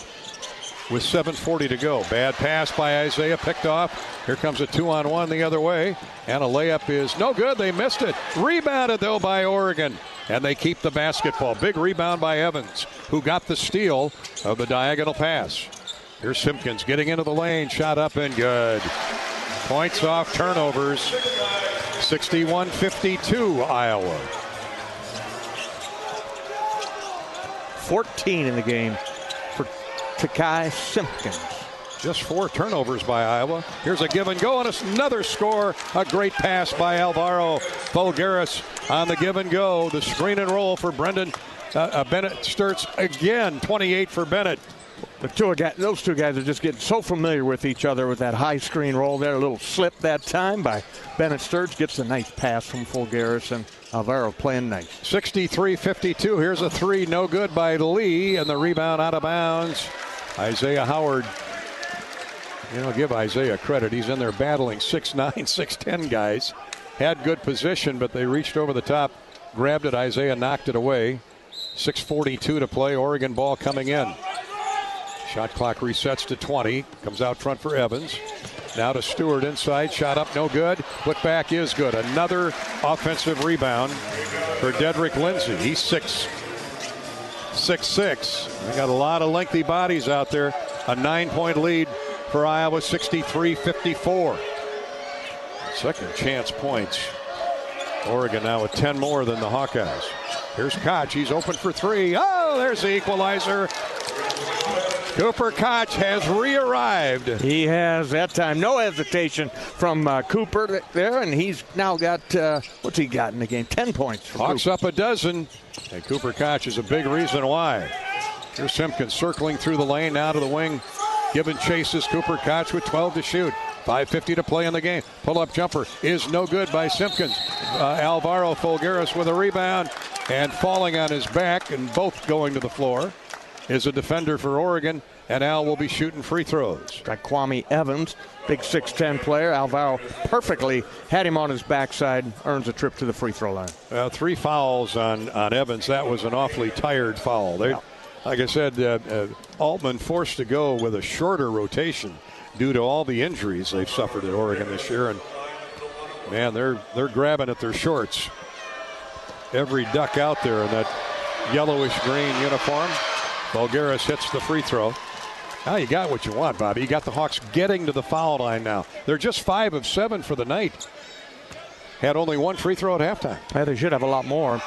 with 7:40 to go. Bad pass by Isaiah, picked off. Here comes a 2-on-1 the other way, and a layup is no good. They missed it. Rebounded, though, by Oregon, and they keep the basketball. Big rebound by Evans, who got the steal of the diagonal pass. Here's Simpkins getting into the lane. Shot up and good. Points off turnovers. 61-52 Iowa. 14 in the game for Takai Simpkins. Just 4 turnovers by Iowa. Here's a give and go and another score. A great pass by Alvaro Fulgaris on the give and go. The screen and roll for Bennett Sturtz again. 28 for Bennett. Those two guys are just getting so familiar with each other with that high screen roll there. A little slip that time by Bennett Sturtz. Gets a nice pass from Fulgaris, and Alvaro playing nice. 63-52. Here's a 3. No good by Lee, and the rebound out of bounds. Isaiah Howard. Give Isaiah credit. He's in there battling 6'9", 6'10 guys. Had good position, but they reached over the top, grabbed it. Isaiah knocked it away. 6:42 to play. Oregon ball coming in. Shot clock resets to 20. Comes out front for Evans. Now to Stewart inside. Shot up, no good. Put back is good. Another offensive rebound for Dedrick Lindsey. He's 6'6". They got a lot of lengthy bodies out there. A 9-point lead for Iowa, 63-54. Second chance points Oregon now with 10 more than the Hawkeyes. Here's Koch. He's open for three. Oh, there's the equalizer. Cooper Koch has re-arrived. He has that time. No hesitation from Cooper there, and he's now got, what's he got in the game? 10 points. Hawks up a dozen, and Cooper Koch is a big reason why. Here's Simpkins circling through the lane, now to the wing. Gibbon chases Cooper Koch with 12 to shoot. 5:50 to play in the game. Pull-up jumper is no good by Simpkins. Alvaro Folgueras with a rebound, and falling on his back, and both going to the floor, is a defender for Oregon, and Al will be shooting free throws. Got Kwame Evans, big 6'10 player. Alvaro perfectly had him on his backside, earns a trip to the free throw line. 3 fouls on Evans. That was an awfully tired foul. Like I said, Altman forced to go with a shorter rotation due to all the injuries they've suffered at Oregon this year. And, man, they're grabbing at their shorts. Every duck out there in that yellowish-green uniform. Folgueras hits the free throw. Now you got what you want, Bobby. You got the Hawks getting to the foul line now. They're just 5 of 7 for the night. Had only 1 free throw at halftime. Yeah, they should have a lot more,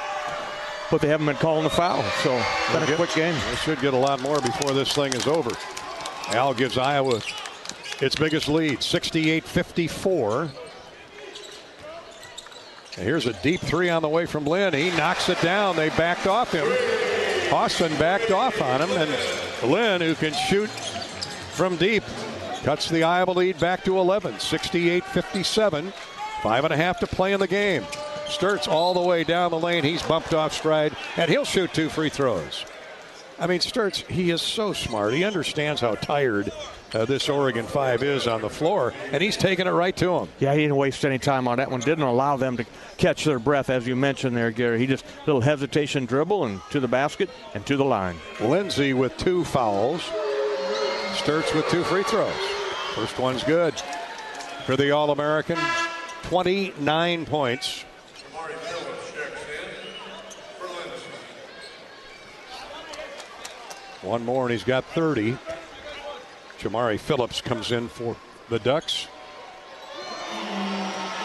but they haven't been calling the foul, so it's been a quick game. They should get a lot more before this thing is over. Al gives Iowa its biggest lead, 68-54. And here's a deep 3 on the way from Lynn. He knocks it down. They backed off him. Hawson backed off on him, and Lynn, who can shoot from deep, cuts the Iowa lead back to 11, 68-57. 5.5 to play in the game. Sturtz all the way down the lane. He's bumped off stride, and he'll shoot 2 free throws. I mean, Sturtz, he is so smart. He understands how tired this Oregon 5 is on the floor, and he's taking it right to him. Yeah, he didn't waste any time on that one. Didn't allow them to catch their breath, as you mentioned there, Gary. He just little hesitation dribble and to the basket and to the line. Lindsey with 2 fouls. Sturtz with 2 free throws. First one's good for the All-American. 29 points. One more, and he's got 30. Jamari Phillips comes in for the Ducks.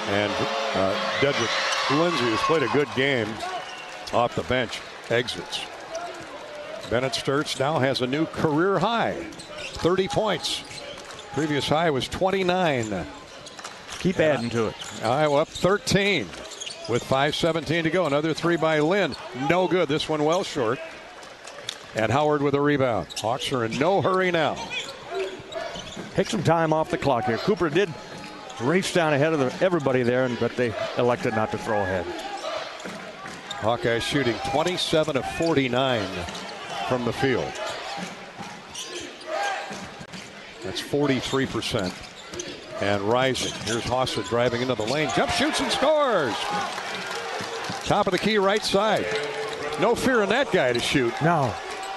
And Dedrick Lindsey, who's played a good game off the bench, exits. Bennett Sturtz now has a new career high, 30 points. Previous high was 29. Keep adding to it. Iowa up 13 with 5:17 to go. Another 3 by Lynn. No good. This one well short. And Howard with a rebound. Hawks are in no hurry now. Take some time off the clock here. Cooper did race down ahead of everybody there, but they elected not to throw ahead. Hawkeyes shooting 27 of 49 from the field. That's 43%. And rising. Here's Hossa driving into the lane. Jump, shoots, and scores. Top of the key right side. No fear in that guy to shoot. No.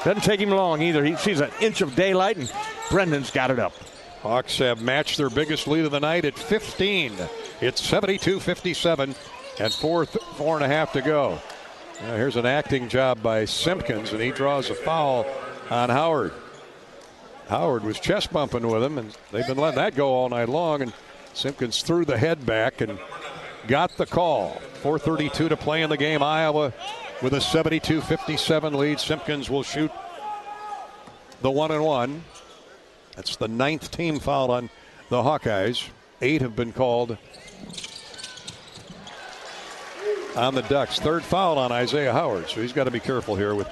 Doesn't take him long either. He sees an inch of daylight, and Brendan's got it up. Hawks have matched their biggest lead of the night at 15. It's 72-57 and 4.5 to go. Now here's an acting job by Simpkins, and he draws a foul on Howard. Howard was chest bumping with him, and they've been letting that go all night long, and Simpkins threw the head back and got the call. 4:32 to play in the game. Iowa with a 72-57 lead. Simpkins will shoot the 1-and-1. That's the 9th team foul on the Hawkeyes. 8 have been called on the Ducks. 3rd foul on Isaiah Howard, so he's got to be careful here with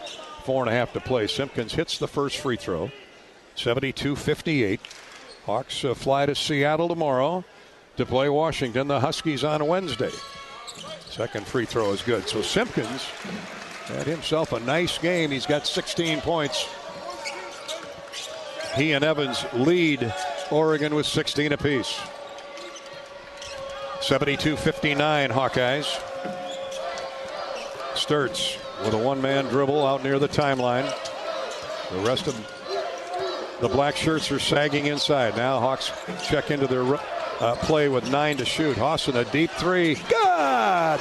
4.5 to play. Simpkins hits the first free throw. 72-58. Hawks fly to Seattle tomorrow to play Washington. The Huskies on Wednesday. Second free throw is good. So Simpkins had himself a nice game. He's got 16 points. He and Evans lead Oregon with 16 apiece. 72-59 Hawkeyes. Sturtz with a one-man dribble out near the timeline. The rest of the black shirts are sagging inside. Now Hawks check into their play with 9 to shoot. Hawson a deep 3. Good!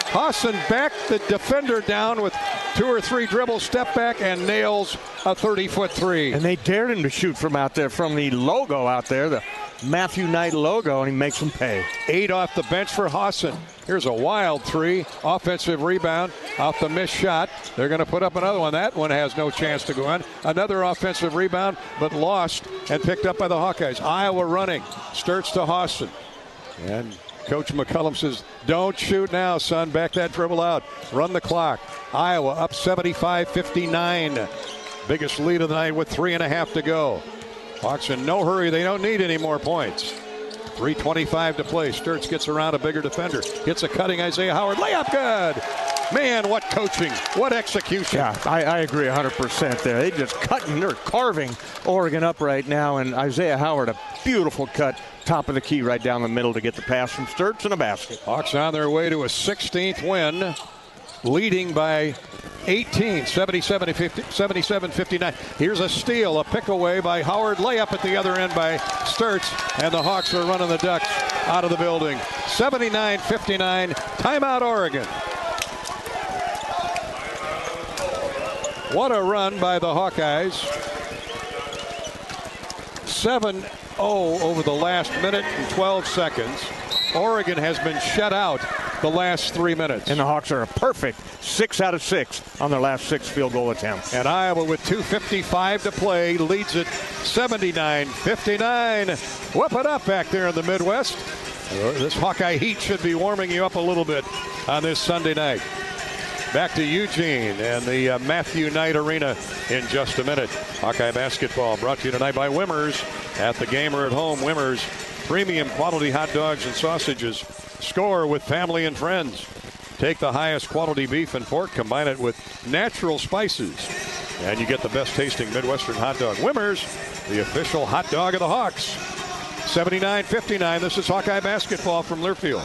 Hawson backed the defender down with 2 or 3 dribbles, step back, and nails a 30-foot 3. And they dared him to shoot from out there, from the logo out there, the Matthew Knight logo, and he makes them pay. 8 off the bench for Hawson. Here's a wild 3. Offensive rebound off the missed shot. They're going to put up another one. That one has no chance to go in. Another offensive rebound, but lost and picked up by the Hawkeyes. Iowa running. Sturts to Hawson. And Coach McCullum says, don't shoot now, son. Back that dribble out. Run the clock. Iowa up 75-59. Biggest lead of the night with 3.5 to go. Hawks in no hurry. They don't need any more points. 3:25 to play. Sturts gets around a bigger defender. Hits a cutting Isaiah Howard. Layup good. Man, what coaching. What execution. Yeah, I agree 100% there. They just cutting or carving Oregon up right now. And Isaiah Howard, a beautiful cut. Top of the key right down the middle to get the pass from Sturts and a basket. Hawks on their way to a 16th win. Leading by 18, 77-59. Here's a steal, a pick away by Howard. Layup at the other end by Sturts. And the Hawks are running the Ducks out of the building. 79-59. Timeout, Oregon. What a run by the Hawkeyes. 7-0 over the last minute and 12 seconds. Oregon has been shut out the last 3 minutes. And the Hawks are a perfect 6 out of 6 on their last 6 field goal attempts. And Iowa with 2:55 to play leads it 79-59. Whoop it up back there in the Midwest. This Hawkeye heat should be warming you up a little bit on this Sunday night. Back to Eugene and the Matthew Knight Arena in just a minute. Hawkeye basketball brought to you tonight by Wimmers. At the game or at home, Wimmers. Premium quality hot dogs and sausages. Score with family and friends. Take the highest quality beef and pork, combine it with natural spices, and you get the best tasting Midwestern hot dog. Wimmers, the official hot dog of the Hawks. 79-59. This is Hawkeye basketball from Learfield.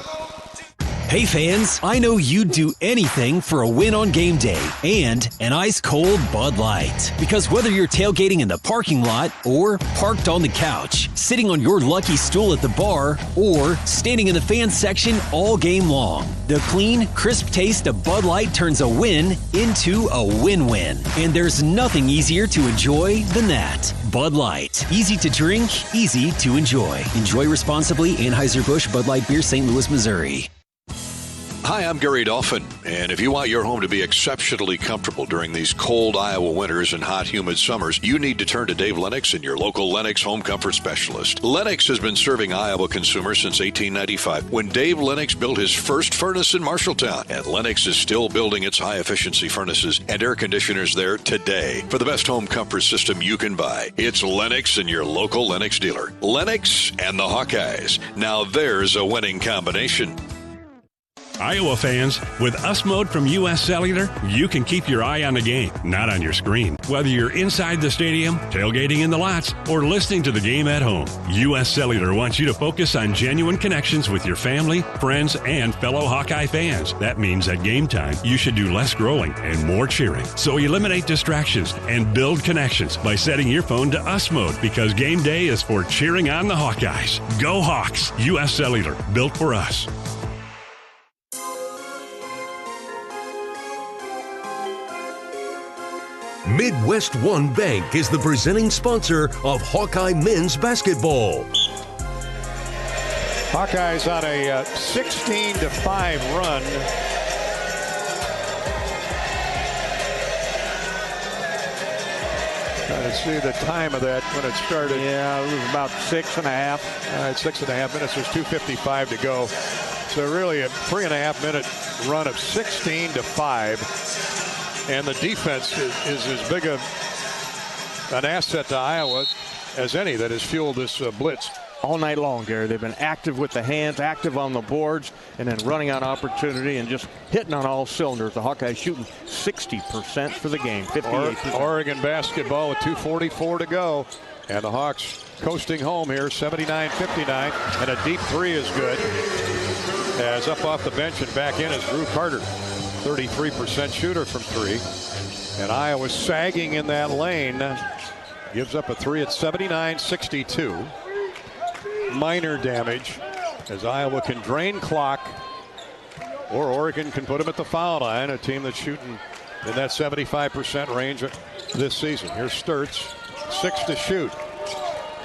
Hey fans, I know you'd do anything for a win on game day and an ice-cold Bud Light. Because whether you're tailgating in the parking lot or parked on the couch, sitting on your lucky stool at the bar, or standing in the fan section all game long, the clean, crisp taste of Bud Light turns a win into a win-win. And there's nothing easier to enjoy than that. Bud Light. Easy to drink, easy to enjoy. Enjoy responsibly. Anheuser-Busch Bud Light Beer, St. Louis, Missouri. Hi, I'm Gary Dolphin, and if you want your home to be exceptionally comfortable during these cold Iowa winters and hot, humid summers, you need to turn to Dave Lennox and your local Lennox home comfort specialist. Lennox has been serving Iowa consumers since 1895, when Dave Lennox built his first furnace in Marshalltown, and Lennox is still building its high-efficiency furnaces and air conditioners there today. For the best home comfort system you can buy, it's Lennox and your local Lennox dealer. Lennox and the Hawkeyes. Now there's a winning combination. Iowa fans, with US Mode from US Cellular, you can keep your eye on the game, not on your screen. Whether you're inside the stadium, tailgating in the lots, or listening to the game at home, US Cellular wants you to focus on genuine connections with your family, friends, and fellow Hawkeye fans. That means at game time, you should do less growling and more cheering. So eliminate distractions and build connections by setting your phone to US Mode, because game day is for cheering on the Hawkeyes. Go Hawks! US Cellular, built for us. Midwest One Bank is the presenting sponsor of Hawkeye men's basketball. Hawkeyes on a 16-5 run. Trying to see the time of that when it started. Yeah, it was about 6.5. All right, 6.5 minutes. There's 2:55 to go. So really a 3.5-minute run of 16-5. And the defense is as big an asset to Iowa as any that has fueled this blitz. All night long, Gary. They've been active with the hands, active on the boards, and then running on opportunity and just hitting on all cylinders. The Hawkeyes shooting 60% for the game, 58%. Oregon basketball with 2:44 to go. And the Hawks coasting home here, 79-59. And a deep three is good. As up off the bench and back in is Drew Carter. 33% shooter from three. And Iowa sagging in that lane. Gives up a three at 79-62. Minor damage as Iowa can drain clock, or Oregon can put them at the foul line, a team that's shooting in that 75% range this season. Here's Sturts, 6 to shoot.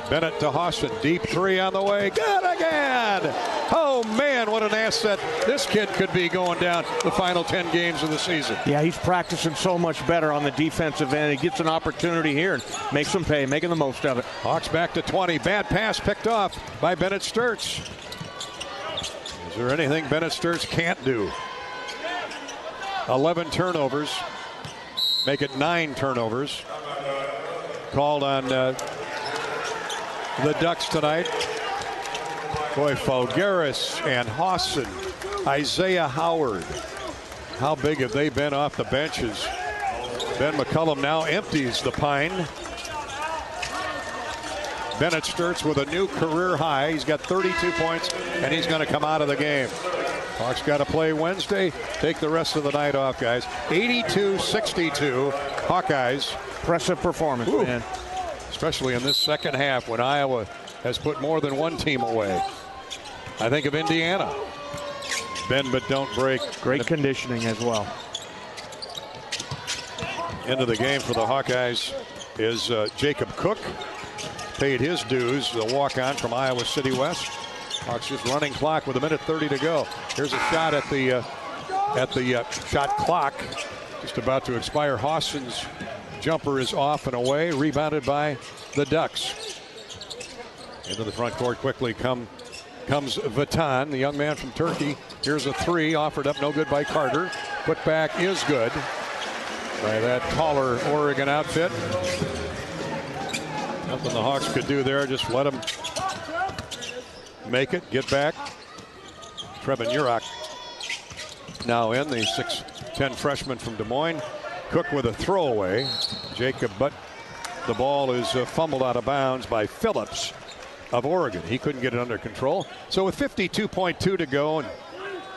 Bennett to Hawson. Deep three on the way. Good again. Oh, man, what an asset this kid could be going down the final 10 games of the season. Yeah, he's practicing so much better on the defensive end. He gets an opportunity here and makes them pay, making the most of it. Hawks back to 20. Bad pass picked off by Bennett Sturts. Is there anything Bennett Sturts can't do? 11 turnovers. Make it 9 turnovers. Called on the Ducks tonight. Boy, Falgaris and Hawson, Isaiah Howard. How big have they been off the benches? Ben McCullum now empties the pine. Bennett Sturts with a new career high. He's got 32 points, and he's going to come out of the game. Hawks got to play Wednesday. Take the rest of the night off, guys. 82-62, Hawkeyes. Impressive performance, man. Especially in this second half when Iowa has put more than one team away. I think of Indiana. Bend but don't break. Great conditioning as well. Into the game for the Hawkeyes is Jacob Cook. Paid his dues, the walk-on from Iowa City West. Hawks just running clock with 1:30 to go. Here's a shot at the shot clock. Just about to expire. Hawson's jumper is off and away. Rebounded by the Ducks. Into the front court quickly comes Vatan, the young man from Turkey. Here's a three offered up, no good by Carter. Put back is good by that taller Oregon outfit. Nothing the Hawks could do there. Just let them make it. Get back. Trevin Urach now in, the 6'10 freshman from Des Moines. Cook with a throwaway. Jacob, but the ball is fumbled out of bounds by Phillips of Oregon. He couldn't get it under control. So with 52.2 to go and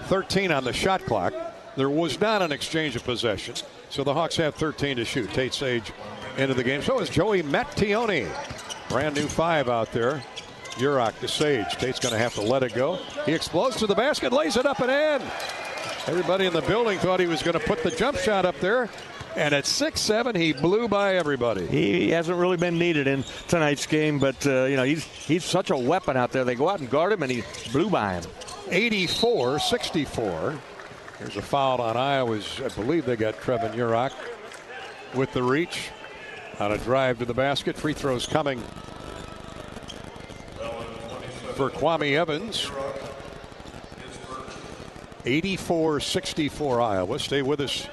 13 on the shot clock, there was not an exchange of possession. So the Hawks have 13 to shoot. Tate Sage into the game. So is Joey Mattione. Brand new 5 out there. Urach to Sage. Tate's going to have to let it go. He explodes to the basket, lays it up and in. Everybody in the building thought he was going to put the jump shot up there. And at 6'7", he blew by everybody. He hasn't really been needed in tonight's game, but he's such a weapon out there. They go out and guard him, and he blew by him. 84-64. There's a foul on Iowa's. I believe they got Trevin Urach with the reach on a drive to the basket. Free throws coming for Kwame Evans. 84-64 Iowa. Stay with us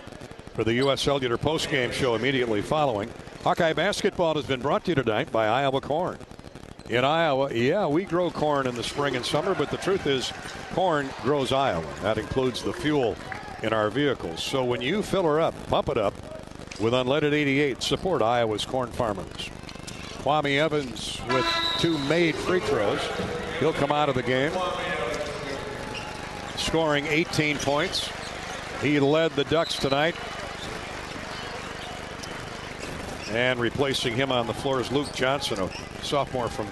for the U.S. Cellular postgame show immediately following. Hawkeye basketball has been brought to you tonight by Iowa Corn. In Iowa, yeah, we grow corn in the spring and summer, but the truth is corn grows Iowa. That includes the fuel in our vehicles. So when you fill her up, pump it up with unleaded 88. Support Iowa's corn farmers. Kwame Evans with 2 made free throws. He'll come out of the game, scoring 18 points. He led the Ducks tonight. And replacing him on the floor is Luke Johnson, a sophomore from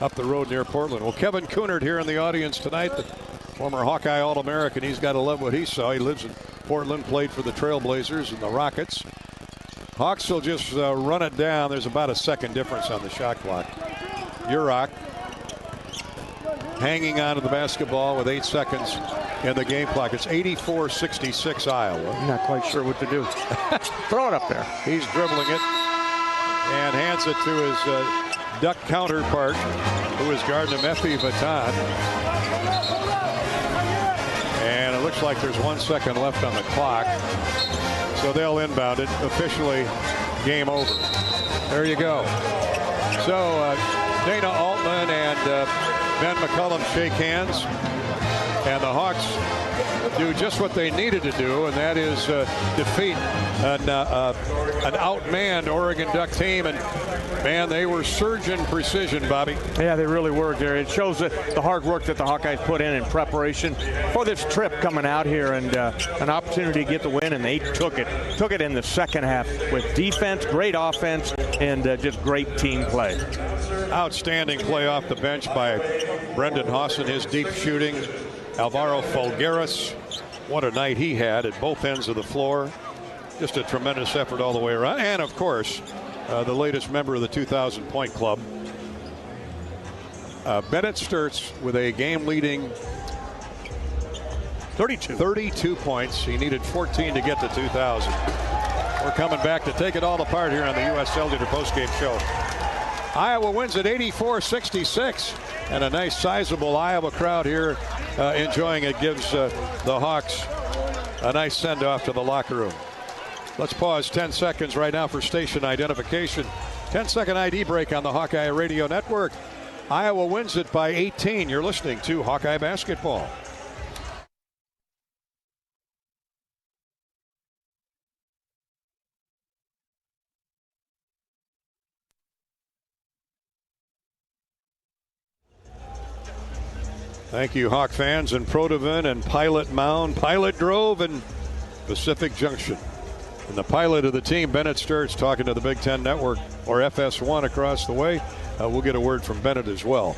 up the road near Portland. Well, Kevin Coonard here in the audience tonight, the former Hawkeye All-American. He's got to love what he saw. He lives in Portland, played for the Trailblazers and the Rockets. Hawks will just run it down. There's about a second difference on the shot clock. Urach hanging on to the basketball with 8 seconds in the game clock. It's 84-66 Iowa. I'm not quite sure what to do. Throw it up there. He's dribbling it and hands it to his Duck counterpart, who is guarding him, Effie Vatan. And it looks like there's 1 second left on the clock. So they'll inbound it. Officially game over. There you go. So Dana Altman and Ben McCullum shake hands. And the Hawks do just what they needed to do, and that is defeat an outmanned Oregon Duck team. And, man, they were surgeon precision, Bobby. Yeah, they really were, Gary. It shows the hard work that the Hawkeyes put in preparation for this trip coming out here, and an opportunity to get the win, and they took it. Took it in the second half with defense, great offense, and just great team play. Outstanding play off the bench by Brendan Hawson, his deep shooting. Alvaro Falgaris, what a night he had at both ends of the floor. Just a tremendous effort all the way around. And, of course, the latest member of the 2,000-point club, Bennett Sturtz with a game-leading 32 points. He needed 14 to get to 2,000. We're coming back to take it all apart here on the U.S. Cellular postgame show. Iowa wins at 84-66, and a nice sizable Iowa crowd here enjoying it. Gives the Hawks a nice send-off to the locker room. Let's pause 10 seconds right now for station identification. 10-second ID break on the Hawkeye Radio Network. Iowa wins it by 18. You're listening to Hawkeye Basketball. Thank you, Hawk fans in Protivin and Pilot Mound, Pilot Grove, and Pacific Junction. And the pilot of the team, Bennett Sturtz, talking to the Big Ten Network, or FS1 across the way. We'll get a word from Bennett as well.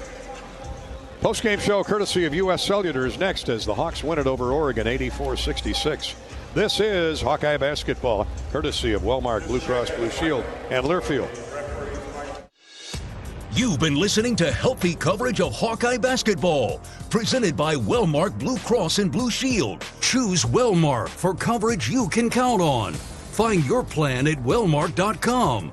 Postgame show courtesy of U.S. Cellular is next as the Hawks win it over Oregon 84-66. This is Hawkeye Basketball, courtesy of Wellmark Blue Cross Blue Shield and Learfield. You've been listening to healthy coverage of Hawkeye Basketball, presented by Wellmark Blue Cross and Blue Shield. Choose Wellmark for coverage you can count on. Find your plan at wellmark.com.